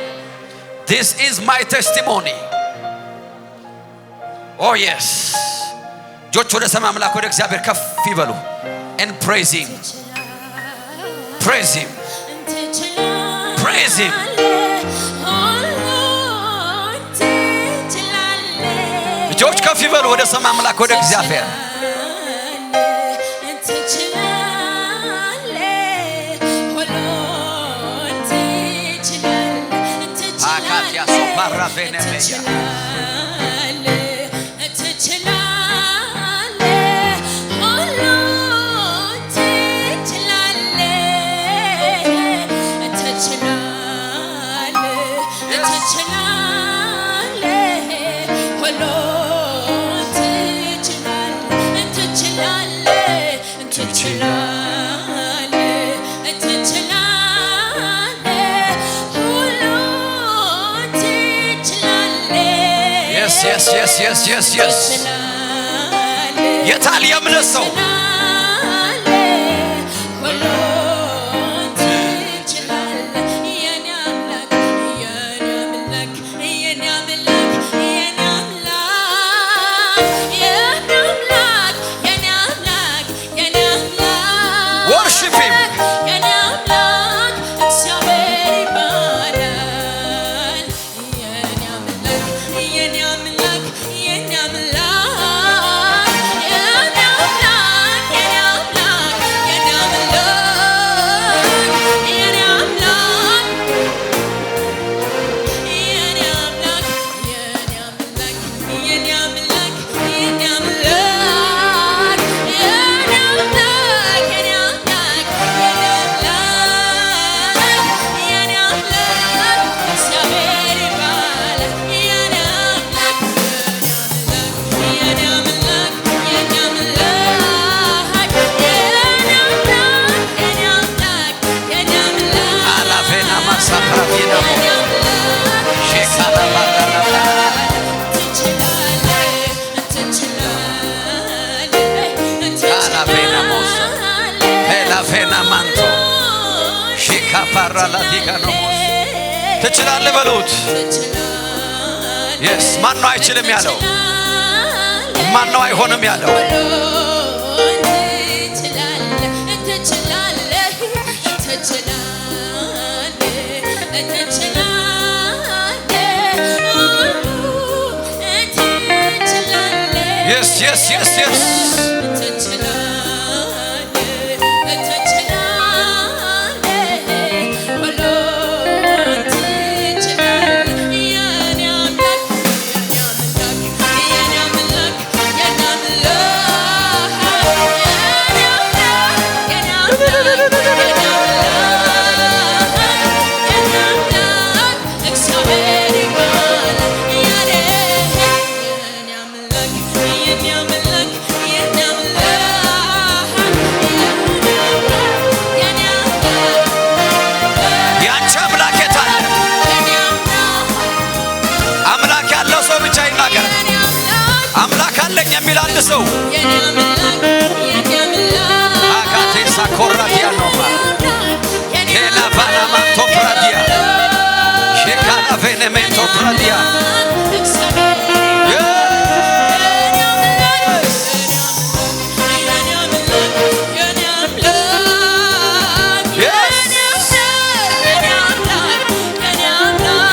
oh yes ጆች ወደ ሰማይ አምላክ ወደ እግዚአብሔር ከፍ ይበሉ and praise him ጆች ከፍ ይበሉ ወደ ሰማይ አምላክ ወደ እግዚአብሔር አካቲያ ሶፓራ ቬነሜያ yes የታል የእምነት ሰው worship him ትችላለህ በሉት yes ማን ነው አይችልም ያለው ማን ነው አይሆንም ያለው yes የሚል አንድ ሰው አካቴሳ ኮራዲያ ነው ኬላባና ማንቶ ፕራዲያ ሼካላ ቬኔሜንቶ ፕራዲያ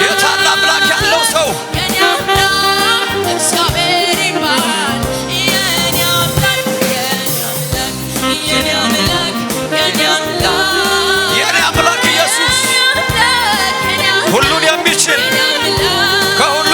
የታላ አምላክ ያለው ሰው የኔ አምላክ ኢየሱስ ሁሉን የሚችል ከሁሉ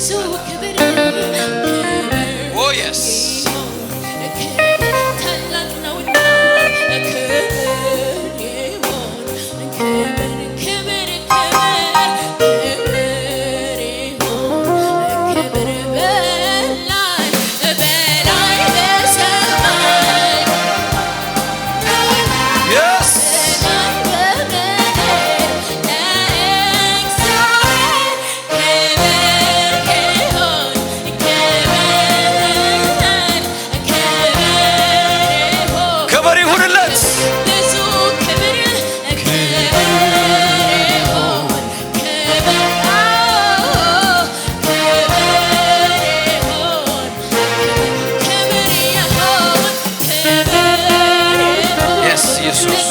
ብዙ ክብር Oh yes. ታላቅ ነውና ክብር ይሁን ክብር ክብር ክብር ክብር ይሁን ክብር በላይ በላይ በሰማይ Yes. ክብር ይሁንለት። Yes, ኢየሱስ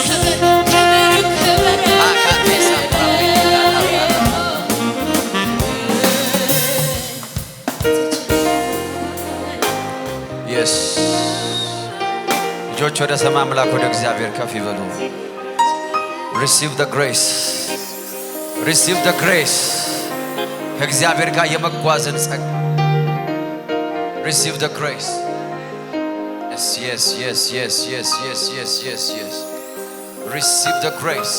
Yes. እጆች ወደ ሰማይ አምላክ ወደ እግዚአብሔር ከፍ ይበሉ። Receive the grace. Receive the grace. ከእግዚአብሔር ጋር የመጓዝን ጸጋ Receive the grace. Yes, yes, yes, yes, yes, yes, yes, yes, yes. Receive the grace.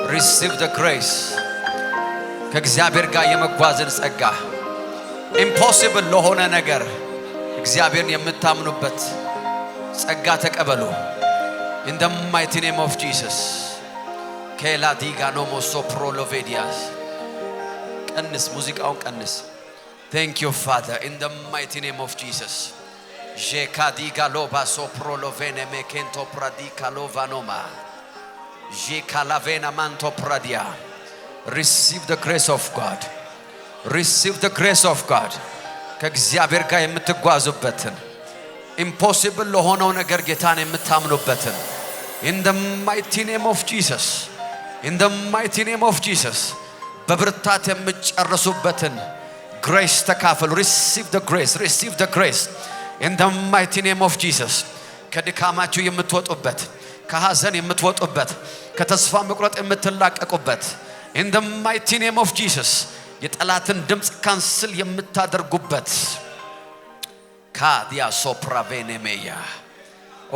Receive the grace. ከእግዚአብሔር ጋር የመጓዝን ጸጋ Impossible ለሆነ ነገር እግዚአብሔርን የምታምኑበት ጸጋ ተቀበሉ። In the mighty name of Jesus. ከላዲጋ ኖሞ ሶፕሮሎቬዲያስ ቀንስ ሙዚቃውን ቀንስ። Thank you Father in the mighty name of Jesus. Jekadiga loba soprolovene mekento pradika lovanoma. Jekalavena manto pradia. Receive the grace of God. Receive the grace of God. ከእግዚአብሔር ጋር የምትጓዙበትን impossible ለሆነው ነገር ጌታን የምታምኑበትን in the mighty name of Jesus. In the mighty name of Jesus. በብርታት የምትጨርሱበትን grace ተካፈሉ። Receive the grace. Receive the grace. In the mighty name of Jesus. ከድካማችሁ የምትወጡበት ከሐዘን የምትወጡበት ከተስፋ መቁረጥ የምትላቀቁበት in the mighty name of Jesus. የጠላትን ድምጽ ካንስል የምታደርጉበት ካዲያ ሶፕራቬኔሜያ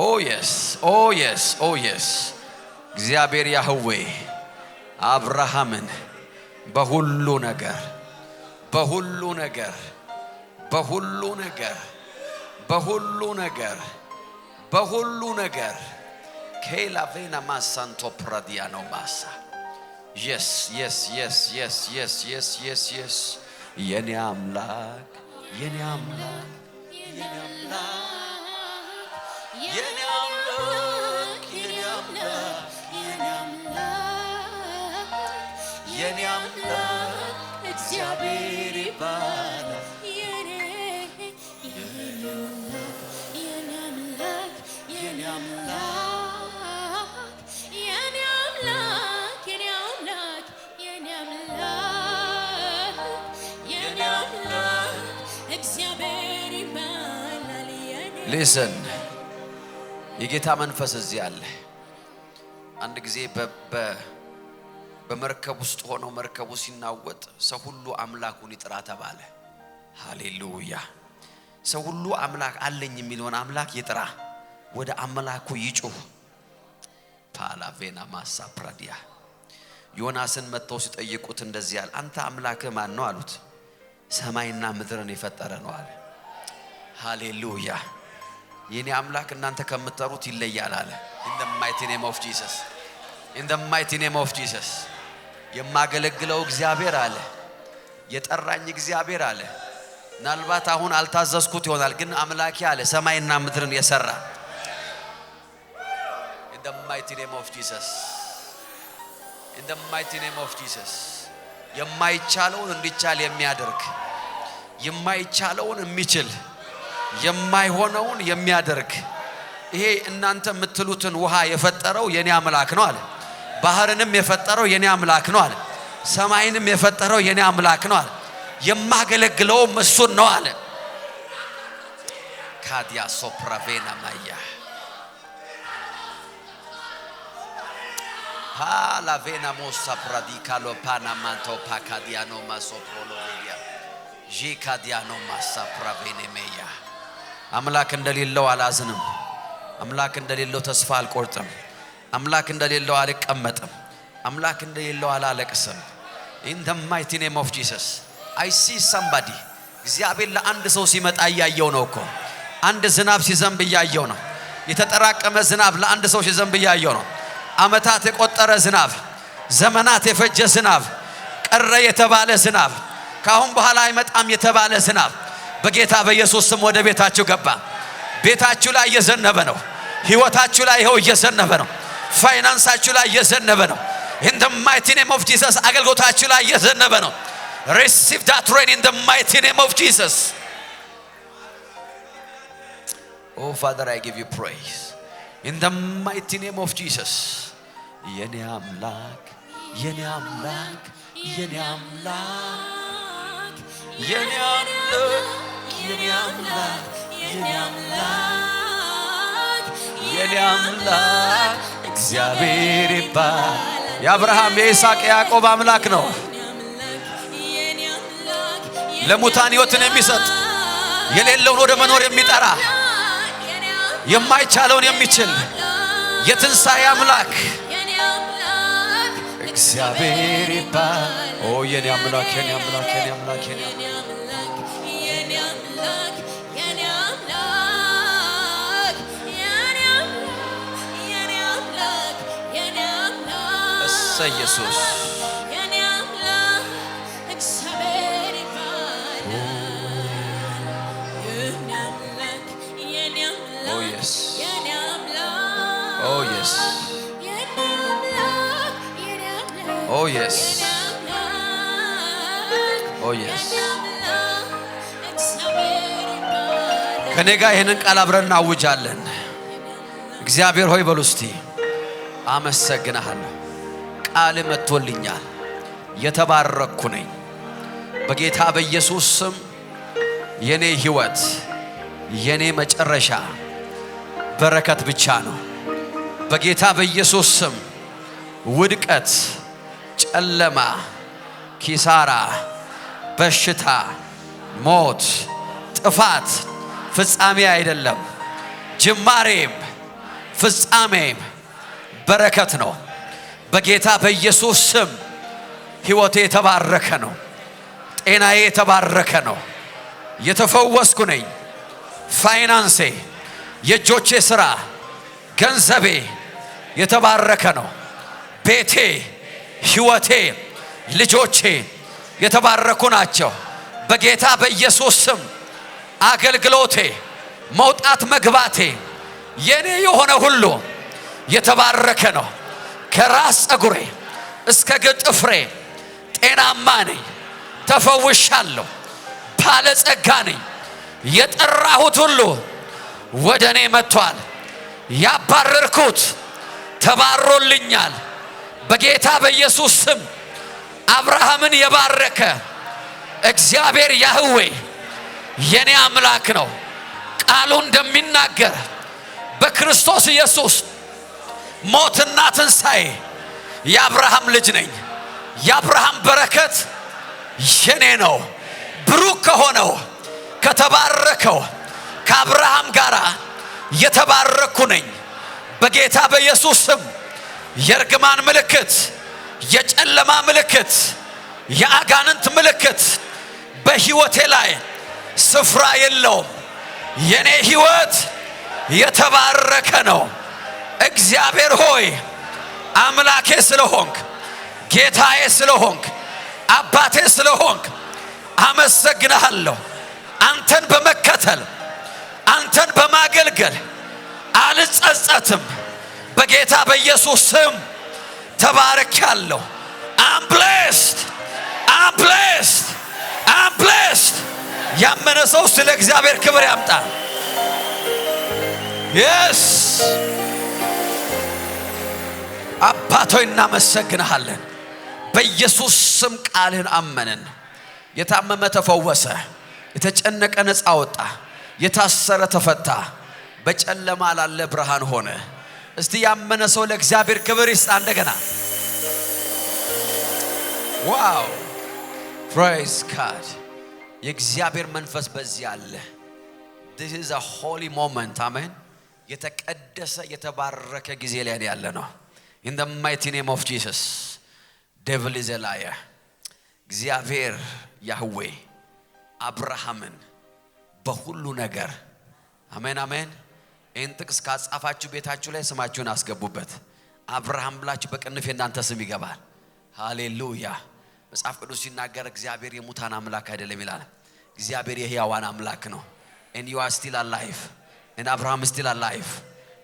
Oh yes. Oh yes. Oh yes. እግዚአብሔር ያህዌ አብርሃምን በሁሉ ነገር በሁሉ ነገር በሁሉ ነገር በሁሉ ነገር በሁሉ ነገር ከላቬና ማሳንቶ ፕራዲያኖ ማሳ Yes, yes, yes, yes, yes, yes, yes, yes. የኔ አምላክ የኔ አምላክ የኔ አምላክ የኔ አምላክ የኔ አምላክ የኔ አምላክ እግዚአብሔር ይባላል። Listen. የጌታ መንፈስ እዚህ አለ። አንድ ጊዜ በመርከብ ውስጥ ሆኖ መርከቡ ሲናወጥ ሰው ሁሉ አምላኩን ይጥራ ተባለ። ሃሌሉያ። ሰው ሁሉ አምላክ አለኝ የሚለውን አምላክ ይጥራ፣ ወደ አምላኩ ይጩህ። ፓላቬና ማሳ ፕራዲያ ዮናስን መጥተው ሲጠይቁት እንደዚህ አለ፣ አንተ አምላክህ ማን ነው አሉት። ሰማይና ምድርን የፈጠረ ነው አለ። ሃሌሉያ። የኔ አምላክ እናንተ ከምትጠሩት ይለያል አለ። In the mighty name of Jesus. In the mighty name of Jesus. የማገለግለው እግዚአብሔር አለ፣ የጠራኝ እግዚአብሔር አለ። ምናልባት አሁን አልታዘዝኩት ይሆናል፣ ግን አምላኬ አለ ሰማይና ምድርን የሰራ። In the mighty name of Jesus. In the mighty name of Jesus. የማይቻለውን እንዲቻል የሚያደርግ የማይቻለውን የሚችል የማይሆነውን የሚያደርግ ይሄ እናንተ የምትሉትን ውሃ የፈጠረው የኔ አምላክ ነው አለ። ባህርንም የፈጠረው የኔ አምላክ ነው አለ። ሰማይንም የፈጠረው የኔ አምላክ ነው አለ። የማገለግለው እሱን ነው አለ። ካዲያ ሶፕራቬና ማያ ሃላቬና ሞሳ ፕራዲካሎ ፓናማንቶ ፓካዲያኖ ማሶፕሮሎቪያ ጂካዲያኖ ማሳፕራቬኔሜያ አምላክ እንደሌለው አላዝንም አምላክ እንደሌለው ተስፋ አልቆርጥም አምላክ እንደሌለው አልቀመጥም አምላክ እንደሌለው አላለቅስም in the mighty name of Jesus I see somebody እግዚአብሔር ለአንድ ሰው ሲመጣ ያያየው ነው እኮ አንድ ዝናብ ሲዘንብ ያያየው ነው የተጠራቀመ ዝናብ ለአንድ ሰው ሲዘንብ ያያየው ነው አመታት የቆጠረ ዝናብ ዘመናት የፈጀ ዝናብ ቀረ የተባለ ዝናብ ካሁን በኋላ አይመጣም የተባለ ዝናብ በጌታ በኢየሱስ ስም ወደ ቤታችሁ ገባ ቤታችሁ ላይ እየዘነበ ነው ህይወታችሁ ላይ ይሄው እየዘነበ ነው ፋይናንሳችሁ ላይ እየዘነበ ነው in the mighty name of Jesus አገልግሎታችሁ ላይ እየዘነበ ነው receive that rain in the mighty name of Jesus oh Father I give you praise in the mighty name of Jesus የኔ አምላክ የኔ አምላክ የኔ አምላክ የኔ አምላክ የኔ አምላክ የኔ አምላክ የኔ አምላክ እግዚአብሔር ይባል የአብርሃም የይስሐቅ የያዕቆብ አምላክ ነው ለሙታን ሕይወትን የሚሰጥ የሌለውን ወደ መኖር የሚጠራ የማይቻለውን የሚችል የትንሣኤ አምላክ እግዚአብሔር ይባል ኦ የኔ አምላክ የኔ አምላክ የኔ አምላክ የኔ አምላክ የኔ አምላክ የኔ አምላክ የኔ አምላክ የኔ አምላክ የኔ አምላክ እሰይ ኢየሱስ የኔ አምላክ እግዚአብሔር ይባል የኔ አምላክ የኔ አምላክ ኦ ኢየስ የኔ አምላክ ኦ ኢየስ Oh yes. Oh yes. ከኔ ጋር ይሄንን ቃል አብረን እናውጃለን እግዚአብሔር ሆይ በሉ እስቲ አመሰግናለሁ ቃል መጥቶልኛል የተባረኩ ነኝ በጌታ በኢየሱስ ስም የኔ ህይወት የኔ መጨረሻ በረከት ብቻ ነው በጌታ በኢየሱስ ስም ውድቀት ጨለማ ኪሳራ በሽታ ሞት ጥፋት ፍጻሜ አይደለም ጅማሬም ፍጻሜም በረከት ነው በጌታ በኢየሱስ ስም ህይወቴ የተባረከ ነው ጤናዬ የተባረከ ነው የተፈወስኩ ነኝ ፋይናንሴ የእጆቼ ሥራ ገንዘቤ የተባረከ ነው ቤቴ ህይወቴ ልጆቼ የተባረኩ ናቸው በጌታ በኢየሱስ ስም አገልግሎቴ መውጣት መግባቴ የኔ የሆነ ሁሉ የተባረከ ነው ከራስ ጸጉሬ እስከ ግጥፍሬ ጤናማ ነኝ ተፈውሻለሁ ባለጸጋ ነኝ የጠራሁት ሁሉ ወደኔ መጥቷል ያባረርኩት ተባሮልኛል በጌታ በኢየሱስ ስም አብርሃምን የባረከ እግዚአብሔር ያህዌ የኔ አምላክ ነው ቃሉ እንደሚናገር በክርስቶስ ኢየሱስ ሞትና ትንሣኤ የአብርሃም ልጅ ነኝ የአብርሃም በረከት የኔ ነው ብሩክ ከሆነው ከተባረከው ከአብርሃም ጋር የተባረኩ ነኝ በጌታ በኢየሱስ ስም የርግማን ምልክት የጨለማ ምልክት የአጋንንት ምልክት በህይወቴ ላይ ስፍራ የለውም የኔ ህይወት የተባረከ ነው እግዚአብሔር ሆይ አምላኬ ስለሆንክ ጌታዬ ስለሆንክ አባቴ ስለሆንክ አመሰግንሃለሁ አንተን በመከተል አንተን በማገልገል አልጸጸትም በጌታ በኢየሱስ ስም ተባረካለሁ I'm blessed I'm blessed I'm blessed ያመነ ሰው ስለ እግዚአብሔር ክብር ያምጣ yes አባቶይ እናመሰግንሃለን በኢየሱስ ስም ቃልን አመንን የታመመ ተፈወሰ የተጨነቀ ነፃ ወጣ የታሰረ ተፈታ በጨለማ ላለ ብርሃን ሆነ እስቲ ያመነ ሰው ለእግዚአብሔር ክብር ይስጥ እንደገና ዋው praise God የእግዚአብሔር መንፈስ በዚህ አለ። this is a holy moment አሜን የተቀደሰ የተባረከ ጊዜ ላይ ያለ ነው in the mighty name of Jesus devil is a liar እግዚአብሔር ያህዌ አብርሃምን በሁሉ ነገር አሜን አሜን ይህን ጥቅስ ካጻፋችሁ ቤታችሁ ላይ ስማችሁን አስገቡበት አብርሃም ብላችሁ በቅንፍ የእናንተ ስም ይገባል ሃሌሉያ መጽሐፍ ቅዱስ ሲናገር እግዚአብሔር የሙታን አምላክ አይደለም ይላል እግዚአብሔር የሕያዋን አምላክ ነው and you are still alive and Abraham is still alive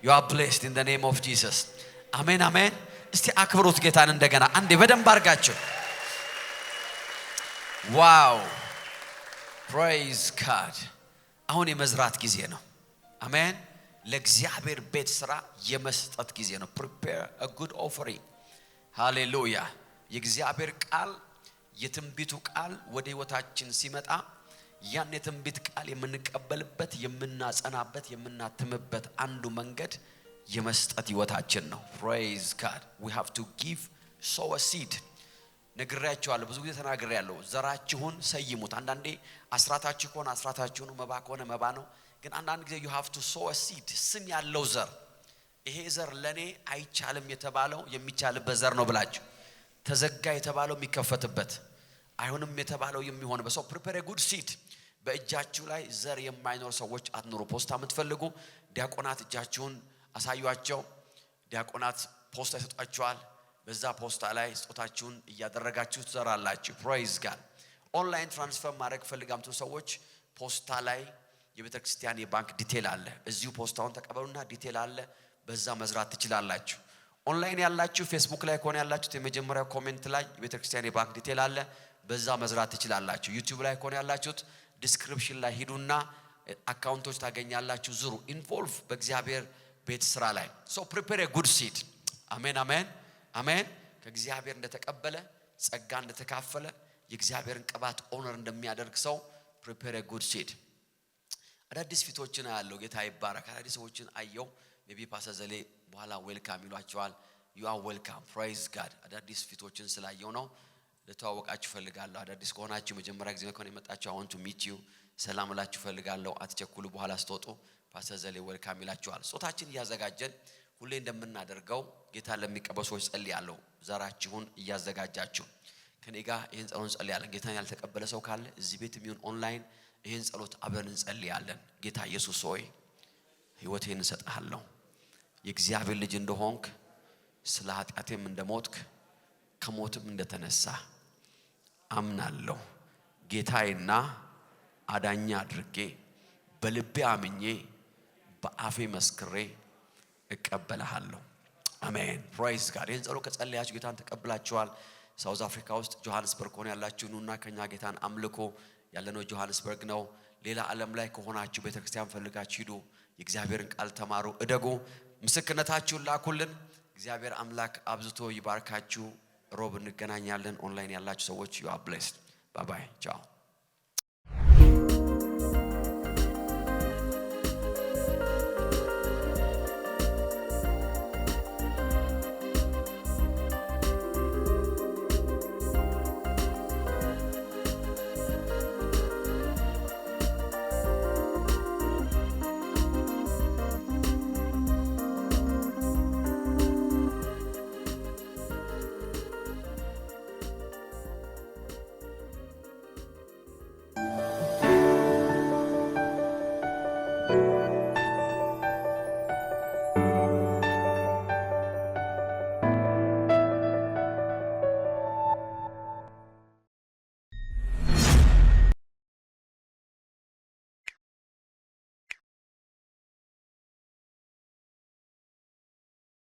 you are blessed in the name of Jesus አሜን አሜን እስቲ አክብሩት ጌታን እንደገና አንዴ በደንብ አርጋችሁ ዋው praise God አሁን የመዝራት ጊዜ ነው አሜን ለእግዚአብሔር ቤት ስራ የመስጠት ጊዜ ነው prepare a good offering hallelujah የእግዚአብሔር ቃል የትንቢቱ ቃል ወደ ህይወታችን ሲመጣ ያን የትንቢት ቃል የምንቀበልበት የምናጸናበት የምናትምበት አንዱ መንገድ የመስጠት ህይወታችን ነው praise God we have to give sow a seed ነግራችኋለሁ ብዙ ጊዜ ተናግሬያለሁ ዘራችሁን ሰይሙት አንዳንዴ አስራታችሁ ከሆነ አስራታችሁን መባ ከሆነ መባ ነው ግን አንዳንድ ጊዜ you have to sow a seed ስም ያለው ዘር ይሄ ዘር ለኔ አይቻልም የተባለው የሚቻልበት ዘር ነው ብላችሁ ተዘጋ የተባለው የሚከፈትበት አይሆንም የተባለው የሚሆንበት ሰው prepare a good seed በእጃችሁ ላይ ዘር የማይኖር ሰዎች አትኑሩ ፖስታ የምትፈልጉ ዲያቆናት እጃችሁን አሳዩአቸው ዲያቆናት ፖስታ ይሰጣችኋል በዛ ፖስታ ላይ ስጦታችሁን እያደረጋችሁ ትዘራላችሁ praise God ኦንላይን ትራንስፈር ማድረግ ፈልጋችሁ ሰዎች ፖስታ ላይ የቤተክርስቲያን የባንክ ዲቴል አለ እዚሁ ፖስታውን ተቀበሉና ዲቴል አለ በዛ መዝራት ትችላላችሁ ኦንላይን ያላችሁ ፌስቡክ ላይ ኮን ያላችሁ የመጀመሪያው ኮሜንት ላይ የቤተክርስቲያን የባንክ ዲቴል አለ በዛ መዝራት ትችላላችሁ ዩቲዩብ ላይ ኮን ያላችሁት ዲስክሪፕሽን ላይ ሂዱና አካውንቶች ታገኛላችሁ ዙሩ ኢንቮልቭ በእግዚአብሔር ቤት ስራ ላይ so prepare a good seed አሜን አሜን አሜን ከእግዚአብሔር እንደተቀበለ ጸጋ እንደተካፈለ የእግዚአብሔርን ቅባት ኦነር እንደሚያደርግ ሰው prepare a good seed አዳዲስ ፊቶችን አያለው ጌታ ይባረክ አዳዲስ ሰዎችን አየው ሜቢ ፓስተር ዘሌ በኋላ ዌልካም ይሏቸዋል you are welcome praise God አዳዲስ ፊቶችን ስላየው ነው ለተዋወቃችሁ ፈልጋለሁ አዳዲስ ከሆናችሁ መጀመሪያ ጊዜ ከሆነ የመጣችሁ I want to meet you ሰላም ላችሁ ፈልጋለሁ አትቸኩሉ በኋላ ስትወጡ ፓስተር ዘሌ ዌልካም ይላችኋል ጾታችን ያዘጋጀን ሁሌ እንደምናደርገው ጌታ ለሚቀበሉ ሰዎች ጸልያለሁ ዘራችሁን ያዘጋጃችሁ ከኔ ጋር ይሄን ጸሎት ጸልያለን ጌታን ያልተቀበለ ሰው ካለ እዚህ ቤት የሚሆን ኦንላይን ይሄን ጸሎት አብረን እንጸልያለን ጌታ ኢየሱስ ሆይ ህይወቴን እሰጥሃለሁ የእግዚአብሔር ልጅ እንደሆንክ ስለ ኃጢአቴም እንደሞትክ ከሞትም እንደተነሳ አምናለሁ ጌታዬና አዳኛ አድርጌ በልቤ አምኜ በአፌ መስክሬ እቀበልሃለሁ አሜን praise God ይሄን ጸሎት ከጸለያችሁ ጌታን ተቀብላችኋል ሳውዝ አፍሪካ ውስጥ ጆሃንስበርግ ሆነ ያላችሁ ኑና ከኛ ጌታን አምልኮ ያለነው ጆሃንስበርግ ነው ሌላ ዓለም ላይ ከሆናችሁ ቤተክርስቲያን ፈልጋችሁ ሂዱ የእግዚአብሔርን ቃል ተማሩ እደጉ ምስክርነታችሁን ላኩልን እግዚአብሔር አምላክ አብዝቶ ይባርካችሁ ሮብ እንገናኛለን ኦንላይን ያላችሁ ሰዎች you are blessed bye bye ciao